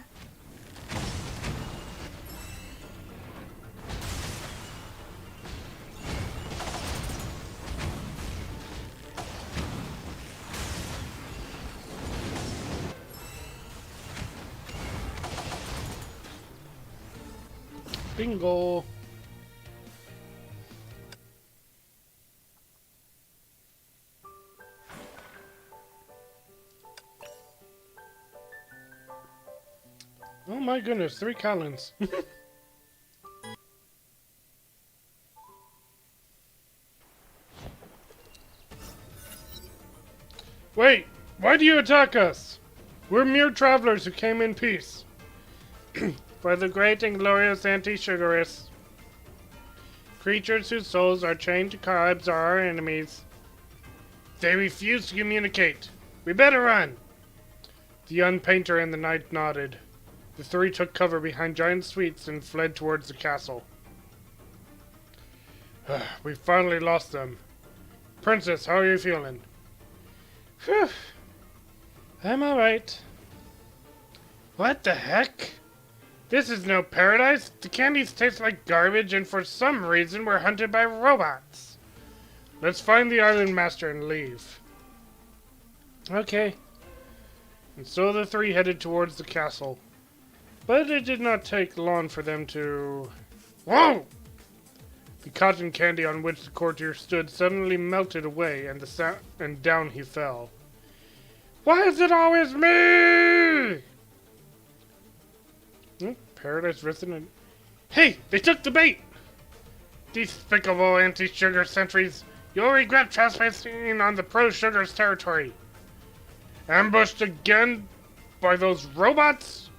Bingo! Oh my goodness, 3 Collins. Wait! Why do you attack us? We're mere travelers who came in peace. For the great and glorious anti-sugarists. Creatures whose souls are chained to carbs are our enemies. They refuse to communicate. We better run! The unpainter and the knight nodded. The 3 took cover behind giant suites and fled towards the castle. We finally lost them. Princess, how are you feeling? Phew. I'm alright. What the heck? This is no paradise. The candies taste like garbage, and for some reason we're hunted by robots. Let's find the island master and leave. Okay. And so the 3 headed towards the castle. But it did not take long for them to... Whoa! The cotton candy on which the courtier stood suddenly melted away, and down he fell. Why is it always me? Paradise Resident. Hey! They took the bait! Despicable anti-sugar sentries. You'll regret trespassing on the pro-sugars territory. Ambushed again by those robots?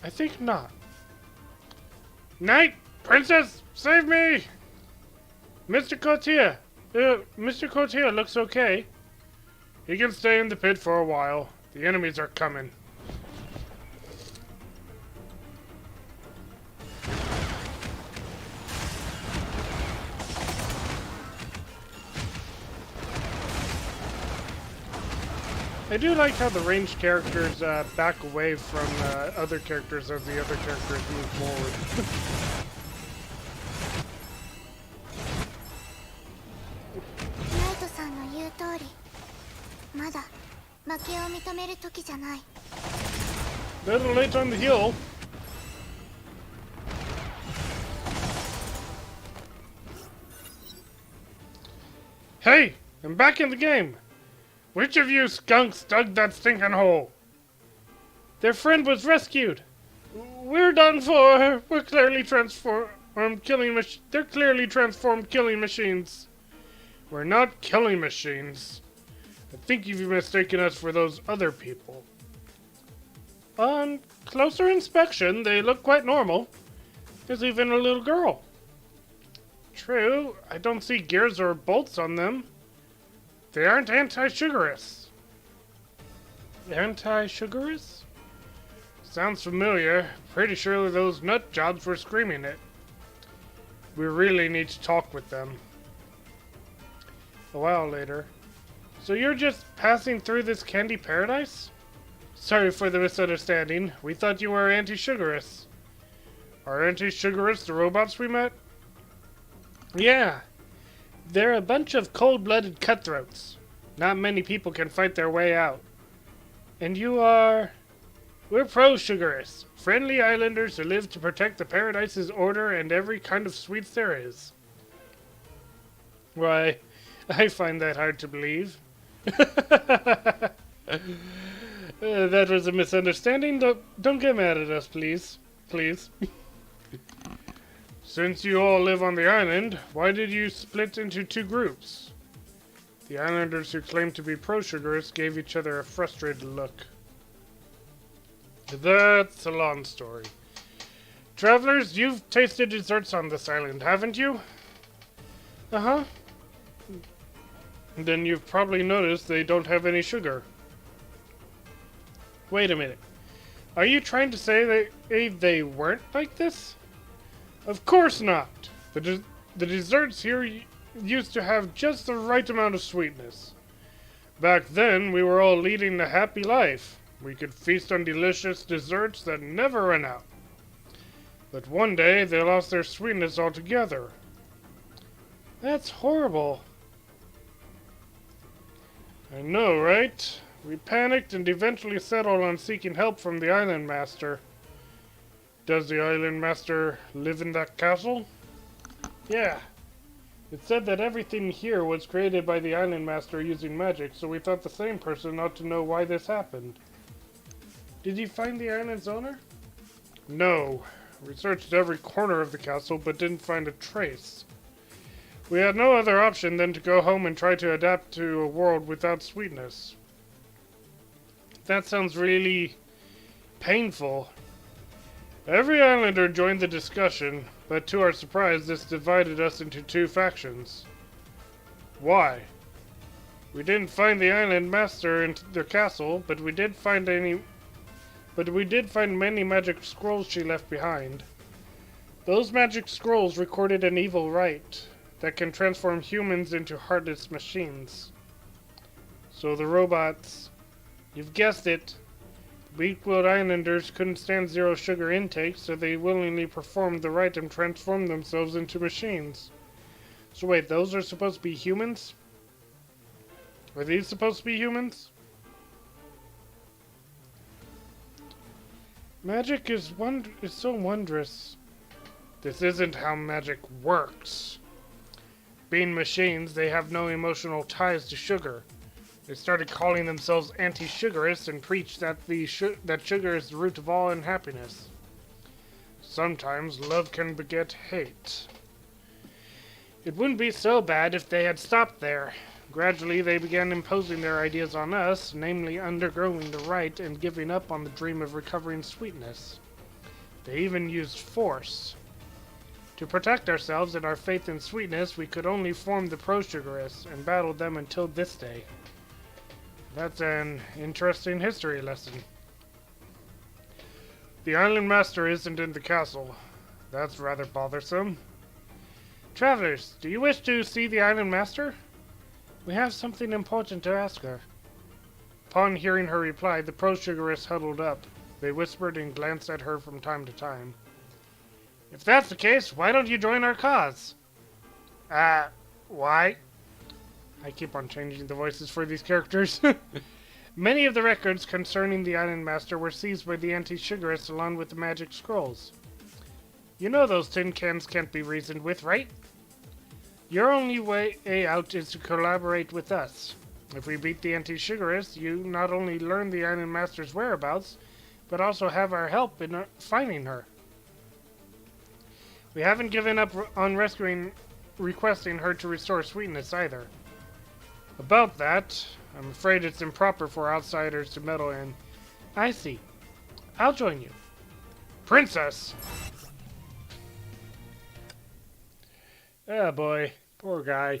I think not. Knight! Princess! Save me! Mr. Courtier! Mr. Courtier looks okay. He can stay in the pit for a while. The enemies are coming. I do like how the ranged characters back away from other characters as the other characters move forward. ナイトさんの言う通り、まだ負けを認める時じゃない。 Little late on the hill. Hey, I'm back in the game. Which of you skunks dug that stinking hole? Their friend was rescued. We're done for. We're clearly transformed killing They're clearly transformed killing machines. We're not killing machines. I think you've mistaken us for those other people. On closer inspection, they look quite normal. There's even a little girl. True, I don't see gears or bolts on them. They aren't anti-sugarists. Anti-sugarists? Sounds familiar. Pretty sure those nut jobs were screaming it. We really need to talk with them. A while later. So you're just passing through this candy paradise? Sorry for the misunderstanding. We thought you were anti-sugarists. Are anti-sugarists the robots we met? Yeah. They're a bunch of cold-blooded cutthroats. Not many people can fight their way out. And you are... We're pro-sugarists. Friendly islanders who live to protect the paradise's order and every kind of sweets there is. Why, I find that hard to believe. That was a misunderstanding. Don't get mad at us, please. Please. Since you all live on the island, why did you split into two groups? The islanders who claimed to be pro-sugarists gave each other a frustrated look. That's a long story. Travelers, you've tasted desserts on this island, haven't you? Uh-huh. Then you've probably noticed they don't have any sugar. Wait a minute. Are you trying to say they weren't like this? Of course not. The desserts here used to have just the right amount of sweetness. Back then, we were all leading a happy life. We could feast on delicious desserts that never ran out. But one day, they lost their sweetness altogether. That's horrible. I know, right? We panicked and eventually settled on seeking help from the Island Master. Does the Island Master live in that castle? Yeah. It said that everything here was created by the Island Master using magic, so we thought the same person ought to know why this happened. Did you find the island's owner? No. We searched every corner of the castle, but didn't find a trace. We had no other option than to go home and try to adapt to a world without sweetness. That sounds really painful. Every islander joined the discussion, but to our surprise, this divided us into two factions. Why? We didn't find the island master in the castle, but we did find many magic scrolls she left behind. Those magic scrolls recorded an evil rite that can transform humans into heartless machines. So the robots, you've guessed it, weak-willed islanders couldn't stand zero sugar intake, so they willingly performed the rite and transformed themselves into machines. So wait, those are supposed to be humans? Are these supposed to be humans? Magic is so wondrous. This isn't how magic works. Being machines, they have no emotional ties to sugar. They started calling themselves anti-sugarists and preached that that sugar is the root of all unhappiness. Sometimes love can beget hate. It wouldn't be so bad if they had stopped there. Gradually, they began imposing their ideas on us, namely undergoing the rite and giving up on the dream of recovering sweetness. They even used force. To protect ourselves and our faith in sweetness, we could only form the pro-sugarists and battled them until this day. That's an interesting history lesson. The Island Master isn't in the castle. That's rather bothersome. Travelers, do you wish to see the Island Master? We have something important to ask her. Upon hearing her reply, the pro-sugarists huddled up. They whispered and glanced at her from time to time. If that's the case, why don't you join our cause? Why? I keep on changing the voices for these characters. Many of the records concerning the Island Master were seized by the anti-sugarists along with the magic scrolls. You know those tin cans can't be reasoned with, right? Your only way out is to collaborate with us. If we beat the anti-Shigarist, you not only learn the Iron Master's whereabouts, but also have our help in finding her. We haven't given up on requesting her to restore sweetness either. About that, I'm afraid it's improper for outsiders to meddle in. I see. I'll join you. Princess! Ah, boy. Poor guy.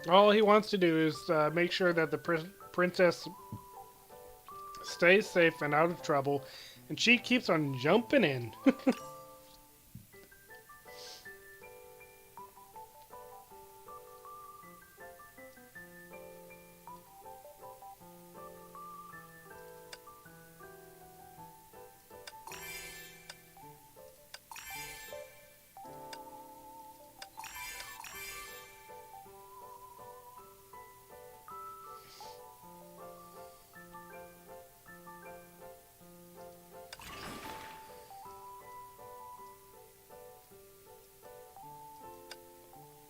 All he wants to do is make sure that the princess stays safe and out of trouble, and she keeps on jumping in.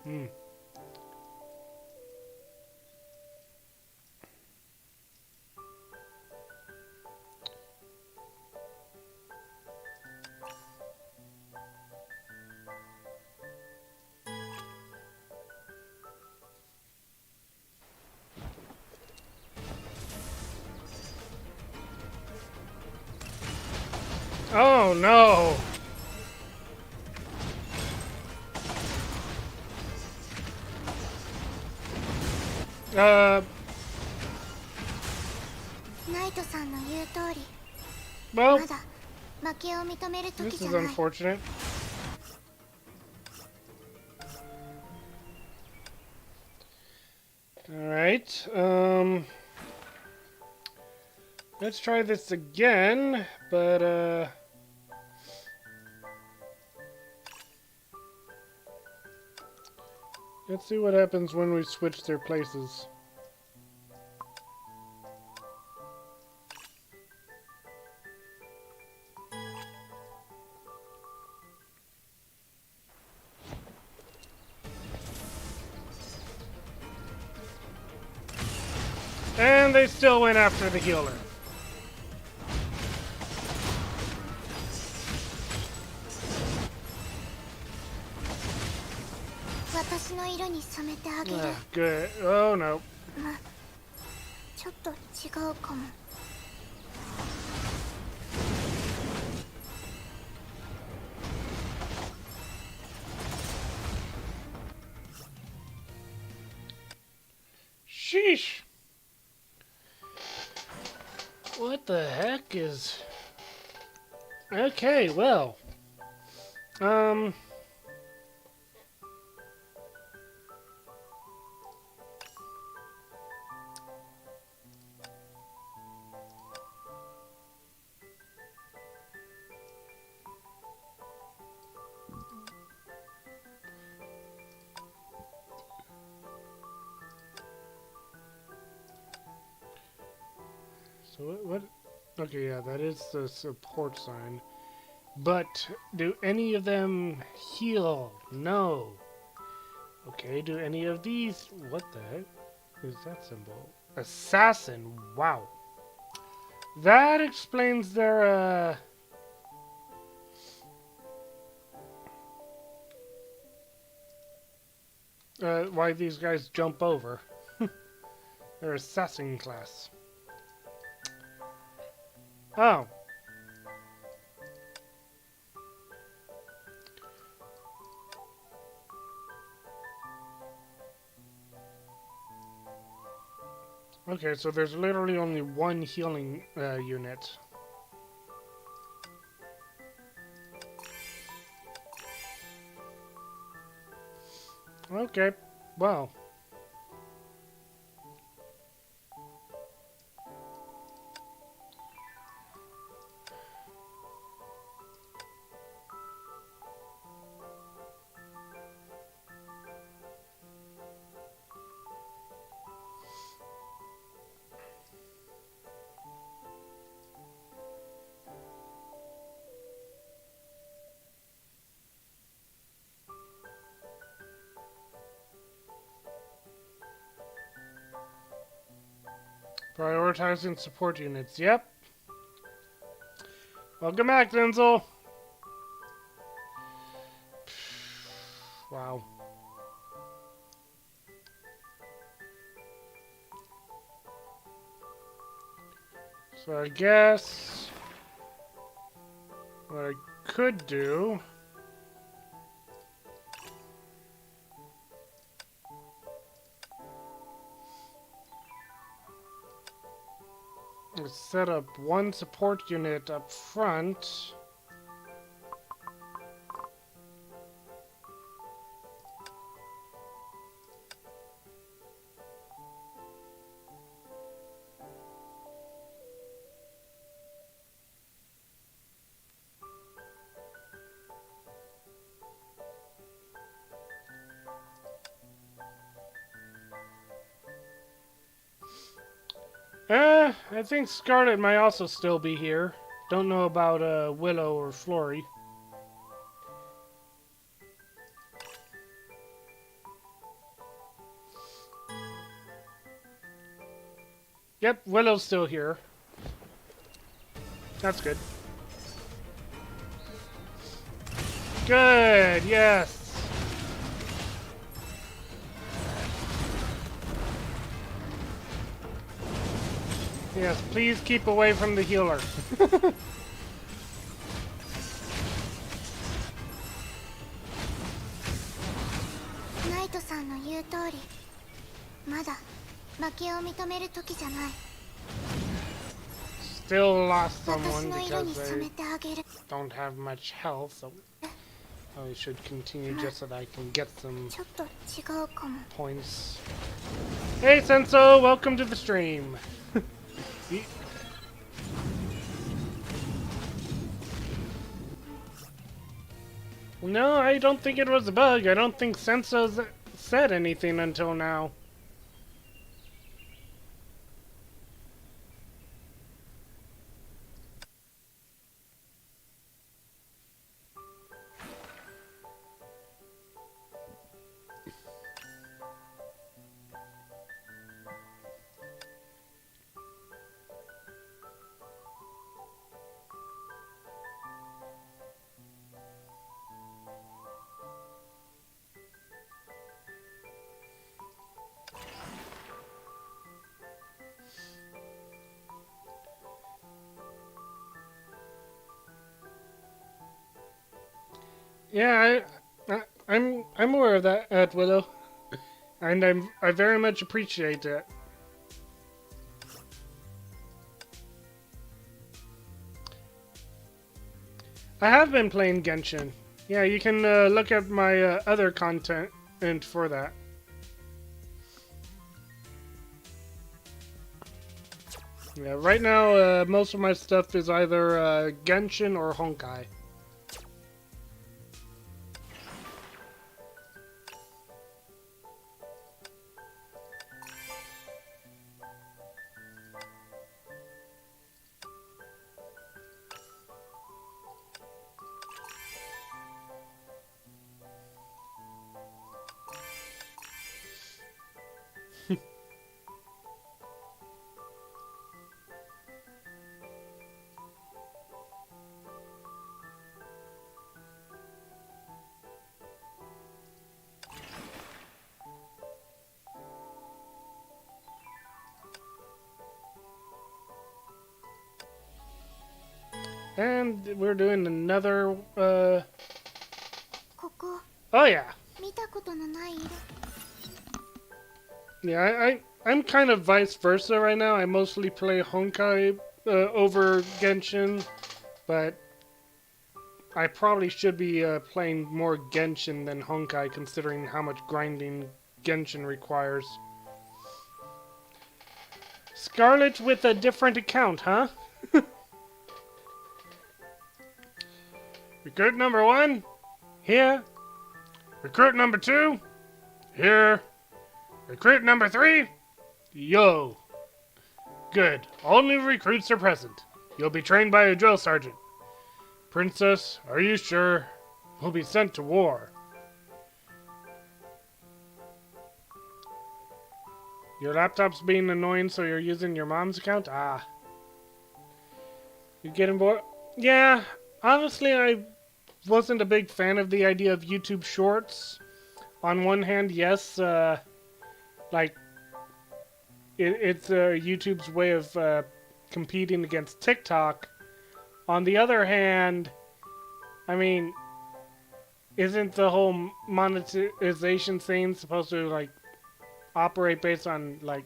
Hmm. Oh no! Uh, ナイトさんの言う通り、 well, まだ負けを認める this 時じ is ゃない。 unfortunate. Alright, let's try this again, but, let's see what happens when we switch their places. And they still went after the healer. 私の色に染めてあげる。 Ah, good. Oh no. ちょっと違うかも。 Sheesh. What the heck is... Okay, well. So what? Okay, yeah, that is the support sign. But do any of them heal? No. Okay, do any of these... What the heck is that symbol? Assassin. Wow. That explains their, why these guys jump over. They're assassin class. Oh. Okay, so there's literally only one healing unit. Okay, well. Prioritizing support units. Yep. Welcome back, Denzel. Wow. So I guess what I could do is set up one support unit up front. I think Scarlet might also still be here. Don't know about Willow or Flory. Yep, Willow's still here. That's good. Good, yes. Yes, please keep away from the healer. ナイトさんの言う通り、まだ負けを認める時じゃない。 Still lost 私 someone の色に because 染め they てあげる。 don't have much health, so I should continue just so that I can get some ちょっと違うかも。 points. Hey Senso, welcome to the stream. No, I don't think it was a bug. I don't think Senso's said anything until now. Yeah, I'm aware of that, Willow, and I very much appreciate it. I have been playing Genshin. Yeah, you can look at my other content and for that. Yeah, right now most of my stuff is either Genshin or Honkai. And we're doing another, ここ oh yeah. 見たことのない色。 Yeah, I'm kind of vice versa right now. I mostly play Honkai over Genshin, but I probably should be playing more Genshin than Honkai considering how much grinding Genshin requires. Scarlet with a different account, huh? Recruit number 1, here. Recruit number 2, here. Recruit number 3, yo. Good. All new recruits are present. You'll be trained by a drill sergeant. Princess, are you sure? We'll be sent to war. Your laptop's being annoying, so you're using your mom's account? Ah. You getting bored? Yeah, honestly, I wasn't a big fan of the idea of YouTube Shorts. On one hand, yes, like, it's YouTube's way of competing against TikTok. On the other hand, I mean, isn't the whole monetization thing supposed to, like, operate based on, like...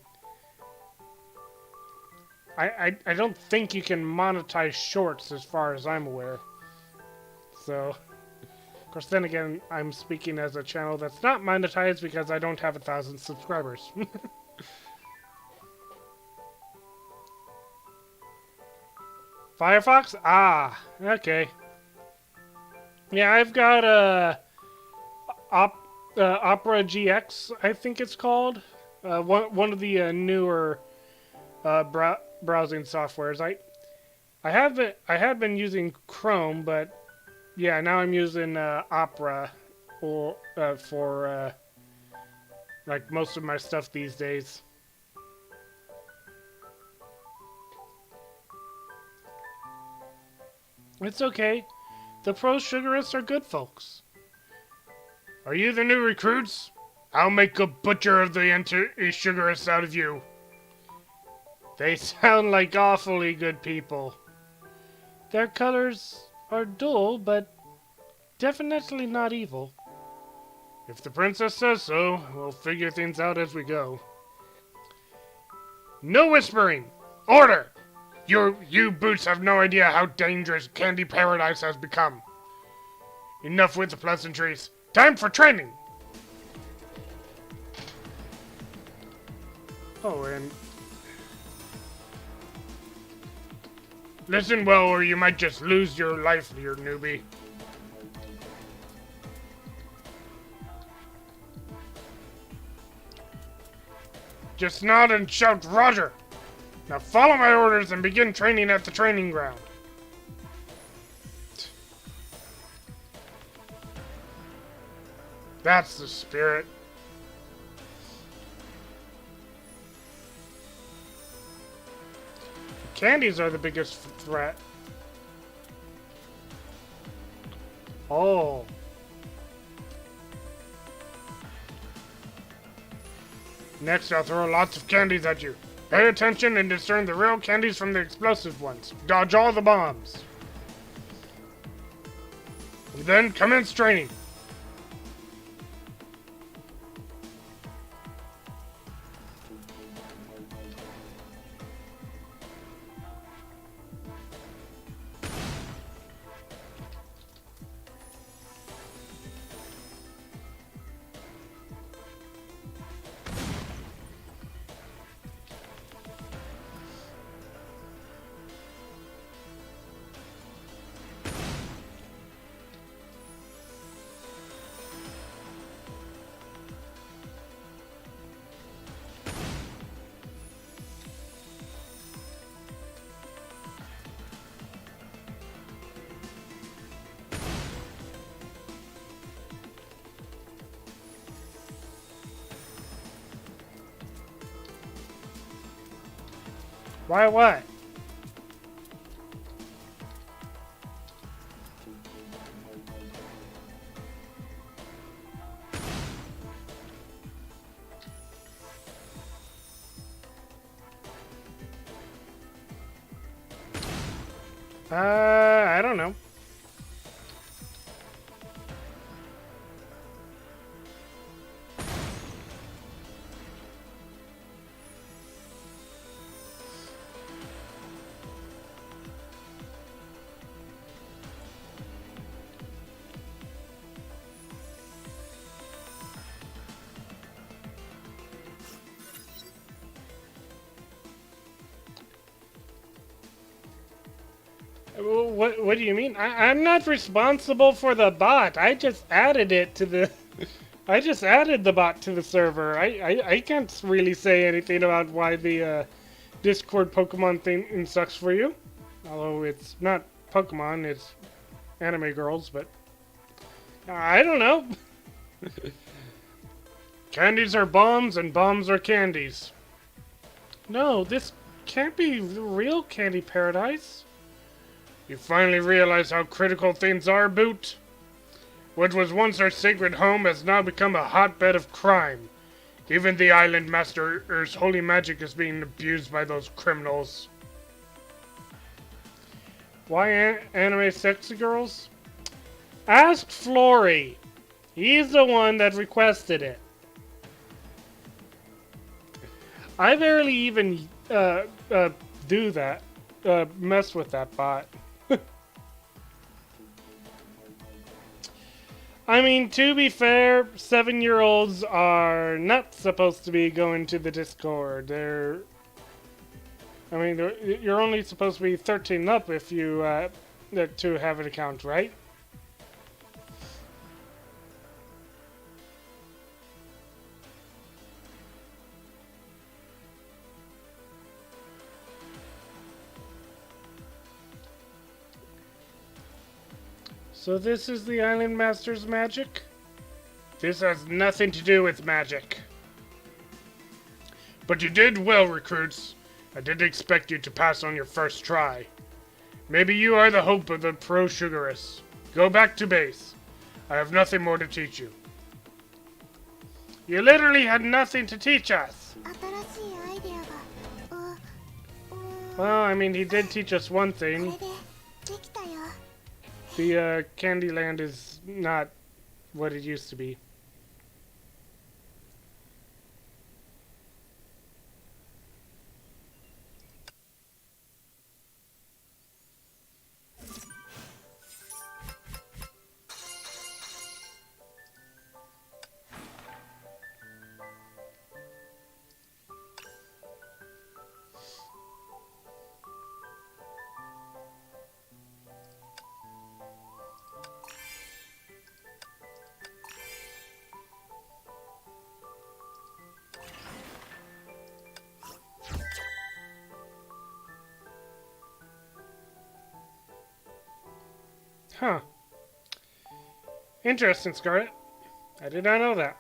I don't think you can monetize shorts as far as I'm aware. So... Of course, then again, I'm speaking as a channel that's not monetized because I don't have 1,000 subscribers. Firefox? Ah, okay. Yeah, I've got Opera GX, I think it's called. One of the newer browsing softwares. I had been using Chrome, but yeah, now I'm using Opera or for like most of my stuff these days. It's okay. The pro sugarists are good folks. Are you the new recruits? I'll make a butcher of the anti-sugarists out of you. They sound like awfully good people. Their colors are dull, but definitely not evil. If the princess says so, we'll figure things out as we go. No whispering! Order! You boots have no idea how dangerous Candy Paradise has become. Enough with the pleasantries. Time for training! Oh, and... Listen well, or you might just lose your life, you newbie. Just nod and shout, Roger! Now follow my orders and begin training at the training ground. That's the spirit. Candies are the biggest threat. Oh. Next, I'll throw lots of candies at you. Pay attention and discern the real candies from the explosive ones. Dodge all the bombs. And then commence training. Why what? I don't know. What do you mean? I'm not responsible for the bot. I just added it to the... I just added the bot to the server. I can't really say anything about why the Discord Pokemon thing sucks for you. Although it's not Pokemon, it's anime girls, but... I don't know. Candies are bombs and bombs are candies. No, this can't be the real Candy Paradise. You finally realize how critical things are, Boot? What was once our sacred home has now become a hotbed of crime. Even the Island Master's holy magic is being abused by those criminals. Why anime sexy girls? Ask Flory. He's the one that requested it. I barely even do that. Mess with that bot. I mean, to be fair, 7-year-olds are not supposed to be going to the Discord. You're only supposed to be 13 up if you to have an account, right? So this is the Island Master's magic? This has nothing to do with magic. But you did well, recruits. I didn't expect you to pass on your first try. Maybe you are the hope of the Pro Sugarous. Go back to base. I have nothing more to teach you. You literally had nothing to teach us. Well, I mean, he did teach us one thing. The Candyland is not what it used to be. Huh. Interesting, Scarlet. I did not know that.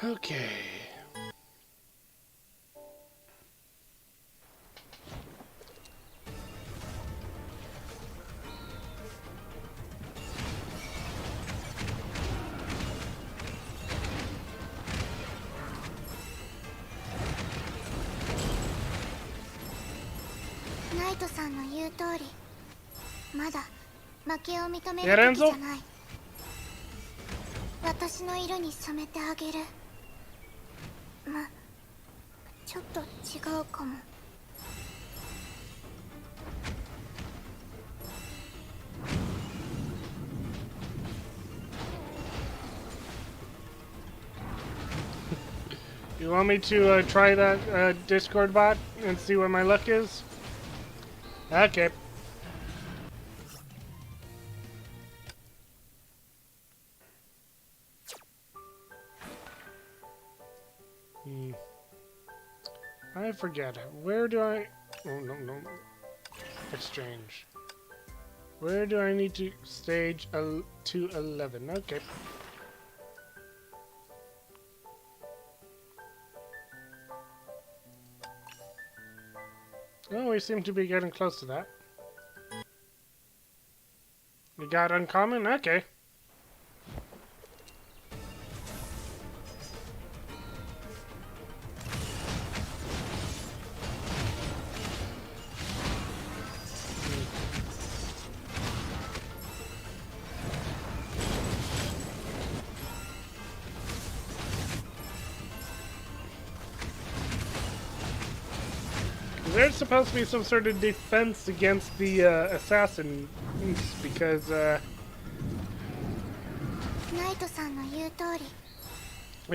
Okay. You want me to try that Discord bot and see what my luck is? Okay. I forget. Where do I... Oh, no. Exchange. Where do I need to stage to 11? Okay. Oh, we seem to be getting close to that. You got uncommon? Okay. There's supposed to be some sort of defense against the assassin, because I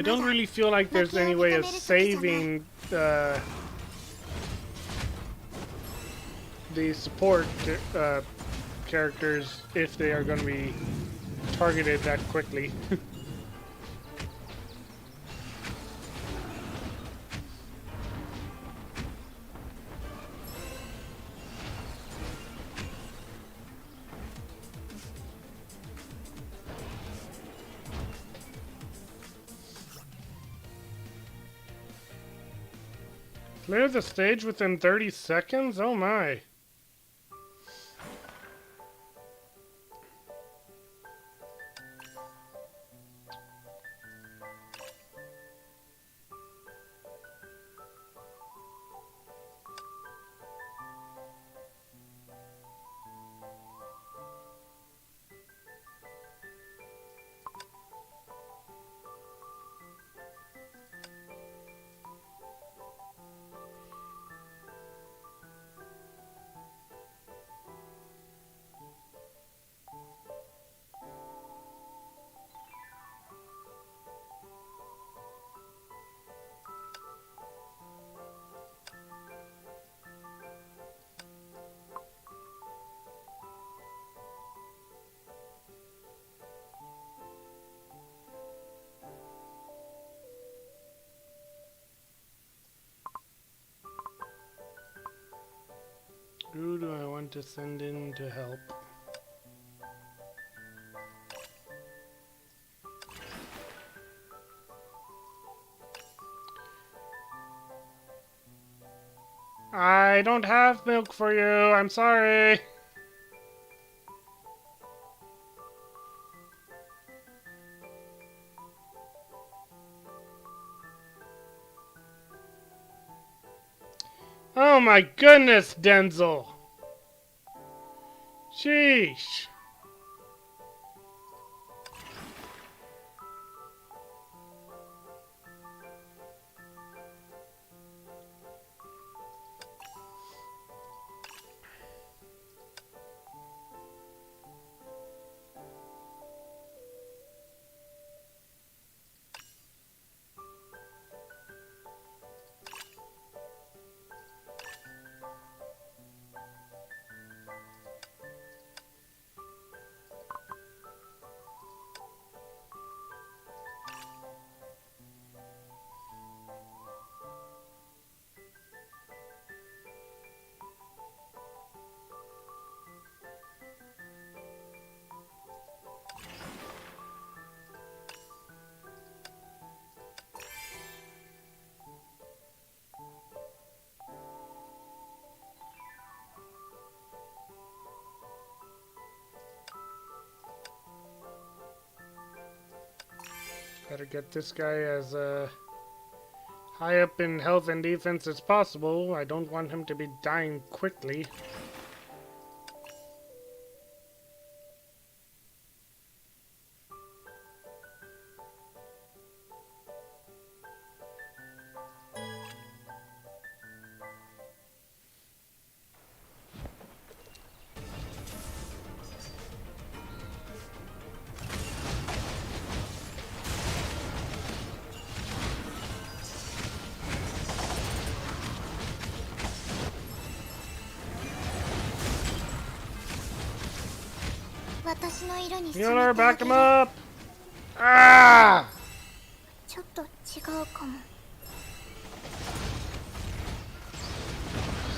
don't really feel like there's any way of saving the support characters if they are going to be targeted that quickly. Clear the stage within 30 seconds? Oh my. Who do I want to send in to help? I don't have milk for you. I'm sorry. Oh my goodness, Denzel. Sheesh. Better get this guy as high up in health and defense as possible. I don't want him to be dying quickly. Healer, back him up! Ah! ちょっと違うかも。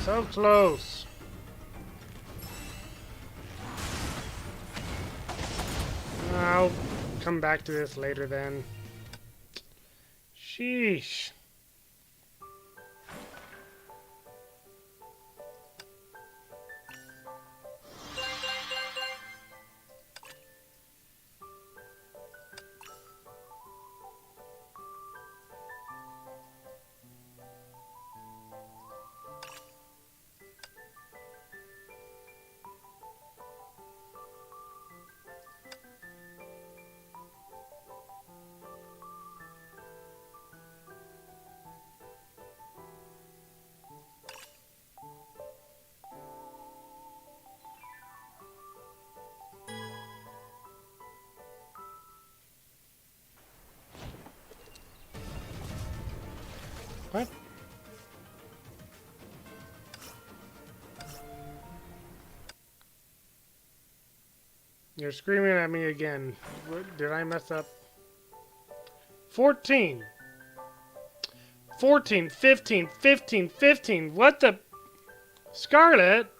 So close. I'll come back to this later then. Sheesh. What? You're screaming at me again. What, did I mess up? 14. 14, 15, 15, 15. What the? Scarlet?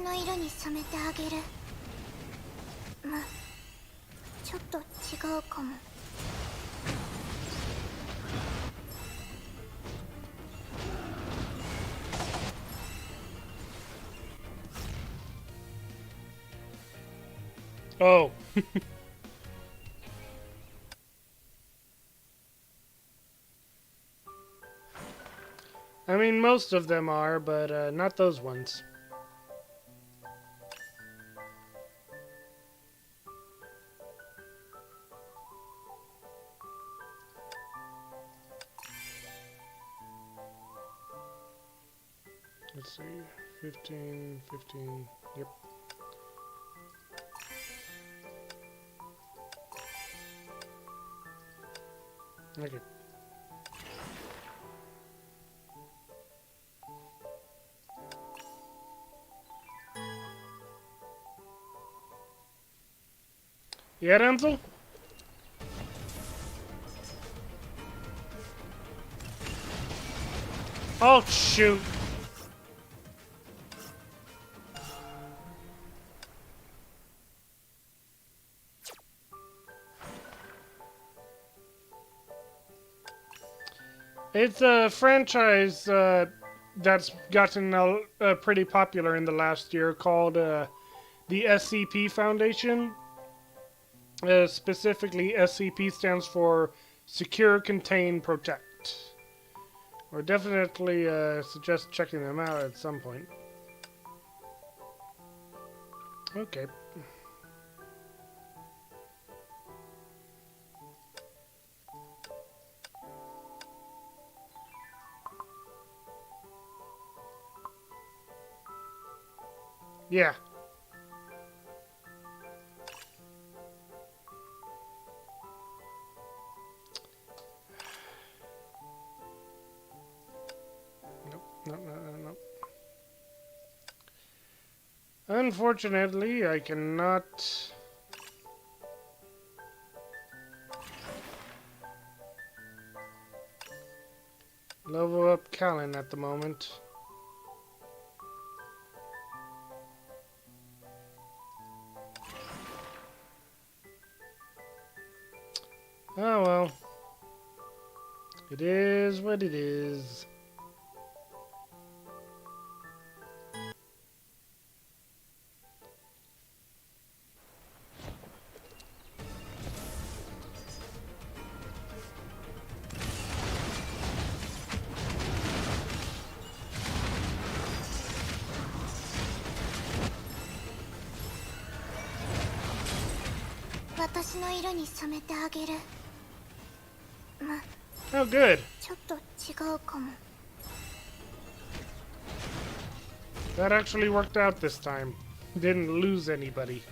私の色に染めてあげる。ま、ちょっと違うかも。Oh. I mean, most of them are, but not those ones. Let's see. 15, 15. Yep. Okay. Yeah, Denzel? Oh, shoot. It's a franchise that's gotten pretty popular in the last year called the SCP Foundation. Specifically, SCP stands for Secure, Contain, Protect. Or definitely suggest checking them out at some point. Okay. Yeah. Nope, nope. Unfortunately, I cannot level up Callan at the moment. Oh well. It is what it is. Oh, good. That actually worked out this time. Didn't lose anybody.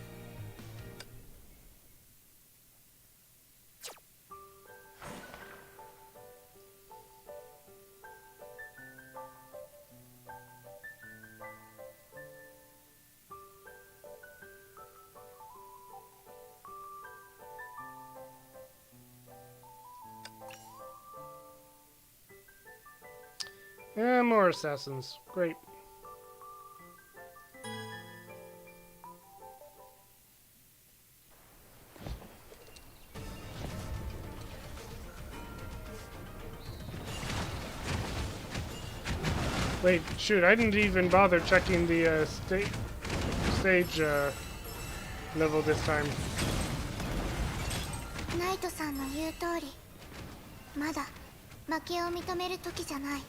And more assassins. Great. Wait, shoot, I didn't even bother checking the stage level this time. ナイトさんの言う通り、まだ負けを認める時じゃない。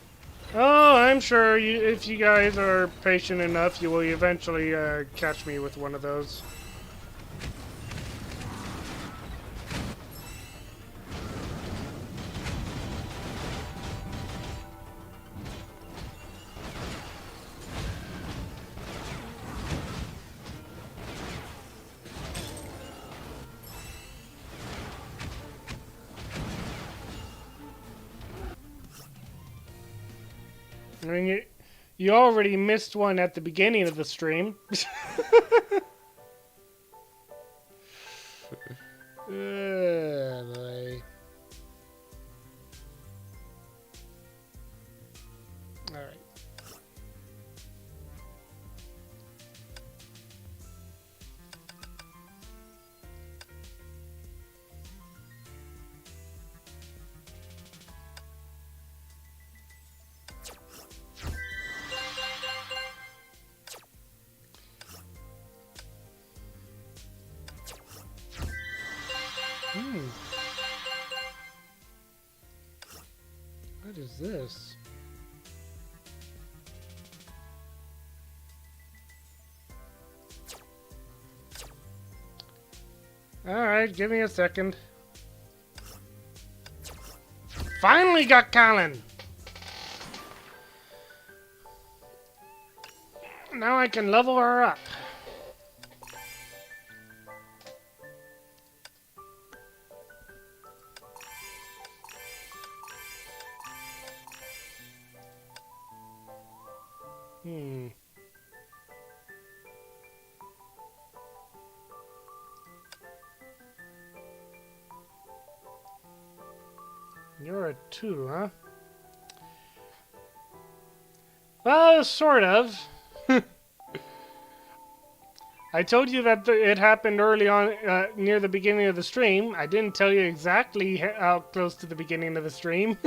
Oh, I'm sure if you guys are patient enough, you will eventually catch me with one of those. I mean, you already missed one at the beginning of the stream. Boy. Alright. What is this? Alright, give me a second. Finally got Callan! Now I can level her up. You're a 2, huh? Well, sort of. I told you that it happened early on, near the beginning of the stream. I didn't tell you exactly how close to the beginning of the stream.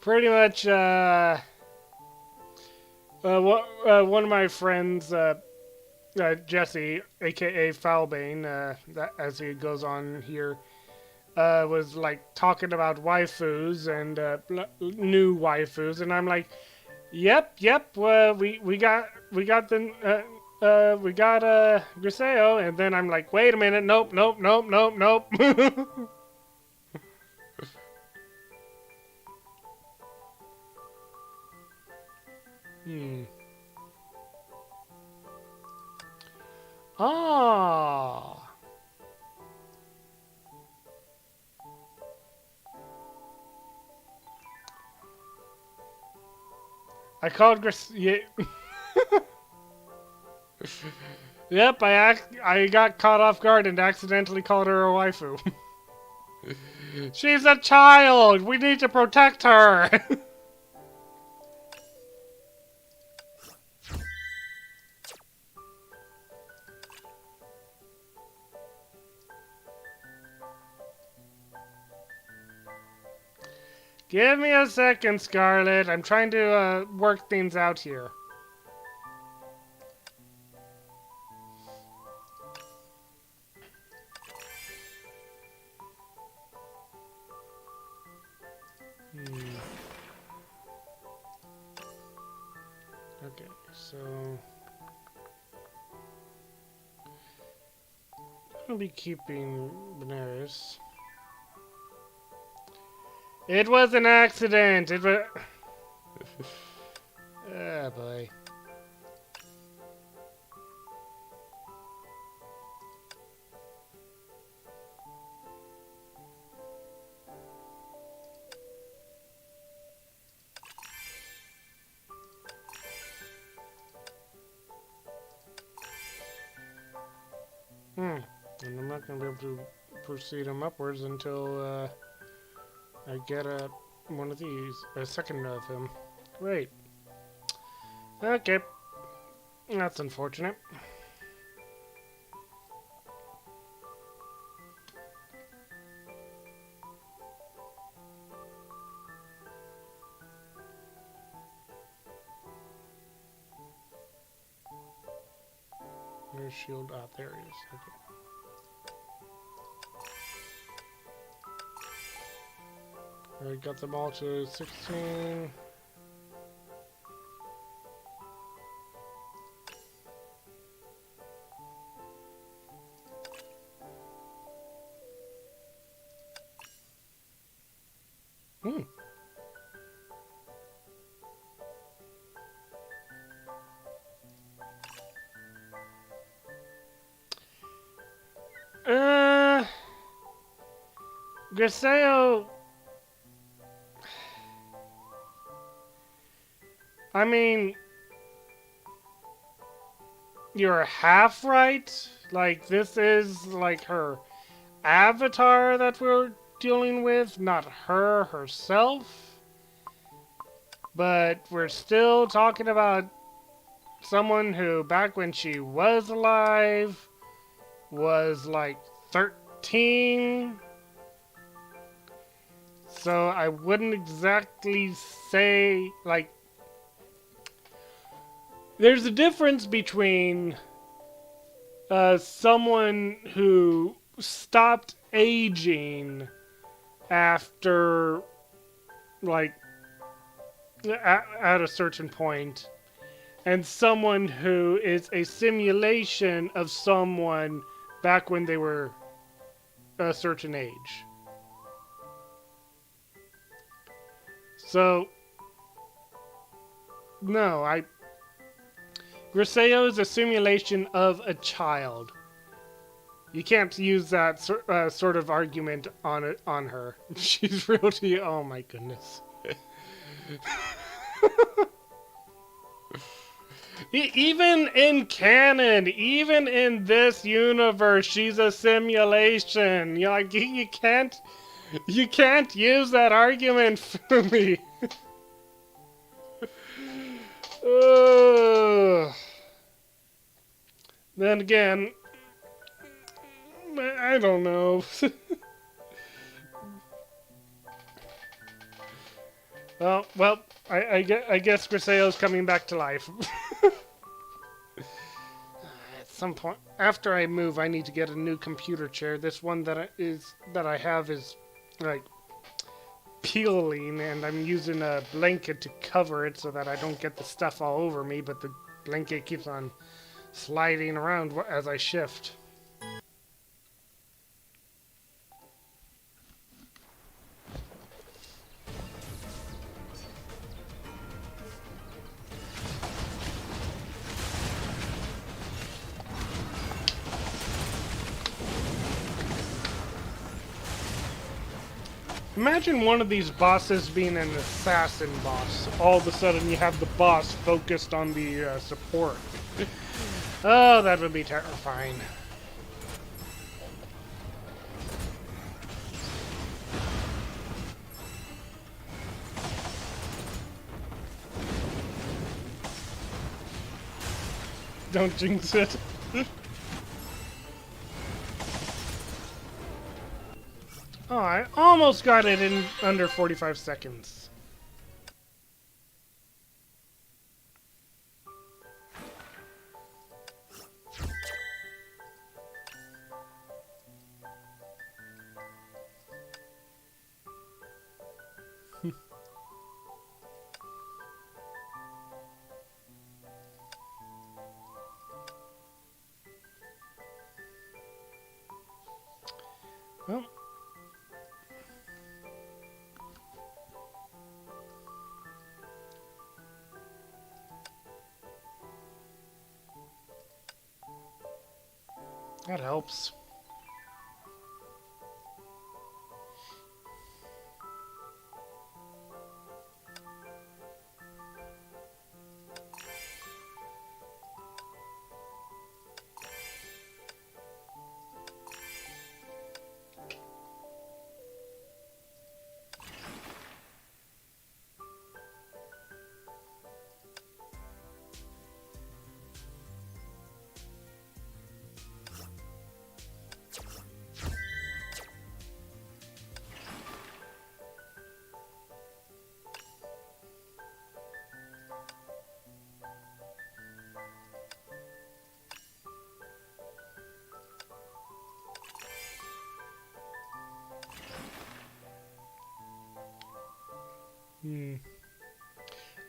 Pretty much, one of my friends, Jesse, aka Foulbane, as he goes on here, was like talking about waifus and new waifus, and I'm like, yep, we got Griseo, and then I'm like, wait a minute, nope. Ah. I called Griseo. Yep, I got caught off guard and accidentally called her a waifu. She's a child! We need to protect her! Give me a second, Scarlet. I'm trying to work things out here. Okay, so I'll be keeping Benares. It was an accident. It was. Ah, boy. And I'm not going to be able to proceed them upwards until I get one of these, a second of them. Great. Okay. That's unfortunate. Where's shield? Ah, there it is. Okay. Alright, got them all to 16. Griseo. I mean, you're half right. Like, this is like her avatar that we're dealing with, not her herself. But we're still talking about someone who, back when she was alive, was like 13. So I wouldn't exactly say, like, there's a difference between someone who stopped aging after, like, at a certain point, and someone who is a simulation of someone back when they were a certain age. So, no, Griseo is a simulation of a child. You can't use that sort of argument on her. She's real to you. Oh my goodness. Even in canon, even in this universe, she's a simulation. You can't use that argument for me. Then again, I don't know. well, I guess Griseo's coming back to life. At some point, after I move, I need to get a new computer chair. This one that I have is like peeling, and I'm using a blanket to cover it so that I don't get the stuff all over me. But the blanket keeps on sliding around as I shift. Imagine one of these bosses being an assassin boss. All of a sudden you have the boss focused on the support. Oh, that would be terrifying. Don't jinx it. Oh, I almost got it in under 45 seconds. Well. That helps.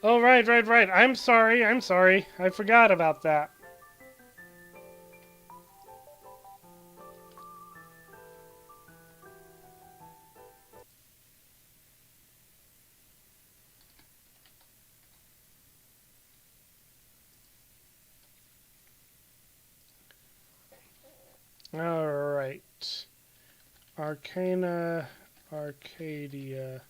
Oh, right. I'm sorry. I forgot about that. Alright. Arcana, Arcadia.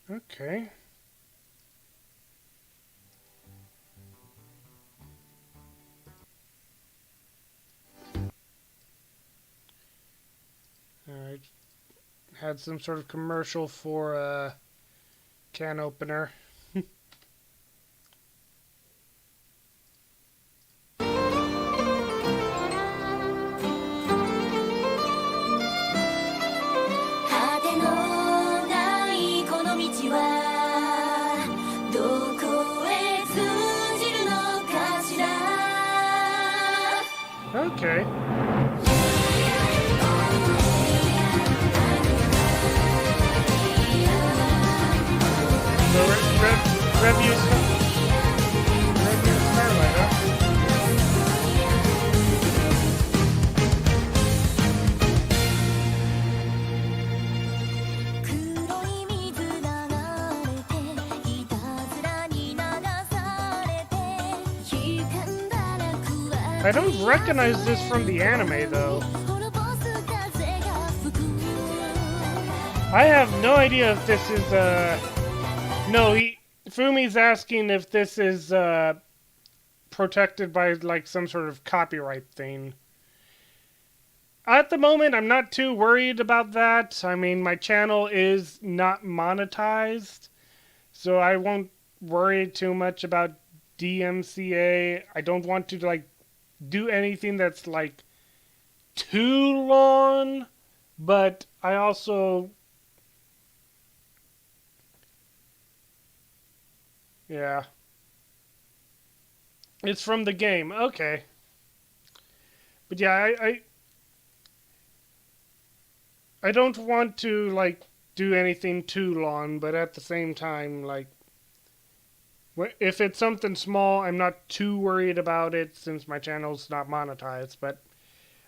Okay. Alright. had some sort of commercial for a can opener. Okay. So Review's Starlight, huh? I don't recognize this from the anime, though. I have no idea if this is, No, Fumi's asking if this is, protected by, like, some sort of copyright thing. At the moment, I'm not too worried about that. I mean, my channel is not monetized, so I won't worry too much about DMCA. I don't want to, like, do anything that's like too long, but I also, yeah, it's from the game. Okay, but yeah, I don't want to like do anything too long, but at the same time, like, if it's something small, I'm not too worried about it since my channel's not monetized, but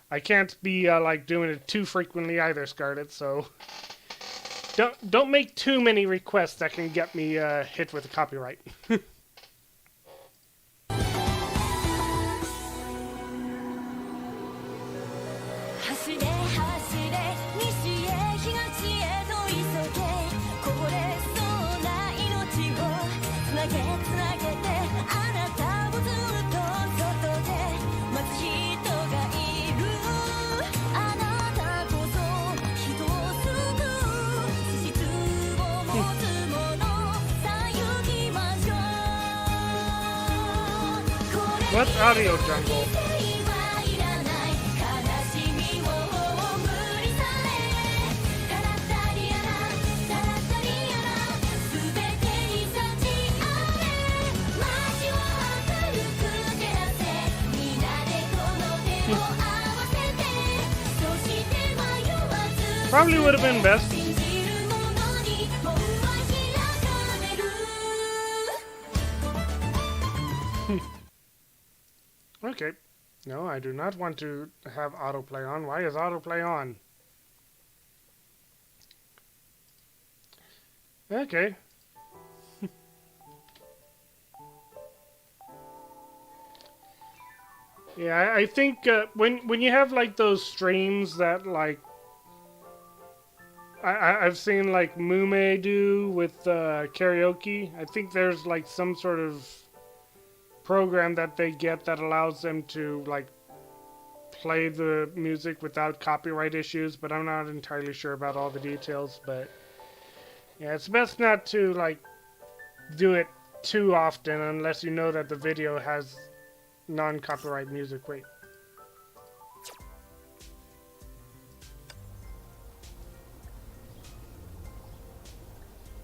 I can't be like doing it too frequently either, Scarlet, so don't make too many requests that can get me hit with a copyright. What's Audio Jungle? Probably would have been best. Okay. No, I do not want to have autoplay on. Why is autoplay on? Okay. Yeah, I think when you have like those streams that like I've seen like Mume do with karaoke. I think there's like some sort of program that they get that allows them to like play the music without copyright issues, but I'm not entirely sure about all the details. But yeah, it's best not to like do it too often unless you know that the video has non-copyright music. Wait.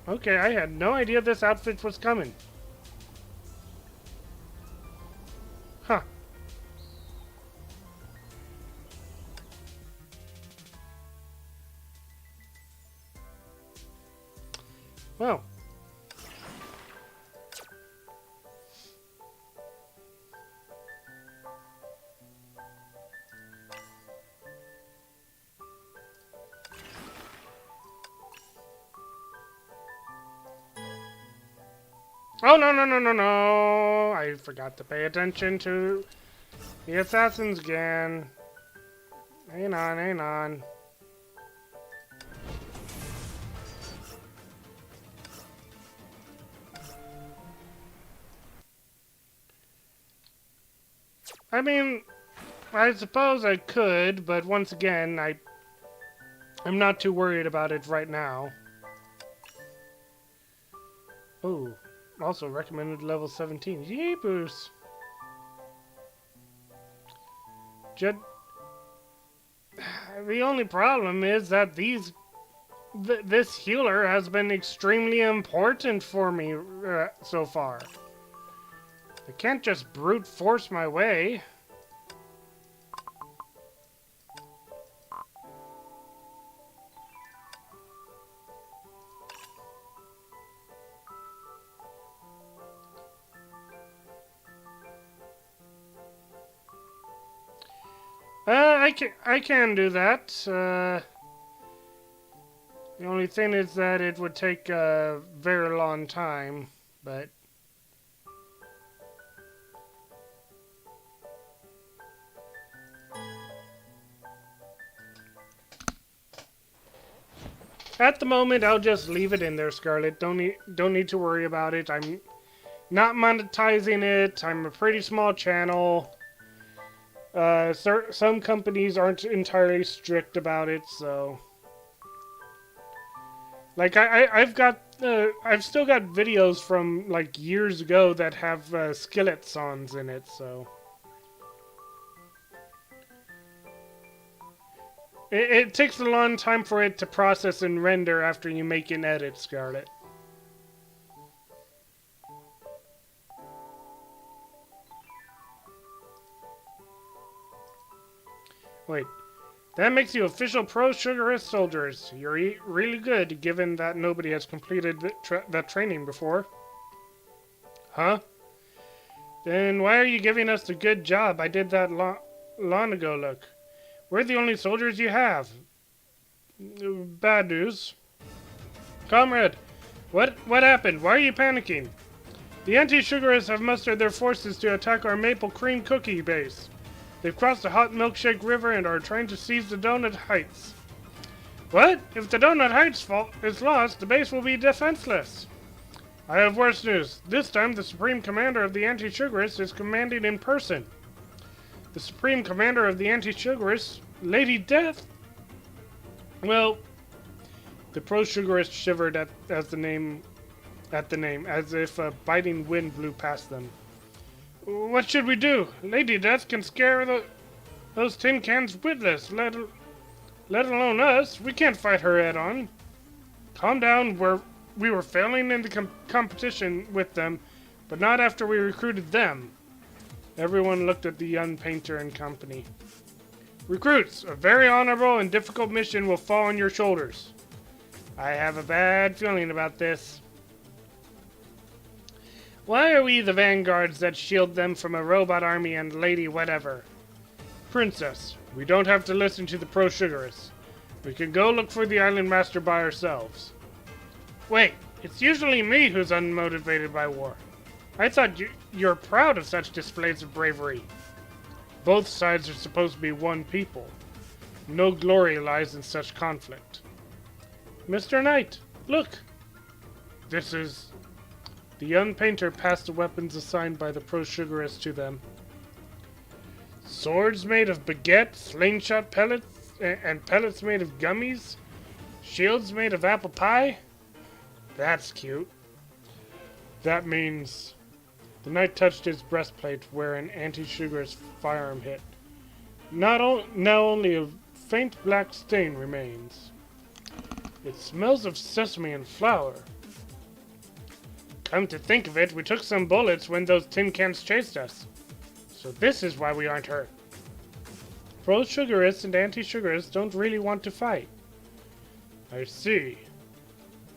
Okay, I had no idea this outfit was coming. Huh. Well. Oh, no, no, no, no, no! I forgot to pay attention to the assassins again. Hang on, hang on. I mean, I suppose I could, but once again, I'm not too worried about it right now. Oh, also recommended level 17. Yeepoos! The only problem is that this healer has been extremely important for me so far. I can't just brute force my way. I can do that. The only thing is that it would take a very long time, but at the moment I'll just leave it in there, Scarlet. Don't need to worry about it. I'm not monetizing it. I'm a pretty small channel. Some companies aren't entirely strict about it, so like I've still got videos from like years ago that have skillet songs in it, so it takes a long time for it to process and render after you make an edit, Scarlet. Wait, that makes you official pro Sugarist soldiers. You're really good, given that nobody has completed that training before. Huh? Then why are you giving us the good job? I did that long ago, look. We're the only soldiers you have. Bad news. Comrade, what happened? Why are you panicking? The anti-Sugarists have mustered their forces to attack our maple cream cookie base. They've crossed the Hot Milkshake River and are trying to seize the Donut Heights. What? If the Donut Heights is lost, the base will be defenseless. I have worse news. This time, the Supreme Commander of the Anti-Sugarists is commanding in person. The Supreme Commander of the Anti-Sugarists, Lady Death? Well, the pro-Sugarist shivered at the name, as if a biting wind blew past them. What should we do? Lady Death can scare those tin cans witless, let alone us. We can't fight her head-on. Calm down. We were failing in the competition with them, but not after we recruited them. Everyone looked at the young painter and company. Recruits, a very honorable and difficult mission will fall on your shoulders. I have a bad feeling about this. Why are we the vanguards that shield them from a robot army and lady whatever? Princess, we don't have to listen to the pro-Sugarists. We can go look for the Island Master by ourselves. Wait, it's usually me who's unmotivated by war. I thought you're proud of such displays of bravery. Both sides are supposed to be one people. No glory lies in such conflict. Mr. Knight, look! This is... The young painter passed the weapons assigned by the pro-Sugarists to them. Swords made of baguette, slingshot pellets, and pellets made of gummies? Shields made of apple pie? That's cute. That means... The knight touched his breastplate where an anti-Sugarist firearm hit. Now only a faint black stain remains. It smells of sesame and flour. Come to think of it, we took some bullets when those tin cans chased us. So this is why we aren't hurt. Pro-Sugarists and anti-Sugarists don't really want to fight. I see.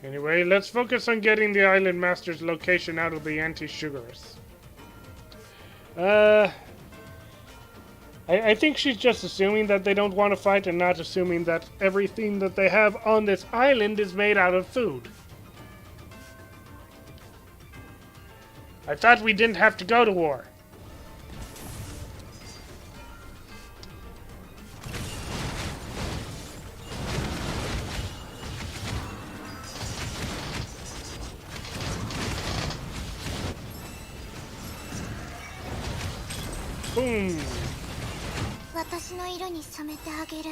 Anyway, let's focus on getting the Island Master's location out of the anti-Sugarists. I think she's just assuming that they don't want to fight and not assuming that everything that they have on this island is made out of food. I thought we didn't have to go to war. Boom. 私の色に染めてあげる。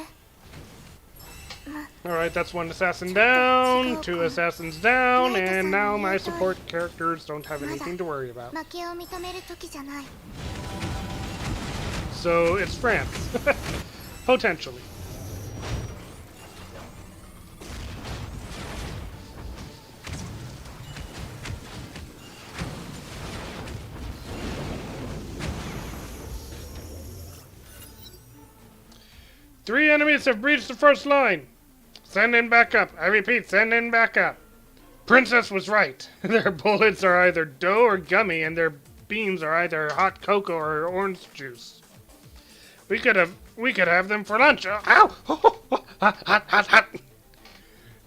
ま、Alright, that's one assassin down, two assassins down, and now my support characters don't have anything to worry about. 負けを認める時じゃない。 So it's France. Potentially. Three enemies have breached the first line. Send in backup. I repeat, send in backup. Princess was right. Their bullets are either dough or gummy, and their beams are either hot cocoa or orange juice. We could have them for lunch. Ow! Hot, hot, hot, hot.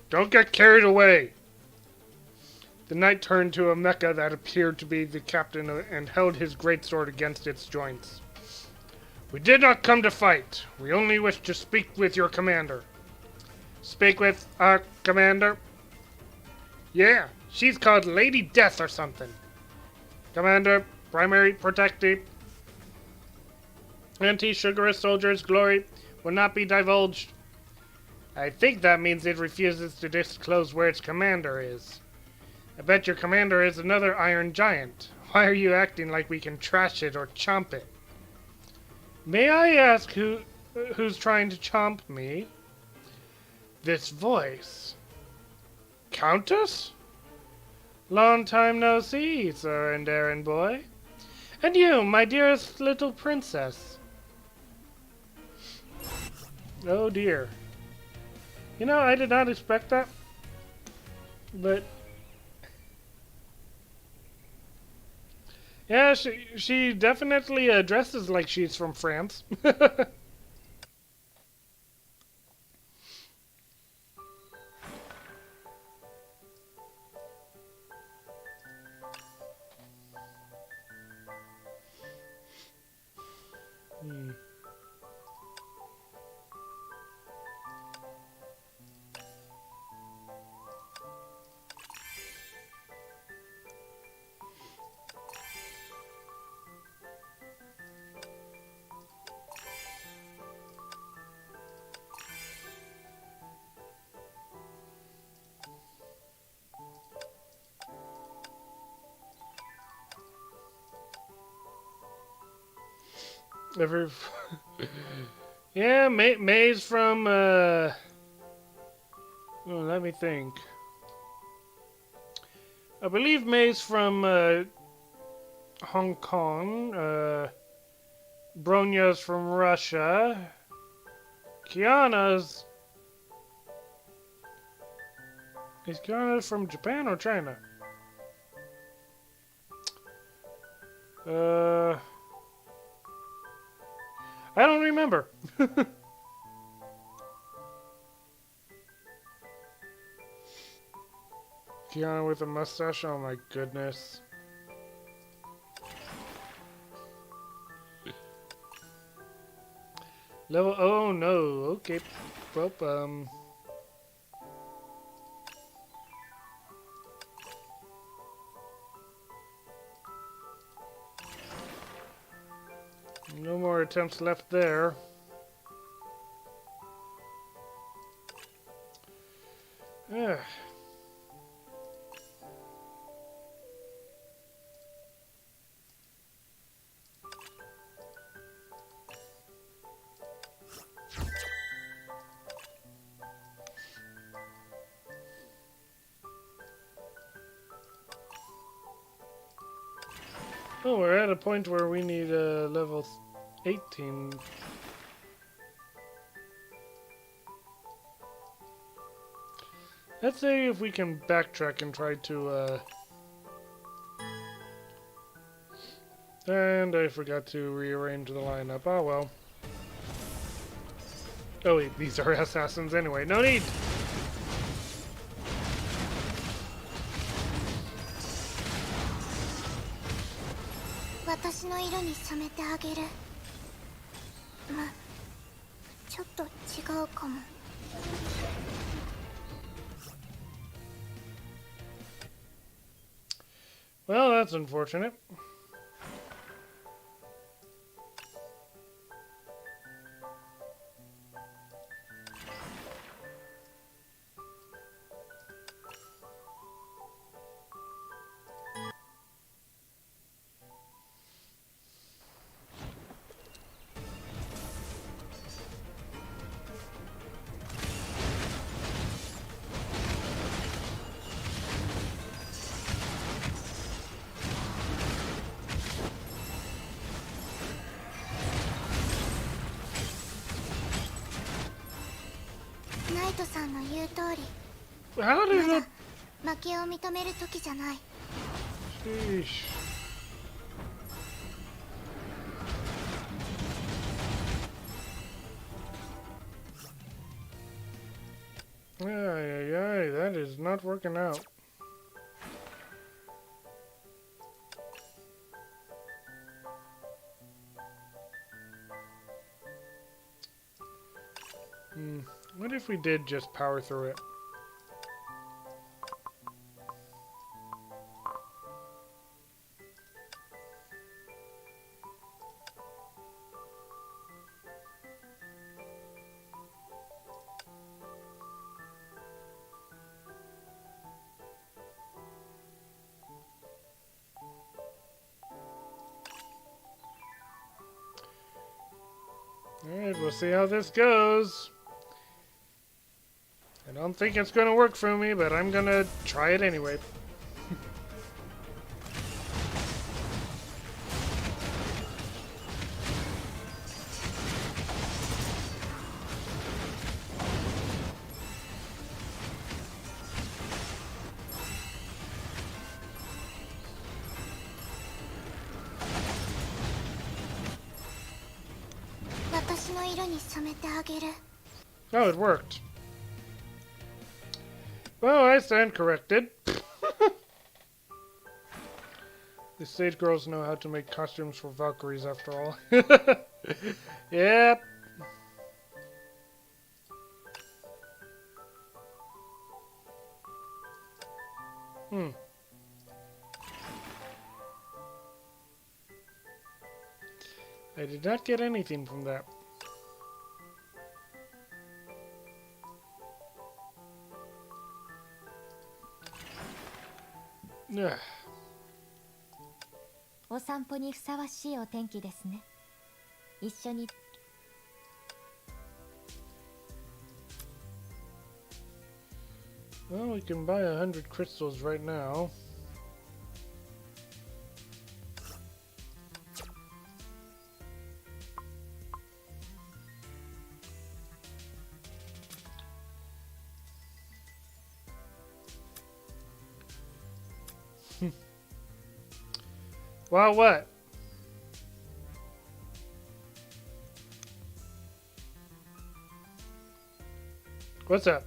Don't get carried away. The knight turned to a mecha that appeared to be the captain and held his greatsword against its joints. We did not come to fight. We only wish to speak with your commander. Speak with our commander? Yeah, she's called Lady Death or something. Commander, primary protective. Anti-sugarist soldier's glory will not be divulged. I think that means it refuses to disclose where its commander is. I bet your commander is another iron giant. Why are you acting like we can trash it or chomp it? May I ask who's trying to chomp me? This voice. Countess? Long time no see, sir and errand boy. And you, my dearest little princess. Oh dear. You know, I did not expect that. But yeah, she definitely dresses like she's from France. Yeah, May's from, well, let me think. I believe May's from, Hong Kong. Bronya's from Russia. Kiana's... Is Kiana from Japan or China? I don't remember. Kiana with a mustache? Oh my goodness. Level... Oh no. Okay. Well, no more attempts left there. Ugh. Oh, we're at a point where we need level 18. Let's see if we can backtrack and try to, And I forgot to rearrange the lineup. Oh well. Oh wait, these are assassins anyway. No need! Well, that's unfortunate. 言う通り How ま did だ it? 負けを認める時じゃない Sheesh. Ay, ay, ay, that is not working out. What if we did just power through it? Alright, we'll see how this goes. I don't think it's gonna work for me, but I'm gonna try it anyway. Oh, it worked. Well, I stand corrected. The stage girls know how to make costumes for Valkyries after all. Yep. I did not get anything from that. Ugh. お散歩にふさわしいお天気ですね。一緒に。Well, we can buy 100 crystals right now. Well, what? What's up?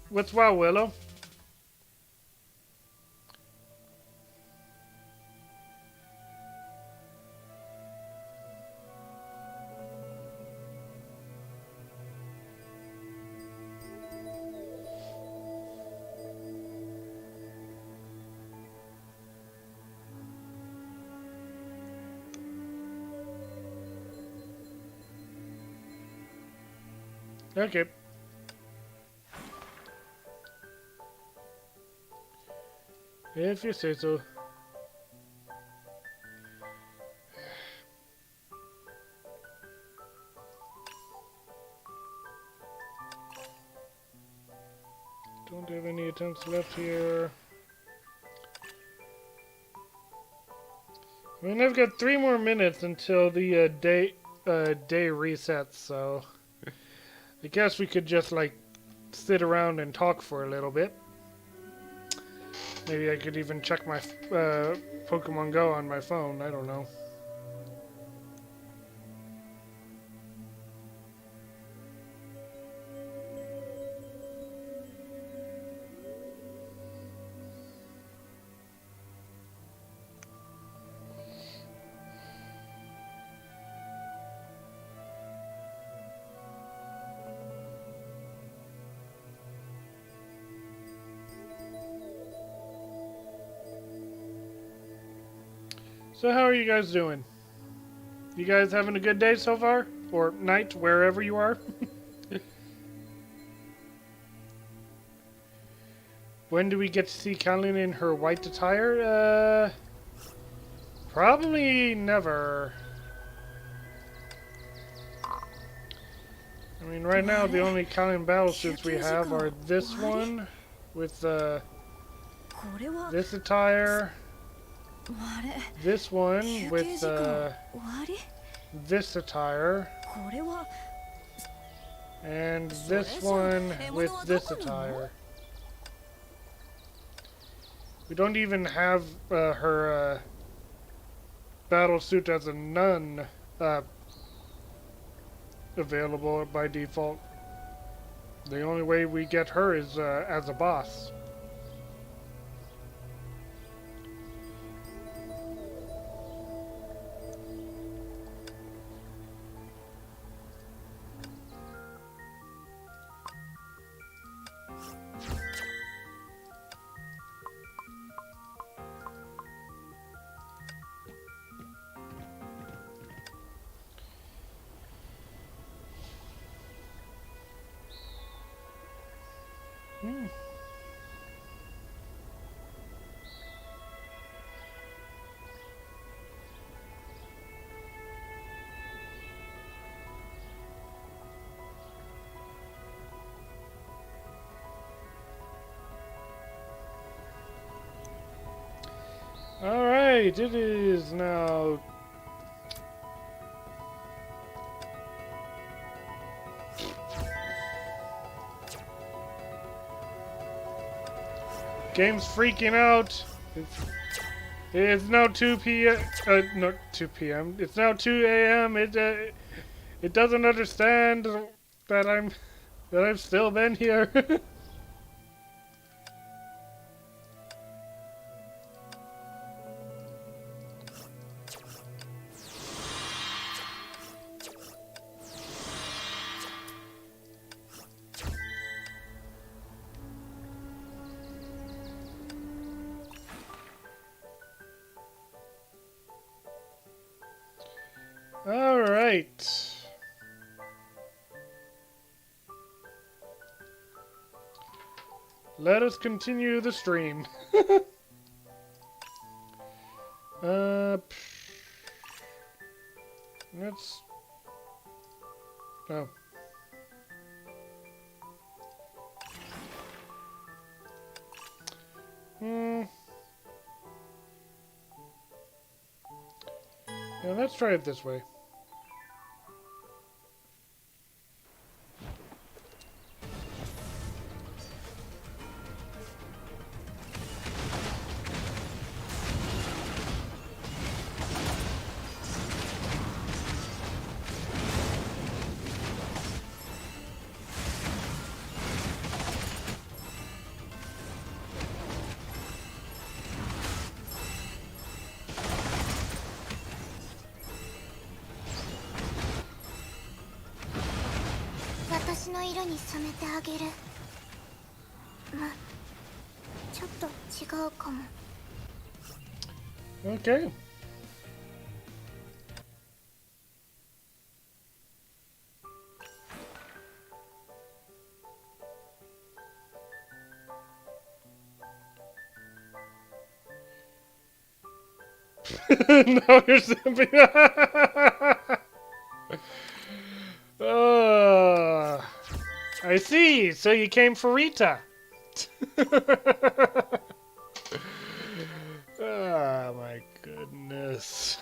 What's well, Willow? Okay. If you say so. Don't have any attempts left here. I mean, I've got 3 more minutes until the day resets, so I guess we could just like sit around and talk for a little bit. Maybe I could even check my Pokemon Go on my phone. I don't know. So how are you guys doing? You guys having a good day so far? Or night, wherever you are? When do we get to see Kalin in her white attire? Probably never. I mean, right now the only common battle suits we have are this one with this attire, this one with this attire, and this one with this attire. We don't even have her battle suit as a nun available by default. The only way we get her is as a boss. Alright, it is now... Game's freaking out. It's now 2 p.m. Not 2 p.m. It's now 2 a.m. It doesn't understand that I've still been here. All right. Let us continue the stream. Let's... Oh. Yeah, let's try it this way. Okay. No, you're simping. I see. So you came for Rita. Oh my goodness.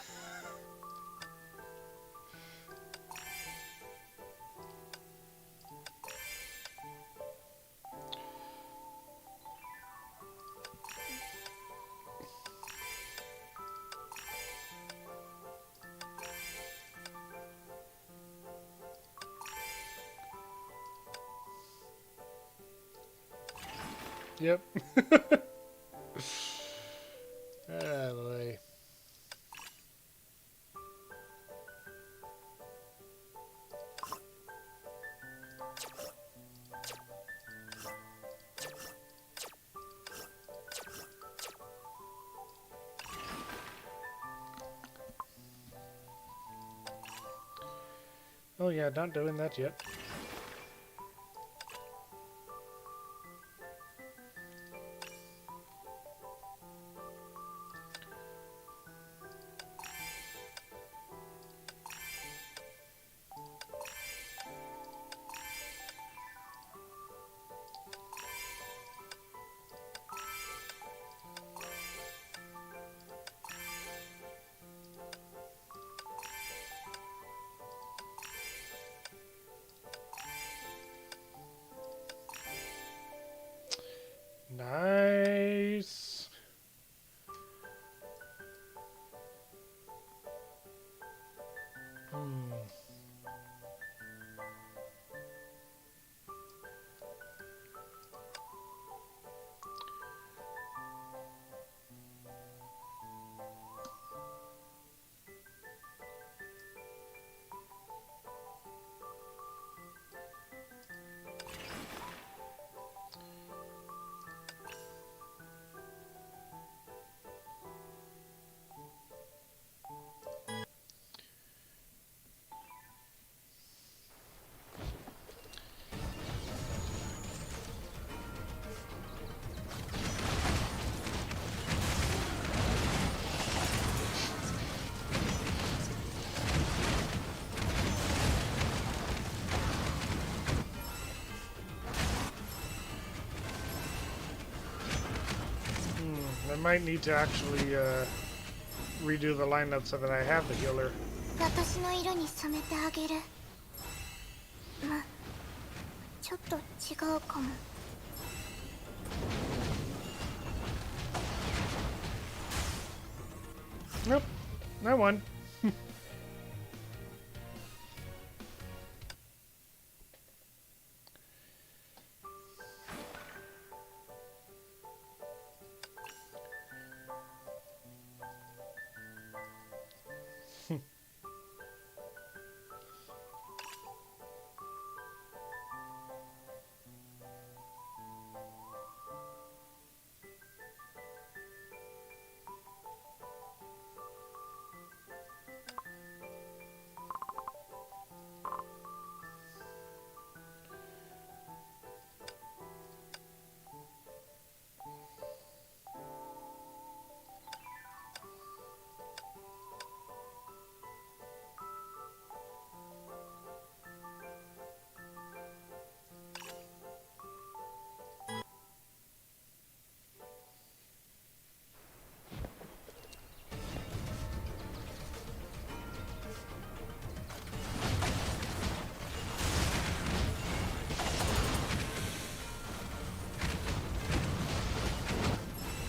Yep. Oh boy. Oh yeah, not doing that yet. might need to actually redo the lineup so that I have the healer. 私の色に染めてあげる。まあちょっと違うかも。Nope, that one. "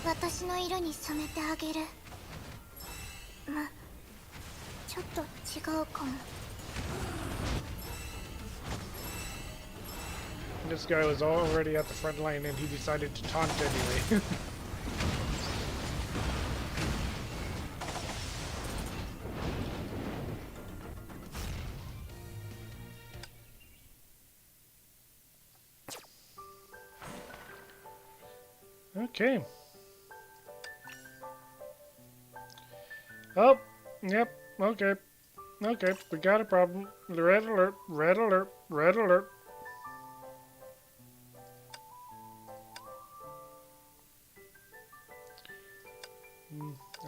私の色に染めてあげる。まあちょっと違うかも。This guy was already at the front line and he decided to taunt anyway. Okay. Oh, yep, okay. Okay, we got a problem. Red alert, red alert, red alert.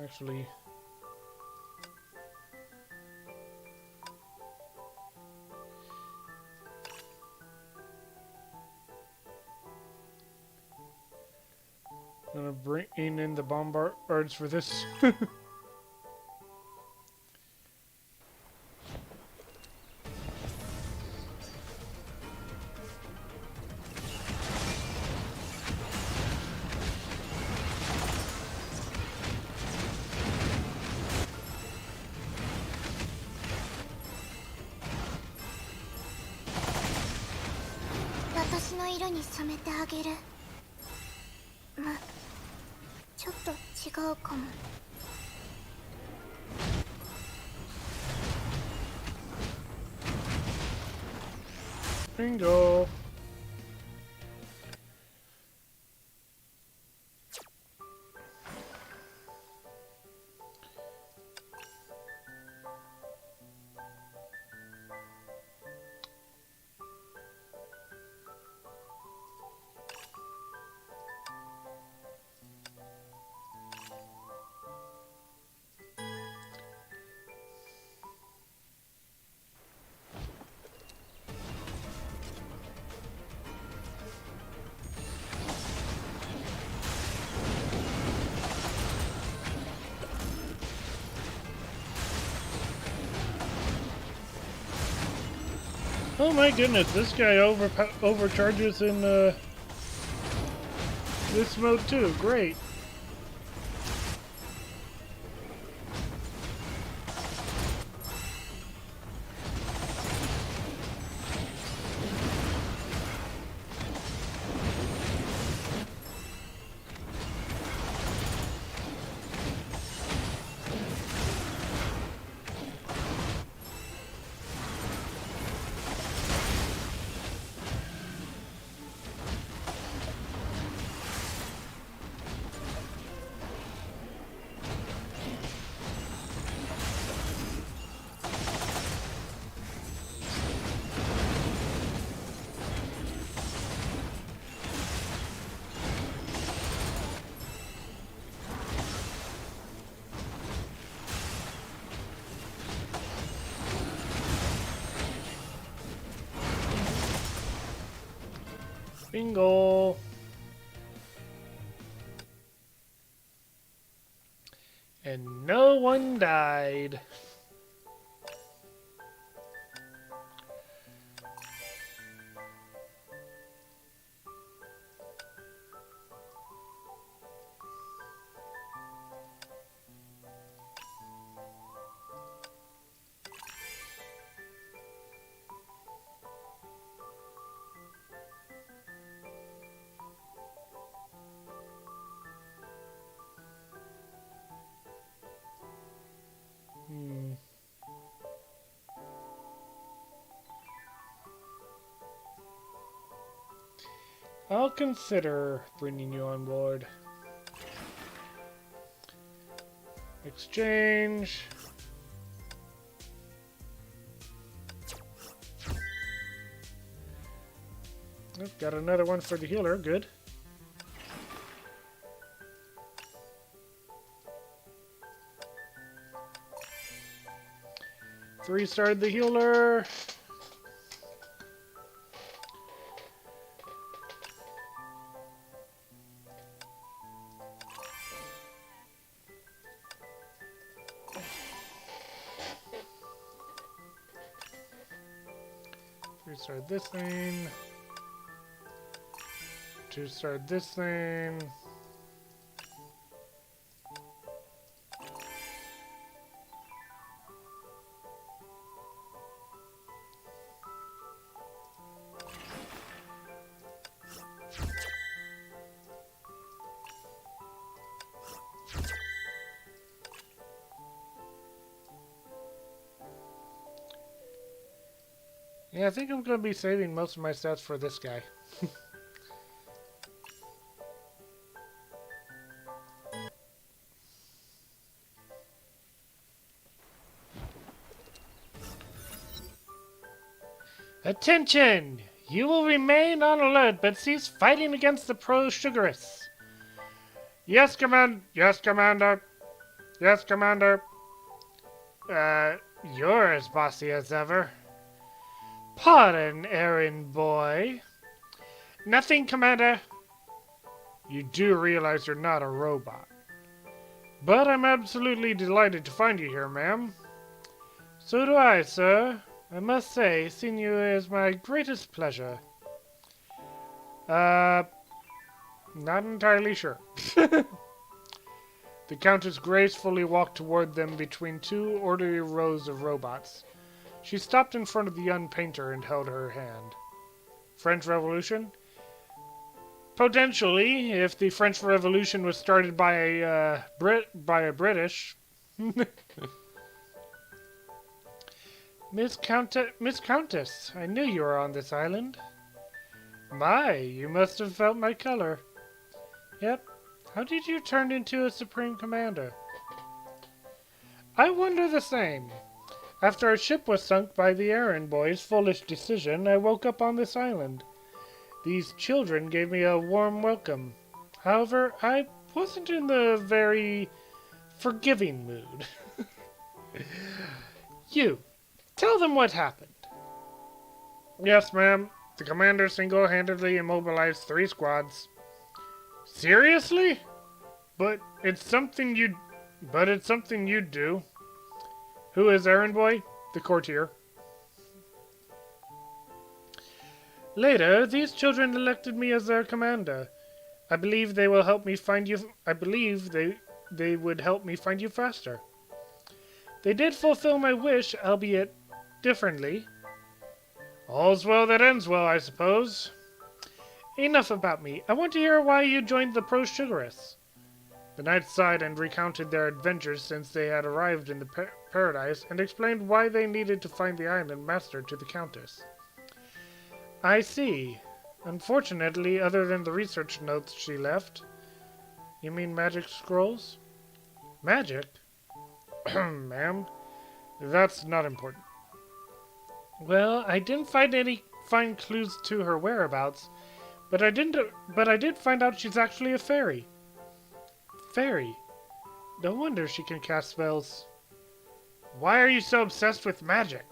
Actually... I'm gonna bring in the bombards for this. 私の色に染めてあげる。まあちょっと違うかも。Bingo. Oh my goodness, this guy overcharges in this mode too. Great. Bingo. And no one died. I'll consider bringing you on board. Exchange. Oh, got another one for the healer. Good. Three-starred the healer. Three-starred this thing. Two-starred this thing. Yeah, I think I'm going to be saving most of my stats for this guy. Attention! You will remain on alert, but cease fighting against the pro-sugarists. Yes, Yes, Commander. Yes, Commander. You're as bossy as ever. Pardon, errand boy. Nothing, Commander. You do realize you're not a robot. But I'm absolutely delighted to find you here, ma'am. So do I, sir. I must say, seeing you is my greatest pleasure. Not entirely sure. The Countess gracefully walked toward them between two orderly rows of robots. She stopped in front of the young painter and held her hand. French Revolution? Potentially, if the French Revolution was started by a British. Miss Countess, I knew you were on this island. My, you must have felt my color. Yep. How did you turn into a Supreme Commander? I wonder the same. After our ship was sunk by the errand boy's foolish decision, I woke up on this island. These children gave me a warm welcome. However, I wasn't in the very forgiving mood. You, tell them what happened. Yes, ma'am. The commander single-handedly immobilized 3 squads. Seriously? But it's something you'd do. Who is errand boy? The courtier. Later, these children elected me as their commander. I believe they will help me find you. I believe they would help me find you faster. They did fulfill my wish, albeit differently. All's well that ends well, I suppose. Enough about me. I want to hear why you joined the pro-sugarists. The knights sighed and recounted their adventures since they had arrived in the paradise and explained why they needed to find the island master to the Countess. I see. Unfortunately, other than the research notes she left. You mean magic scrolls? Magic? Ma'am, that's not important. Well, I didn't find clues to her whereabouts, but I did find out she's actually a fairy. Fairy? No wonder she can cast spells. Why are you so obsessed with magic?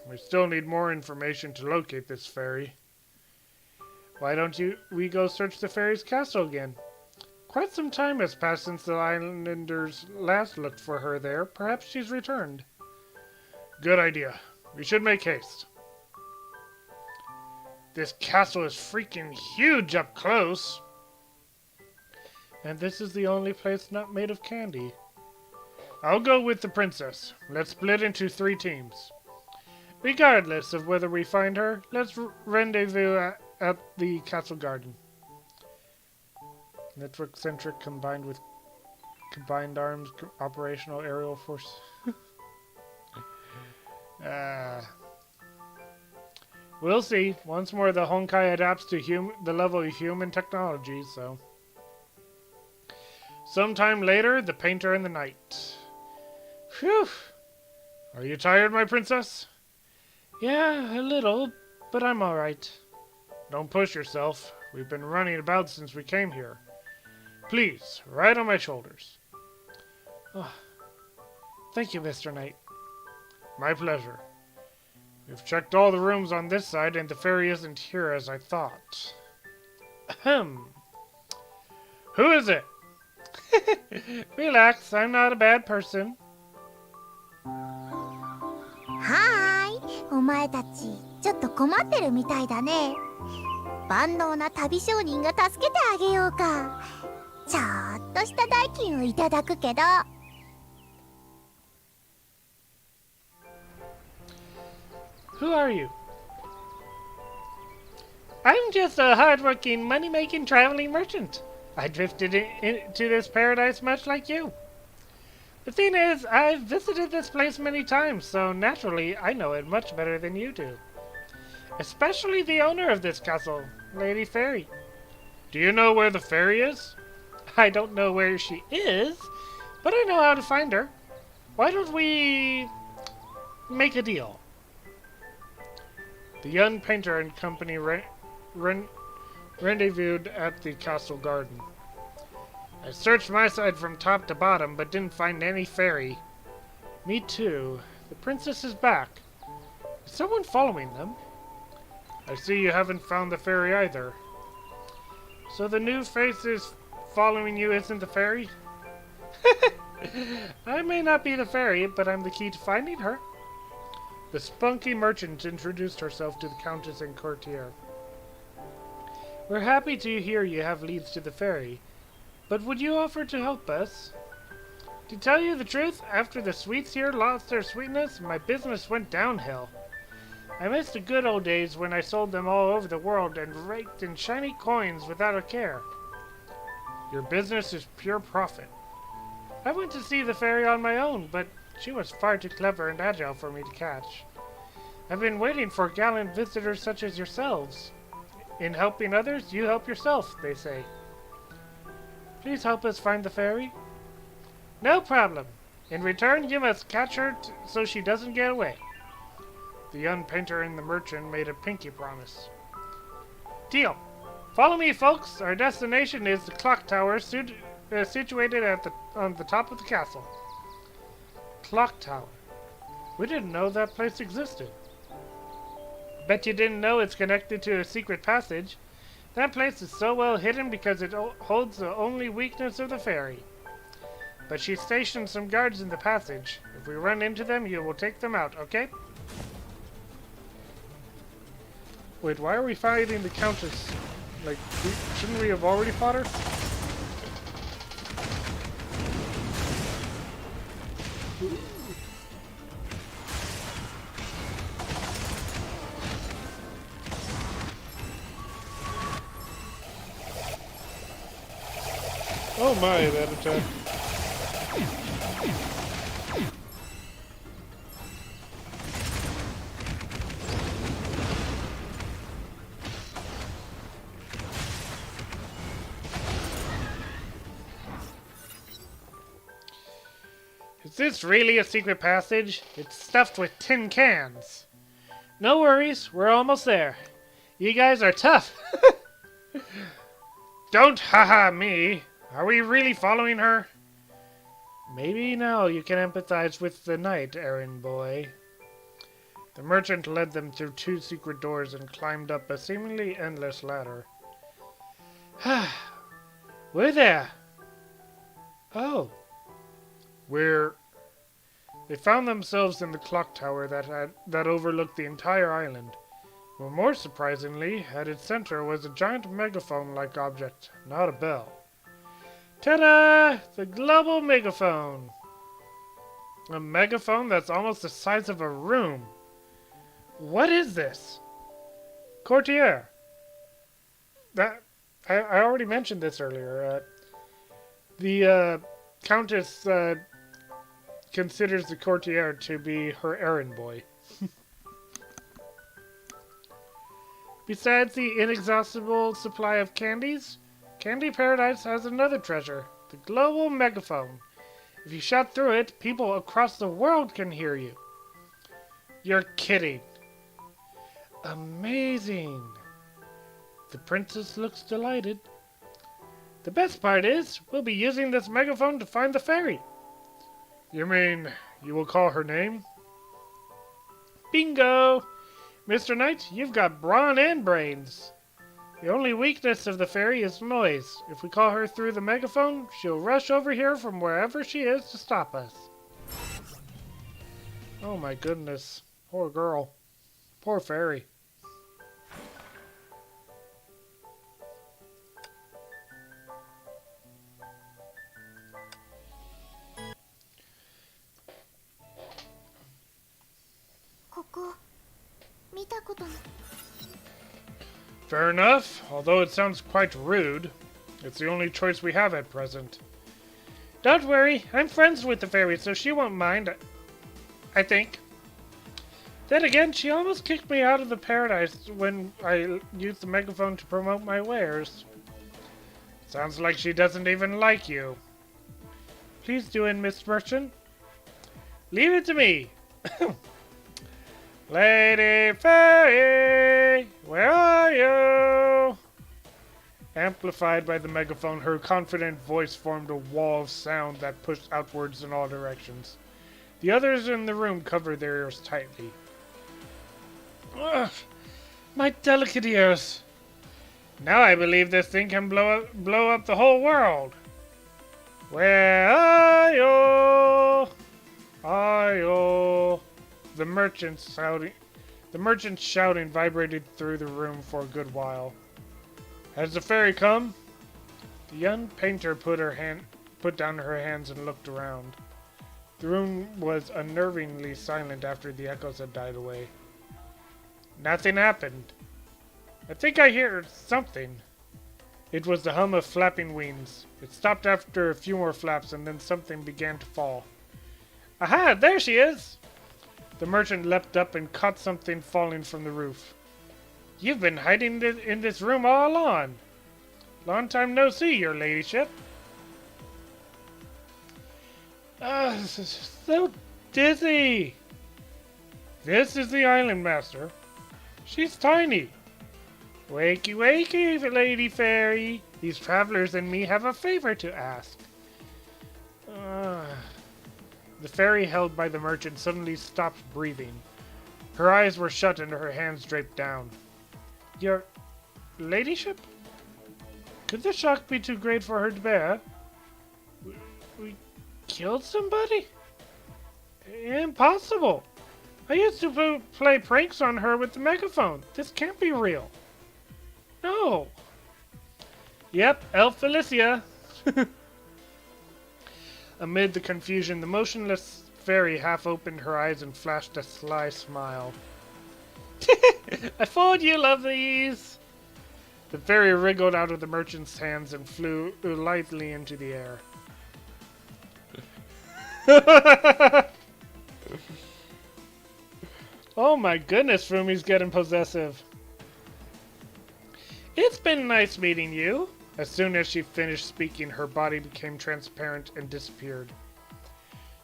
We still need more information to locate this fairy. Why don't we go search the fairy's castle again? Quite some time has passed since the islanders last looked for her there. Perhaps she's returned. Good idea. We should make haste. This castle is freaking huge up close. And this is the only place not made of candy. I'll go with the princess. Let's split into 3 teams. Regardless of whether we find her, let's rendezvous at the castle garden. Network-centric combined with combined arms, operational aerial force. We'll see. Once more, the Honkai adapts to the level of human technology, so... Sometime later, the painter and the knight. Phew! Are you tired, my princess? Yeah, a little, but I'm alright. Don't push yourself. We've been running about since we came here. Please, ride on my shoulders. Oh, thank you, Mr. Knight. My pleasure. We've checked all the rooms on this side, and the fairy isn't here as I thought. Ahem. Who is it? Relax, I'm not a bad person. はーい、お前たちちょっと困ってるみたいだね。万能な旅商人が助けてあげようか。ちょっとした代金をいただくけど。Who are you? I'm just a hard-working, money-making, traveling merchant. I drifted into this paradise much like you. The thing is, I've visited this place many times, so naturally I know it much better than you do. Especially the owner of this castle, Lady Fairy. Do you know where the fairy is? I don't know where she is, but I know how to find her. Why don't we make a deal? The young painter and company rendezvoused at the castle garden. I searched my side from top to bottom, but didn't find any fairy. Me too. The princess is back. Is someone following them? I see you haven't found the fairy either. So the new face is following you isn't the fairy? I may not be the fairy, but I'm the key to finding her. The spunky merchant introduced herself to the countess and courtier. We're happy to hear you have leads to the fairy, but would you offer to help us? To tell you the truth, after the sweets here lost their sweetness, my business went downhill. I miss the good old days when I sold them all over the world and raked in shiny coins without a care. Your business is pure profit. I went to see the fairy on my own, but she was far too clever and agile for me to catch. I've been waiting for gallant visitors such as yourselves. In helping others, you help yourself, they say. Please help us find the fairy. No problem. In return, you must catch her so she doesn't get away. The young painter and the merchant made a pinky promise. Deal. Follow me, folks. Our destination is the clock tower situated on the top of the castle. Clock tower. We didn't know that place existed. Bet you didn't know it's connected to a secret passage. That place is so well hidden because it holds the only weakness of the fairy. But she stationed some guards in the passage. If we run into them, you will take them out, okay? Wait, why are we fighting the countess? Like, shouldn't we have already fought her? Oh my, that attack. Is this really a secret passage? It's stuffed with tin cans. No worries, we're almost there. You guys are tough. Don't haha me. Are we really following her? Maybe now you can empathize with the knight, errand boy. The merchant led them through 2 secret doors and climbed up a seemingly endless ladder. We're there. Oh. They found themselves in the clock tower that overlooked the entire island. But more surprisingly, at its center was a giant megaphone-like object, not a bell. Ta-da! The global megaphone! A megaphone that's almost the size of a room. What is this? Courtier. I already mentioned this earlier. The Countess considers the courtier to be her errand boy. Besides the inexhaustible supply of candies, Candy Paradise has another treasure, the global megaphone. If you shout through it, people across the world can hear you. You're kidding. Amazing. The princess looks delighted. The best part is, we'll be using this megaphone to find the fairy. You mean, you will call her name? Bingo! Mr. Knight, you've got brawn and brains. The only weakness of the fairy is noise. If we call her through the megaphone, she'll rush over here from wherever she is to stop us. Oh my goodness. Poor girl. Poor fairy. Fair enough, although it sounds quite rude. It's the only choice we have at present. Don't worry, I'm friends with the fairy, so she won't mind, I think. Then again, she almost kicked me out of the paradise when I used the megaphone to promote my wares. Sounds like she doesn't even like you. Please do in, Miss Merchant. Leave it to me. Lady Fairy, where are you? Amplified by the megaphone, her confident voice formed a wall of sound that pushed outwards in all directions. The others in the room covered their ears tightly. Ugh, my delicate ears. Now I believe this thing can blow up the whole world. Where are you? Are you? The merchant's shouting vibrated through the room for a good while. Has the fairy come? The young painter put down her hands and looked around. The room was unnervingly silent after the echoes had died away. Nothing happened. I think I hear something. It was the hum of flapping wings. It stopped after a few more flaps, and then something began to fall. Aha! There she is! The merchant leapt up and caught something falling from the roof. You've been hiding in this room all along. Long time no see, your ladyship. So dizzy. This is the island master. She's tiny. Wakey, wakey, lady fairy. These travelers and me have a favor to ask. The fairy held by the merchant suddenly stopped breathing. Her eyes were shut and her hands draped down. Your ladyship? Could the shock be too great for her to bear? We killed somebody? Impossible! I used to play pranks on her with the megaphone. This can't be real. No. Yep, Elf Felicia. Amid the confusion, the motionless fairy half opened her eyes and flashed a sly smile. I fooled you, lovelies! The fairy wriggled out of the merchant's hands and flew lightly into the air. Oh my goodness, Fumi's getting possessive. It's been nice meeting you. As soon as she finished speaking, her body became transparent and disappeared.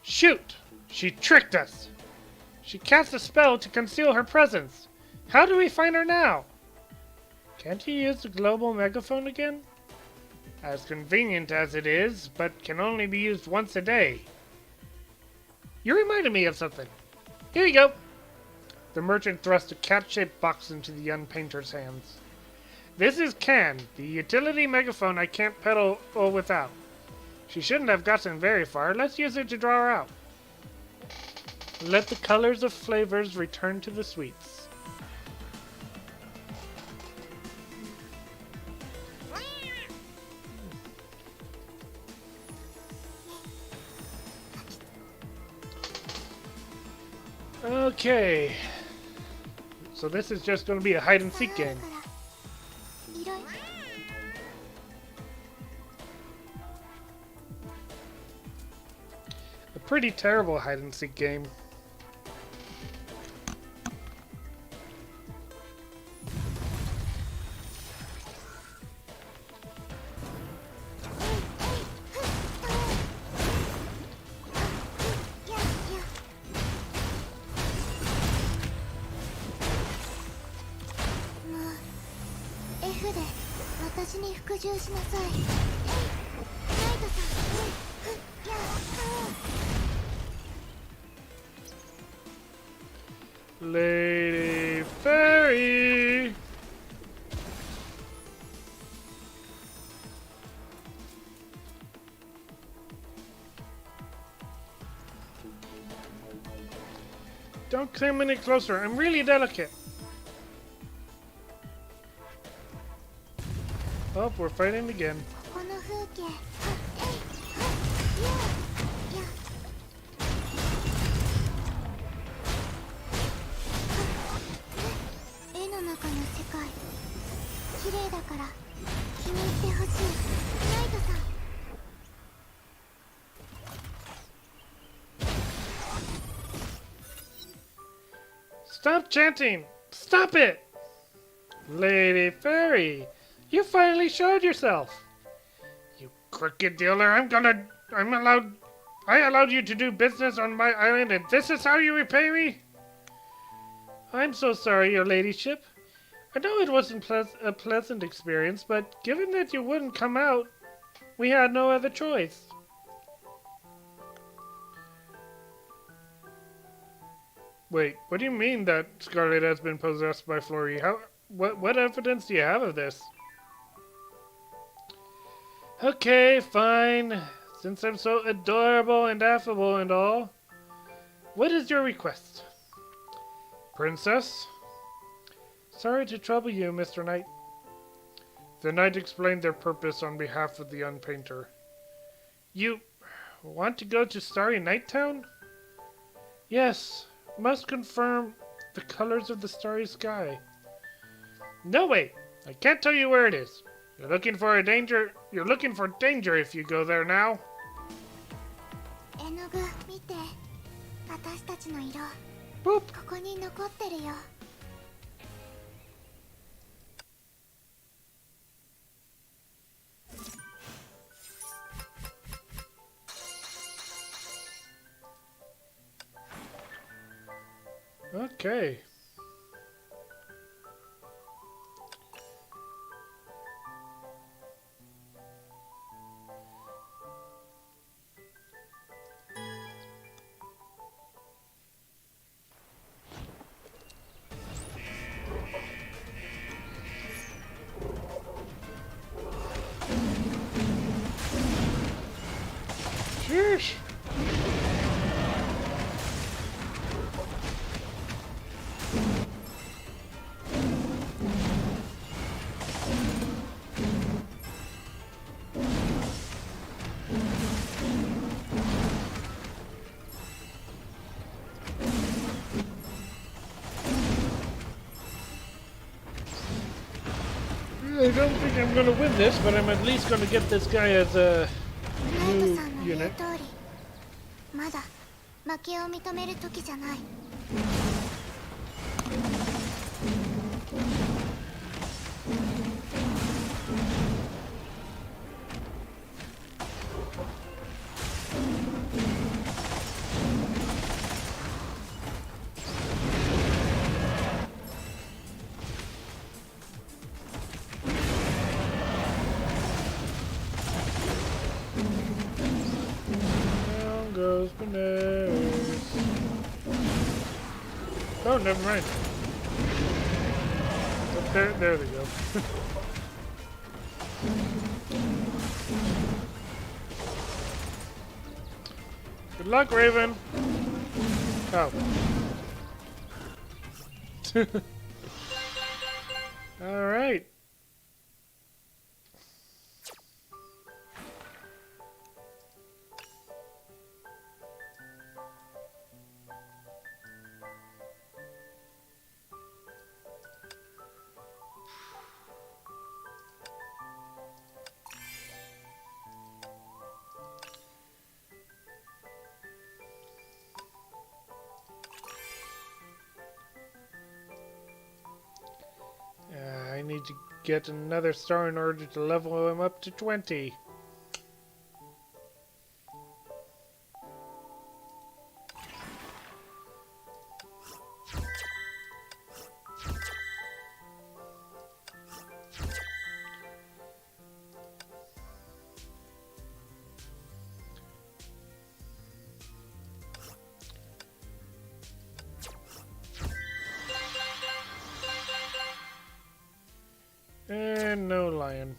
Shoot! She tricked us! She cast a spell to conceal her presence. How do we find her now? Can't you use the global megaphone again? As convenient as it is, but can only be used once a day. You reminded me of something. Here you go. The merchant thrust a cat-shaped box into the young painter's hands. This is Can, the utility megaphone I can't pedal without. She shouldn't have gotten very far. Let's use it to draw her out. Let the colors of flavors return to the sweets. Okay. So this is just going to be a hide and seek game. A pretty terrible hide and seek game. F で私に服従しなさい。ナイトさん。やっ。 Lady Fairy! Don't come any closer. I'm really delicate. Oh, we're fighting again. この風景。絵の中の世界。綺麗だから気に入ってほしい。ナイトさん。 Stop chanting! Stop it! Lady Fairy, you finally showed yourself. You crooked dealer, I allowed you to do business on my island and this is how you repay me? I'm so sorry, your ladyship. I know it wasn't a pleasant experience, but given that you wouldn't come out, we had no other choice. Wait, what do you mean that Scarlet has been possessed by Flori? What evidence do you have of this? Okay, fine. Since I'm so adorable and affable and all, what is your request? Princess? Sorry to trouble you, Mr. Knight. The knight explained their purpose on behalf of the Unpainter. You want to go to Starry Night Town? Yes. Must confirm the colors of the starry sky. No way! I can't tell you where it is. You're looking for danger if you go there now. 絵の具見て。私たちの色。 Boop. ここに残ってるよ。 Okay. Sheesh. I don't think I'm gonna win this, but I'm at least gonna get this guy as a ナイ new トさんの言う unit. 通り。まだ負けを認める時じゃない。 Down goes Bananas. Oh, never mind. There they go. Good luck, Raven. Oh. All right. I need to get another star in order to level him up to 20. And no lion.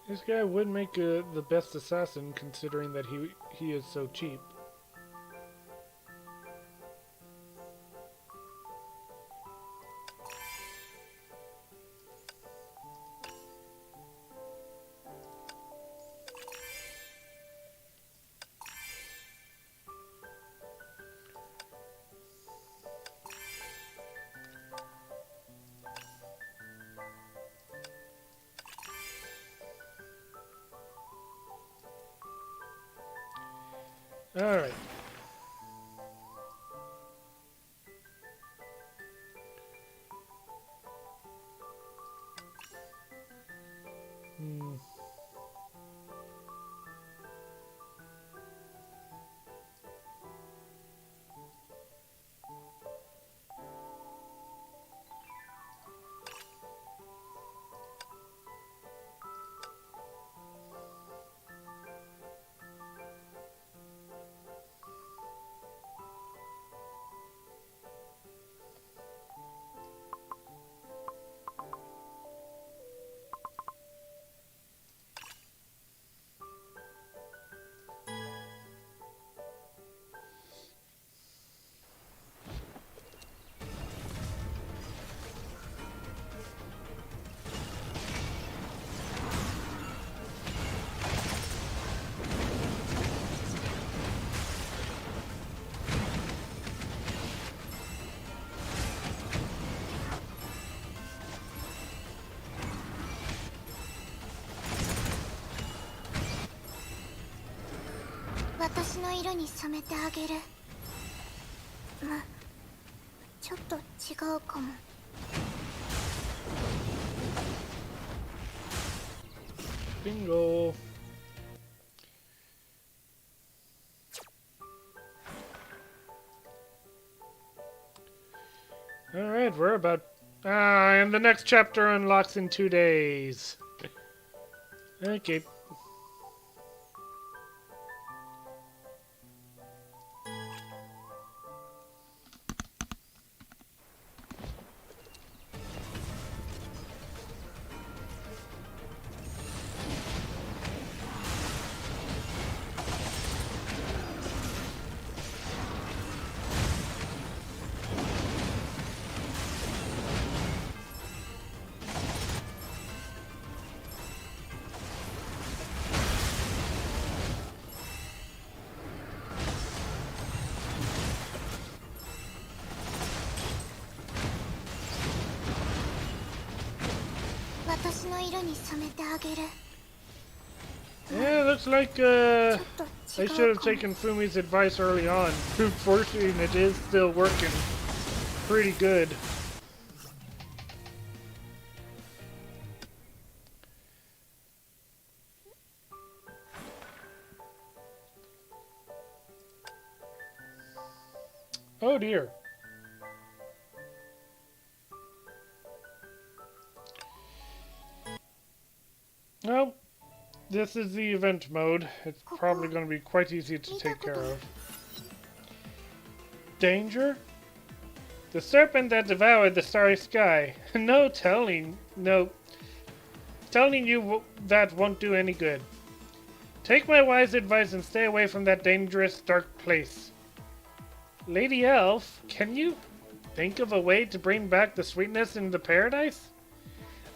This guy would make the best assassin, considering that he is so cheap. All right.私の色に染めてあげる。ちょっと違うかも。Bingo. Alright, we're about... and the next chapter unlocks in 2 days. Okay. Yeah, looks like I should have taken Fumi's advice early on. Fortunately, it is still working pretty good. Oh dear. Well, this is the event mode. It's probably going to be quite easy to take care of. Danger? The serpent that devoured the starry sky. No telling you that won't do any good. Take my wise advice and stay away from that dangerous dark place. Lady Elf, can you think of a way to bring back the sweetness in the paradise?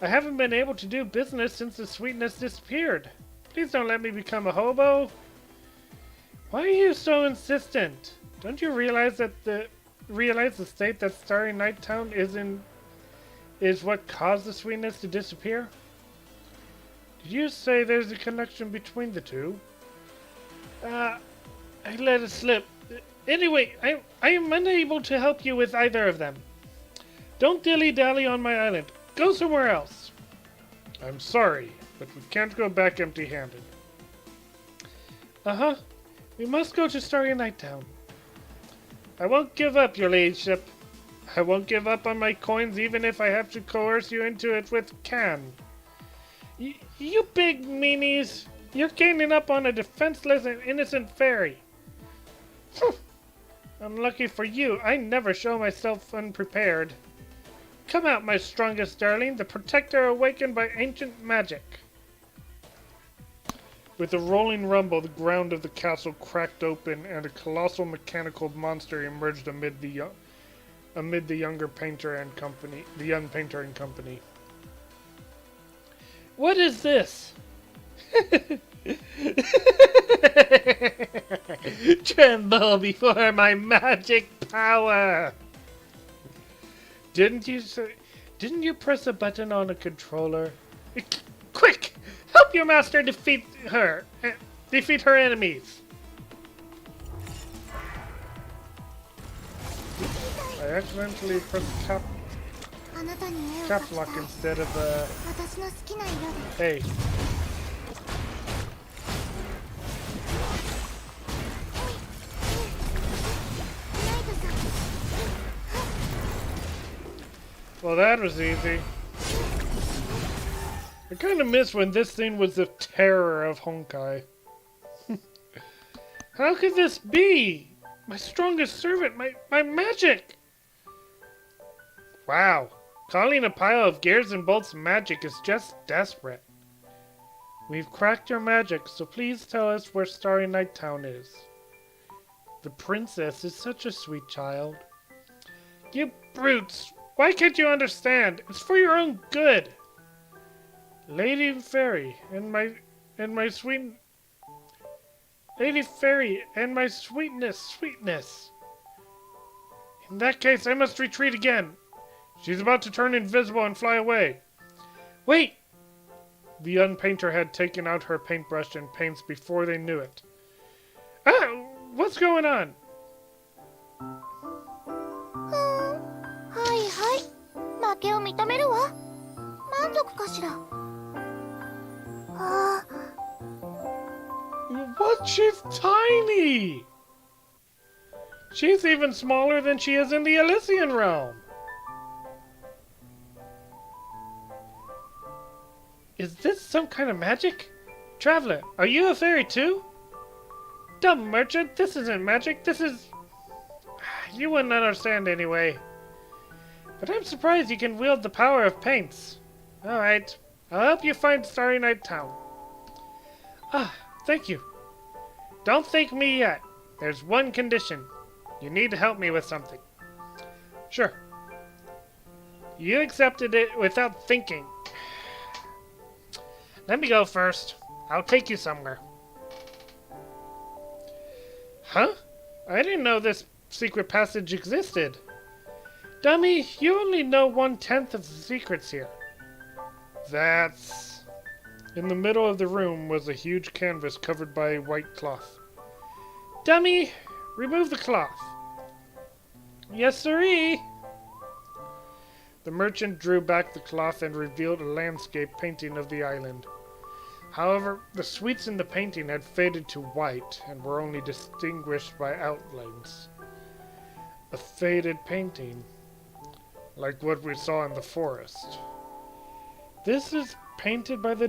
I haven't been able to do business since the sweetness disappeared. Please don't let me become a hobo. Why are you so insistent? Don't you realize the state that Starry Night Town is what caused the sweetness to disappear? Did you say there's a connection between the two? I let it slip. Anyway, I am unable to help you with either of them. Don't dilly-dally on my island. Go somewhere else. I'm sorry, but we can't go back empty-handed. Uh-huh. We must go to Starry Night Town. I won't give up, your ladyship. I won't give up on my coins even if I have to coerce you into it with can. You big meanies. You're gaining up on a defenseless and innocent fairy. Unlucky for you, I never show myself unprepared. Come out, my strongest darling, the protector awakened by ancient magic. With a rolling rumble, the ground of the castle cracked open, and a colossal mechanical monster emerged amid the young painter and company. What is this? Tremble before my magic power! Didn't you press a button on a controller? Quick! Help your master defeat her enemies! I accidentally pressed cap lock instead of hey. Well, that was easy. I kind of miss when this thing was the terror of Honkai. How could this be? My strongest servant, my magic! Wow, calling a pile of gears and bolts magic is just desperate. We've cracked your magic, so please tell us where Starry Night Town is. The princess is such a sweet child. You brutes! Why can't you understand? It's for your own good. Lady Fairy and my sweetness. In that case, I must retreat again. She's about to turn invisible and fly away. Wait! The young painter had taken out her paintbrush and paints before they knew it. Ah! What's going on? What? She's tiny! She's even smaller than she is in the Elysian realm. Is this some kind of magic? Traveler, are you a fairy too? Dumb merchant, this isn't magic, this is... You wouldn't understand anyway. But I'm surprised you can wield the power of paints. Alright, I'll help you find Starry Night Town. Ah, thank you. Don't thank me yet. There's one condition. You need to help me with something. Sure. You accepted it without thinking. Let me go first. I'll take you somewhere. Huh? I didn't know this secret passage existed. Dummy, you only know 1/10 of the secrets here. That's... In the middle of the room was a huge canvas covered by white cloth. Dummy, remove the cloth. Yes, sirree. The merchant drew back the cloth and revealed a landscape painting of the island. However, the sweets in the painting had faded to white and were only distinguished by outlines. A faded painting, like what we saw in the forest. This is painted by the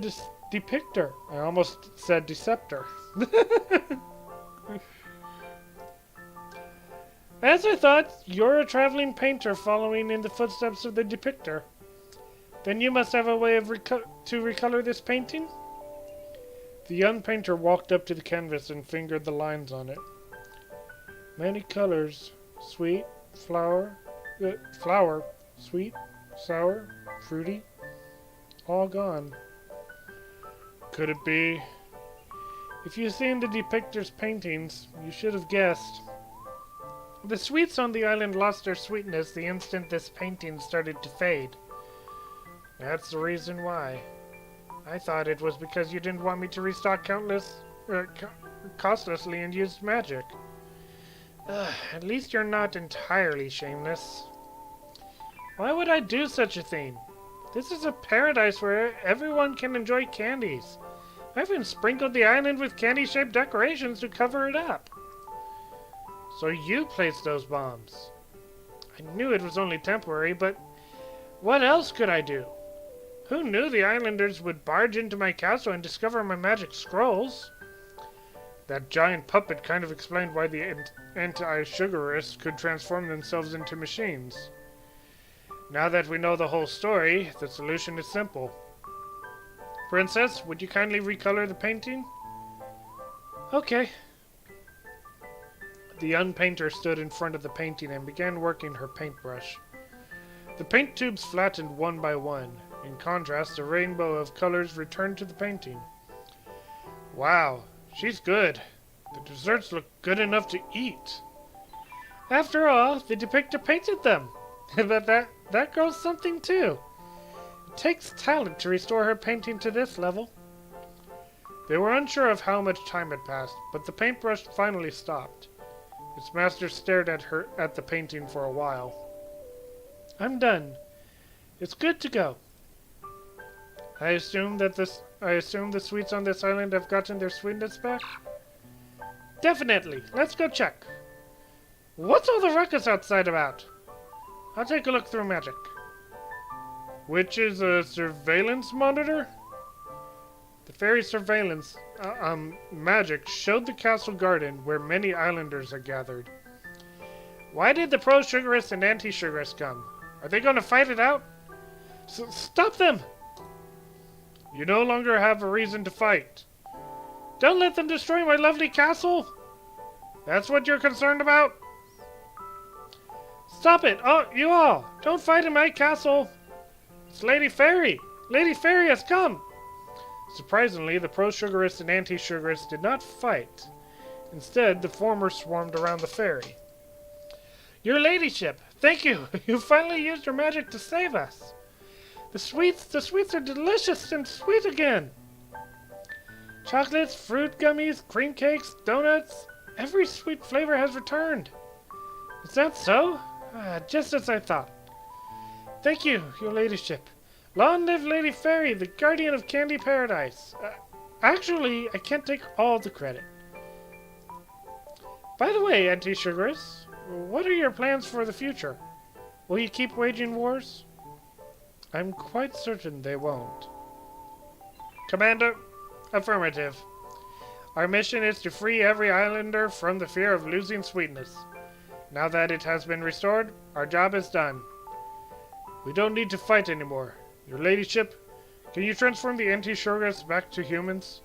depictor. I almost said deceptor. As I thought, you're a traveling painter following in the footsteps of the depictor. Then you must have a way of to recolor this painting? The young painter walked up to the canvas and fingered the lines on it. Many colors. Sweet, flower, sweet, sour, fruity. All gone. Could it be? If you've seen the depictor's paintings, you should have guessed. The sweets on the island lost their sweetness the instant this painting started to fade. That's the reason why. I thought it was because you didn't want me to restock costlessly and used magic. At least you're not entirely shameless. Why would I do such a thing? This is a paradise where everyone can enjoy candies. I even sprinkled the island with candy-shaped decorations to cover it up. So you placed those bombs. I knew it was only temporary, but what else could I do? Who knew the islanders would barge into my castle and discover my magic scrolls? That giant puppet kind of explained why the anti-sugarists could transform themselves into machines. Now that we know the whole story, the solution is simple. Princess, would you kindly recolor the painting? Okay. The young painter stood in front of the painting and began working her paintbrush. The paint tubes flattened one by one. In contrast, a rainbow of colors returned to the painting. Wow, she's good. The desserts look good enough to eat. After all, the depictor painted them. But that girl's something too. It takes talent to restore her painting to this level. They were unsure of how much time had passed, but the paintbrush finally stopped. Its master stared at the painting for a while. I'm done. It's good to go. I assume the sweets on this island have gotten their sweetness back? Definitely. Let's go check. What's all the ruckus outside about? I'll take a look through magic. Which is a surveillance monitor? The fairy surveillance magic showed the castle garden where many islanders had gathered. Why did the pro-sugarists and anti-sugarists come? Are they going to fight it out? Stop them! You no longer have a reason to fight. Don't let them destroy my lovely castle! That's what you're concerned about? Stop it! Oh, you all! Don't fight in my castle! It's Lady Fairy! Lady Fairy has come! Surprisingly, the pro-sugarists and anti-sugarists did not fight. Instead, the former swarmed around the fairy. Your ladyship! Thank you! You finally used your magic to save us! The sweets are delicious and sweet again! Chocolates, fruit gummies, cream cakes, donuts, every sweet flavor has returned. Is that so? Just as I thought. Thank you, your ladyship. Long live Lady Fairy, the guardian of Candy Paradise. Actually, I can't take all the credit. By the way, anti-sugarists, what are your plans for the future? Will you keep waging wars? I'm quite certain they won't. Commander, affirmative. Our mission is to free every islander from the fear of losing sweetness. Now that it has been restored, our job is done. We don't need to fight anymore. Your ladyship, can you transform the anti-sugarists back to humans?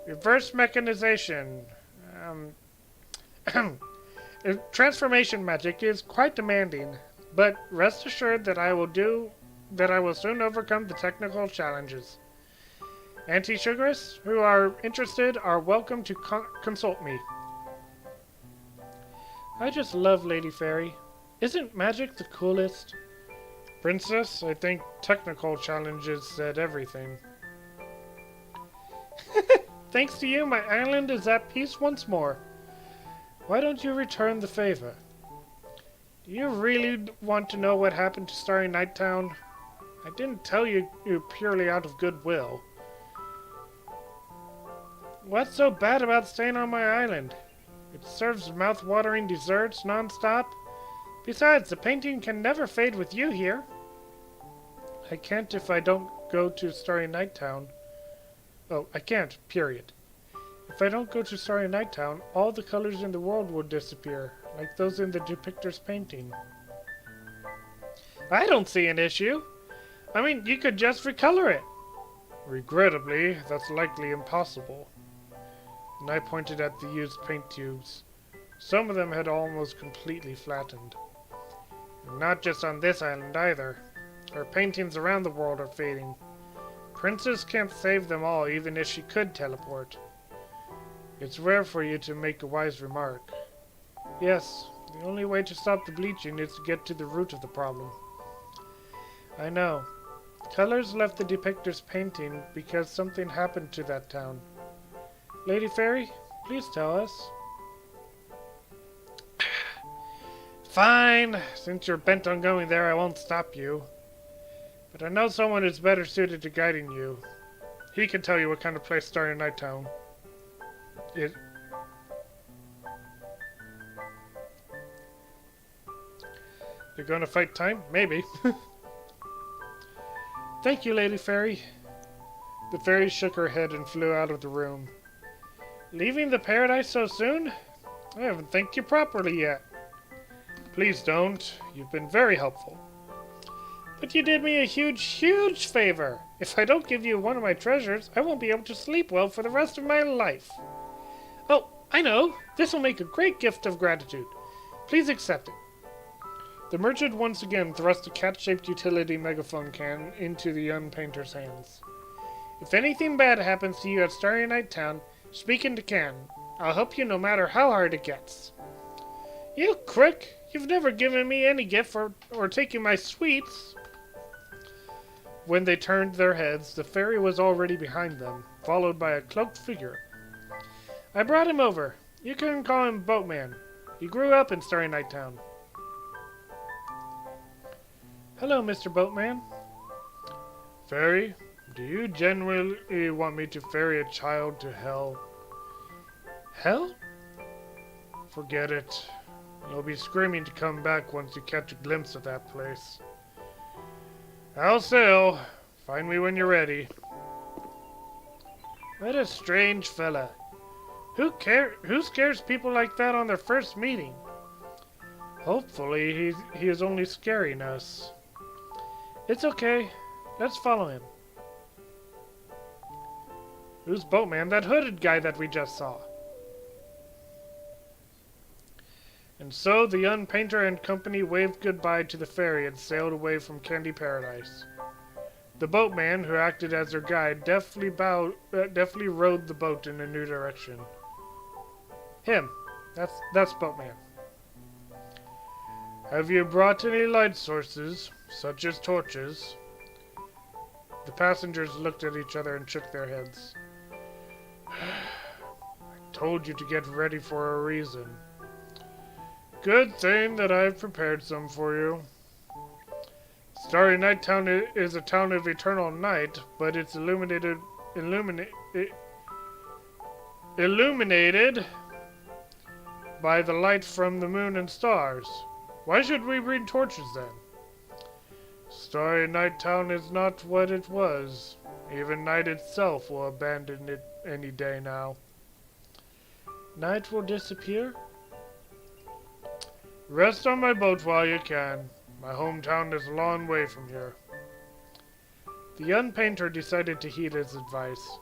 Reverse mechanization. Transformation magic is quite demanding, but rest assured that I will soon overcome the technical challenges. Anti-sugarists who are interested are welcome to consult me. I just love Lady Fairy. Isn't magic the coolest? Princess, I think technical challenges said everything. Thanks to you, my island is at peace once more. Why don't you return the favor? Do you really want to know what happened to Starry Night Town? I didn't tell you purely out of goodwill. What's so bad about staying on my island? It serves mouth-watering desserts non-stop. Besides, the painting can never fade with you here. I can't if I don't go to Starry Night Town. Oh, I can't, period. If I don't go to Starry Night Town, all the colors in the world will disappear, like those in the depictor's painting. I don't see an issue. I mean, you could just recolor it. Regrettably, that's likely impossible. And I pointed at the used paint tubes. Some of them had almost completely flattened. And not just on this island either. Her paintings around the world are fading. Princess can't save them all, even if she could teleport. It's rare for you to make a wise remark. Yes, the only way to stop the bleaching is to get to the root of the problem. I know. Colors left the depictor's painting because something happened to that town. Lady Fairy, please tell us. Fine. Since you're bent on going there, I won't stop you. But I know someone who's better suited to guiding you. He can tell you what kind of place Starry Night Town is. You're going to fight time? Maybe. Thank you, Lady Fairy. The fairy shook her head and flew out of the room. Leaving the paradise so soon? I haven't thanked you properly yet. Please don't. You've been very helpful. But you did me a huge, huge favor. If I don't give you one of my treasures, I won't be able to sleep well for the rest of my life. Oh, I know. This will make a great gift of gratitude. Please accept it. The merchant once again thrust a cat-shaped utility megaphone can into the young painter's hands. If anything bad happens to you at Starry Night Town, speak into can. I'll help you no matter how hard it gets. You crook! You've never given me any gift or taken my sweets. When they turned their heads, the fairy was already behind them, followed by a cloaked figure. I brought him over. You can call him Boatman. He grew up in Starry Night Town. Hello, Mr. Boatman. Fairy, do you genuinely want me to ferry a child to hell? Hell? Forget it. You'll be screaming to come back once you catch a glimpse of that place. I'll sail. Find me when you're ready. What a strange fella. Who scares people like that on their first meeting? Hopefully he is only scaring us. It's okay. Let's follow him. Who's Boatman? That hooded guy that we just saw. And so the young painter and company waved goodbye to the fairy and sailed away from Candy Paradise. The boatman, who acted as their guide, deftly rowed the boat in a new direction. Him. That's Boatman. Have you brought any light sources, such as torches? The passengers looked at each other and shook their heads. I told you to get ready for a reason. Good thing that I've prepared some for you. Starry Night Town is a town of eternal night, but it's illuminated by the light from the moon and stars. Why should we bring torches then? Starry Night Town is not what it was. Even night itself will abandon it any day now. Night will disappear? Rest on my boat while you can. My hometown is a long way from here. The young painter decided to heed his advice.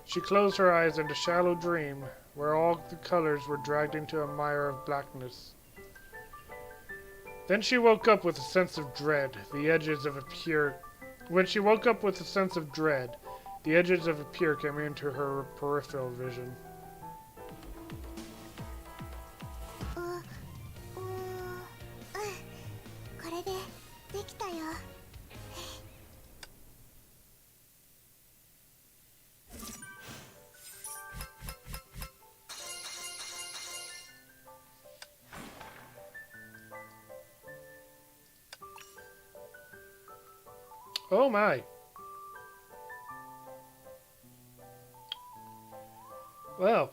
She closed her eyes in a shallow dream, where all the colors were dragged into a mire of blackness. Then she woke up with a sense of dread. When she woke up with a sense of dread, the edges of a pier came into her peripheral vision. これでできたよ。Oh my. Well.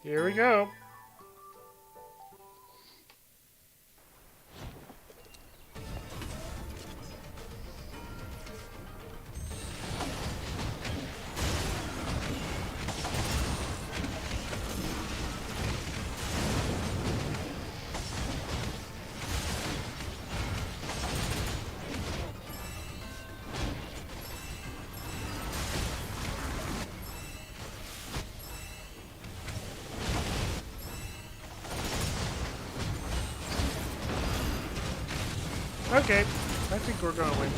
Here we go. Okay, I think we're gonna win.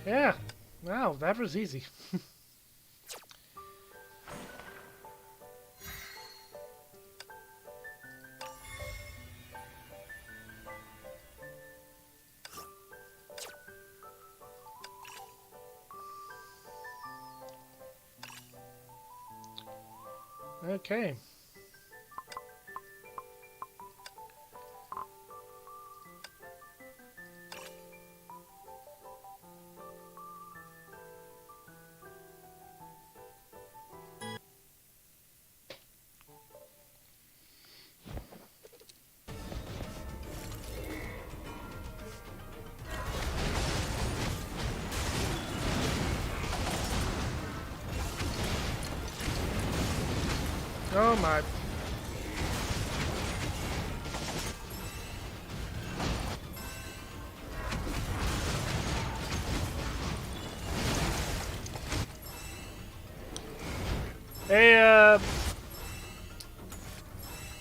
Yeah, wow, that was easy. Okay. Oh my. Hey,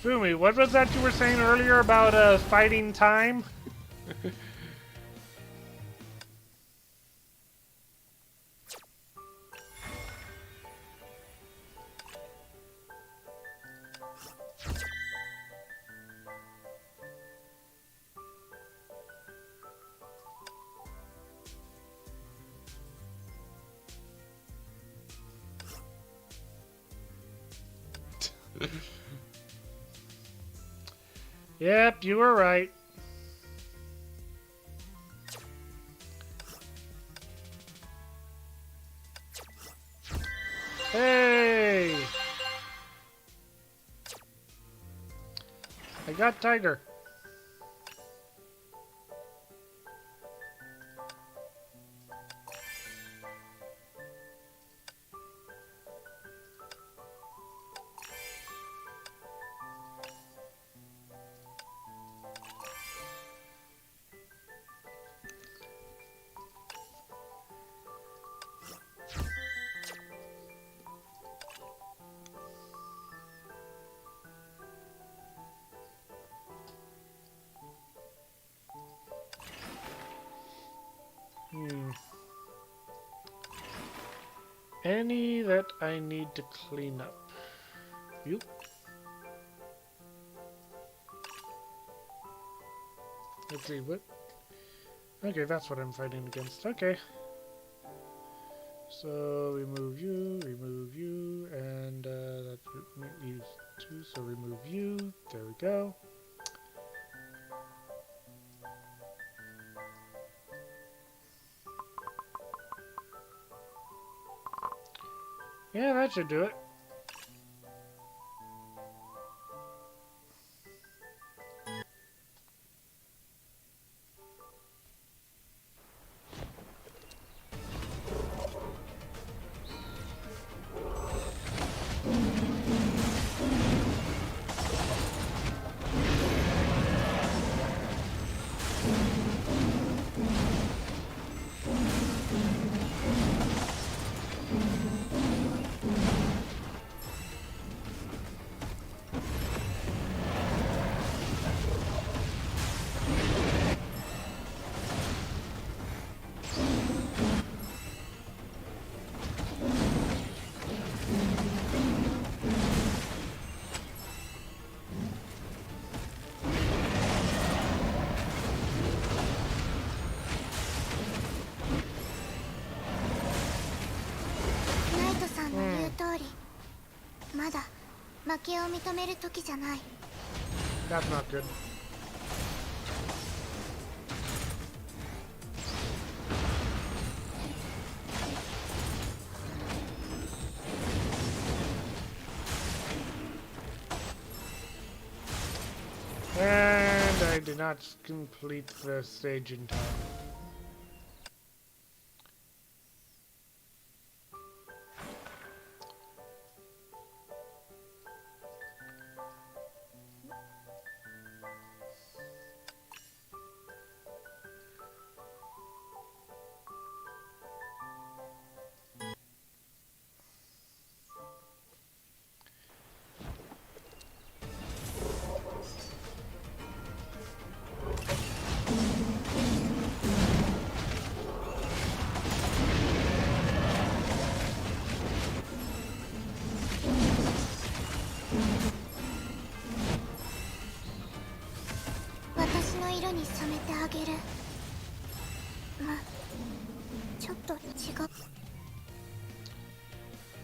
Fumi, what was that you were saying earlier about, fighting time? Yep, you were right. Hey! I got Tiger. Any that I need to clean up. You? Let's see, what? Okay, that's what I'm fighting against. Okay. So, remove you, and that leaves two, so remove you. There we go. Yeah, that should do it. 負けを認める時じゃない。 That's not good. And I did not complete the stage in time.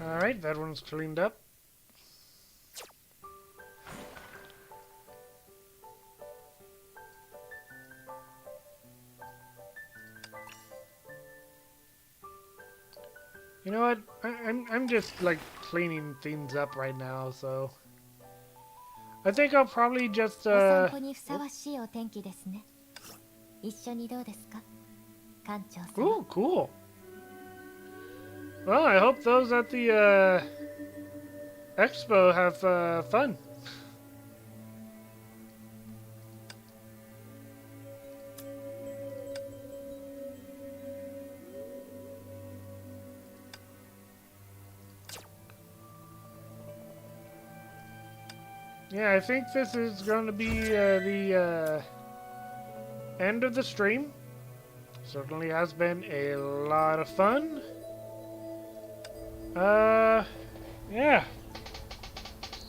Alright, that one's cleaned up. You know what? I'm just like cleaning things up right now, so I think I'll probably just お散歩にふさわしいお天気ですね。一緒にどうですか、館長さん。 Ooh, cool. Well, I hope those at the expo have fun. Yeah, I think this is going to be the end of the stream. Certainly has been a lot of fun. Yeah.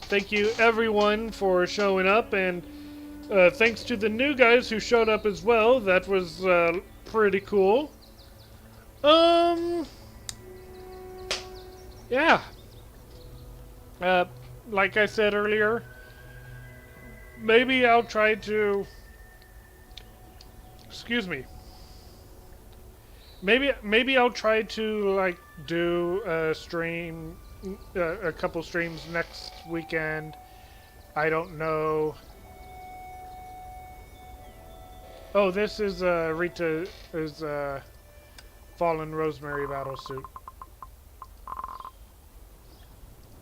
Thank you everyone for showing up, and thanks to the new guys who showed up as well. That was pretty cool. Yeah. Like I said earlier, maybe I'll try to... Excuse me. Maybe I'll try to like do a stream, a couple streams next weekend. I don't know. Oh, this is Rita's Fallen Rosemary battlesuit.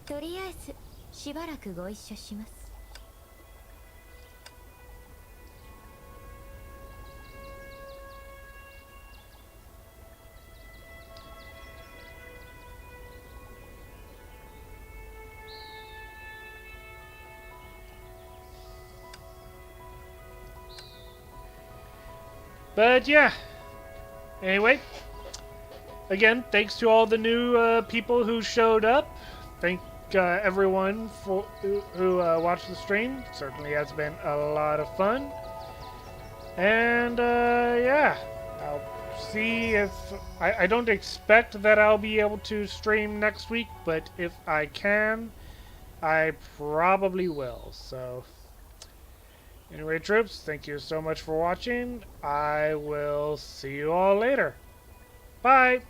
とりあえずしばらくご一緒します。 But yeah. Anyway, again, thanks to all the new people who showed up. Thank everyone for who watched the stream. Certainly has been a lot of fun. And yeah, I'll see if I don't expect that I'll be able to stream next week, but if I can, I probably will. So anyway, troops, thank you so much for watching. I will see you all later. Bye!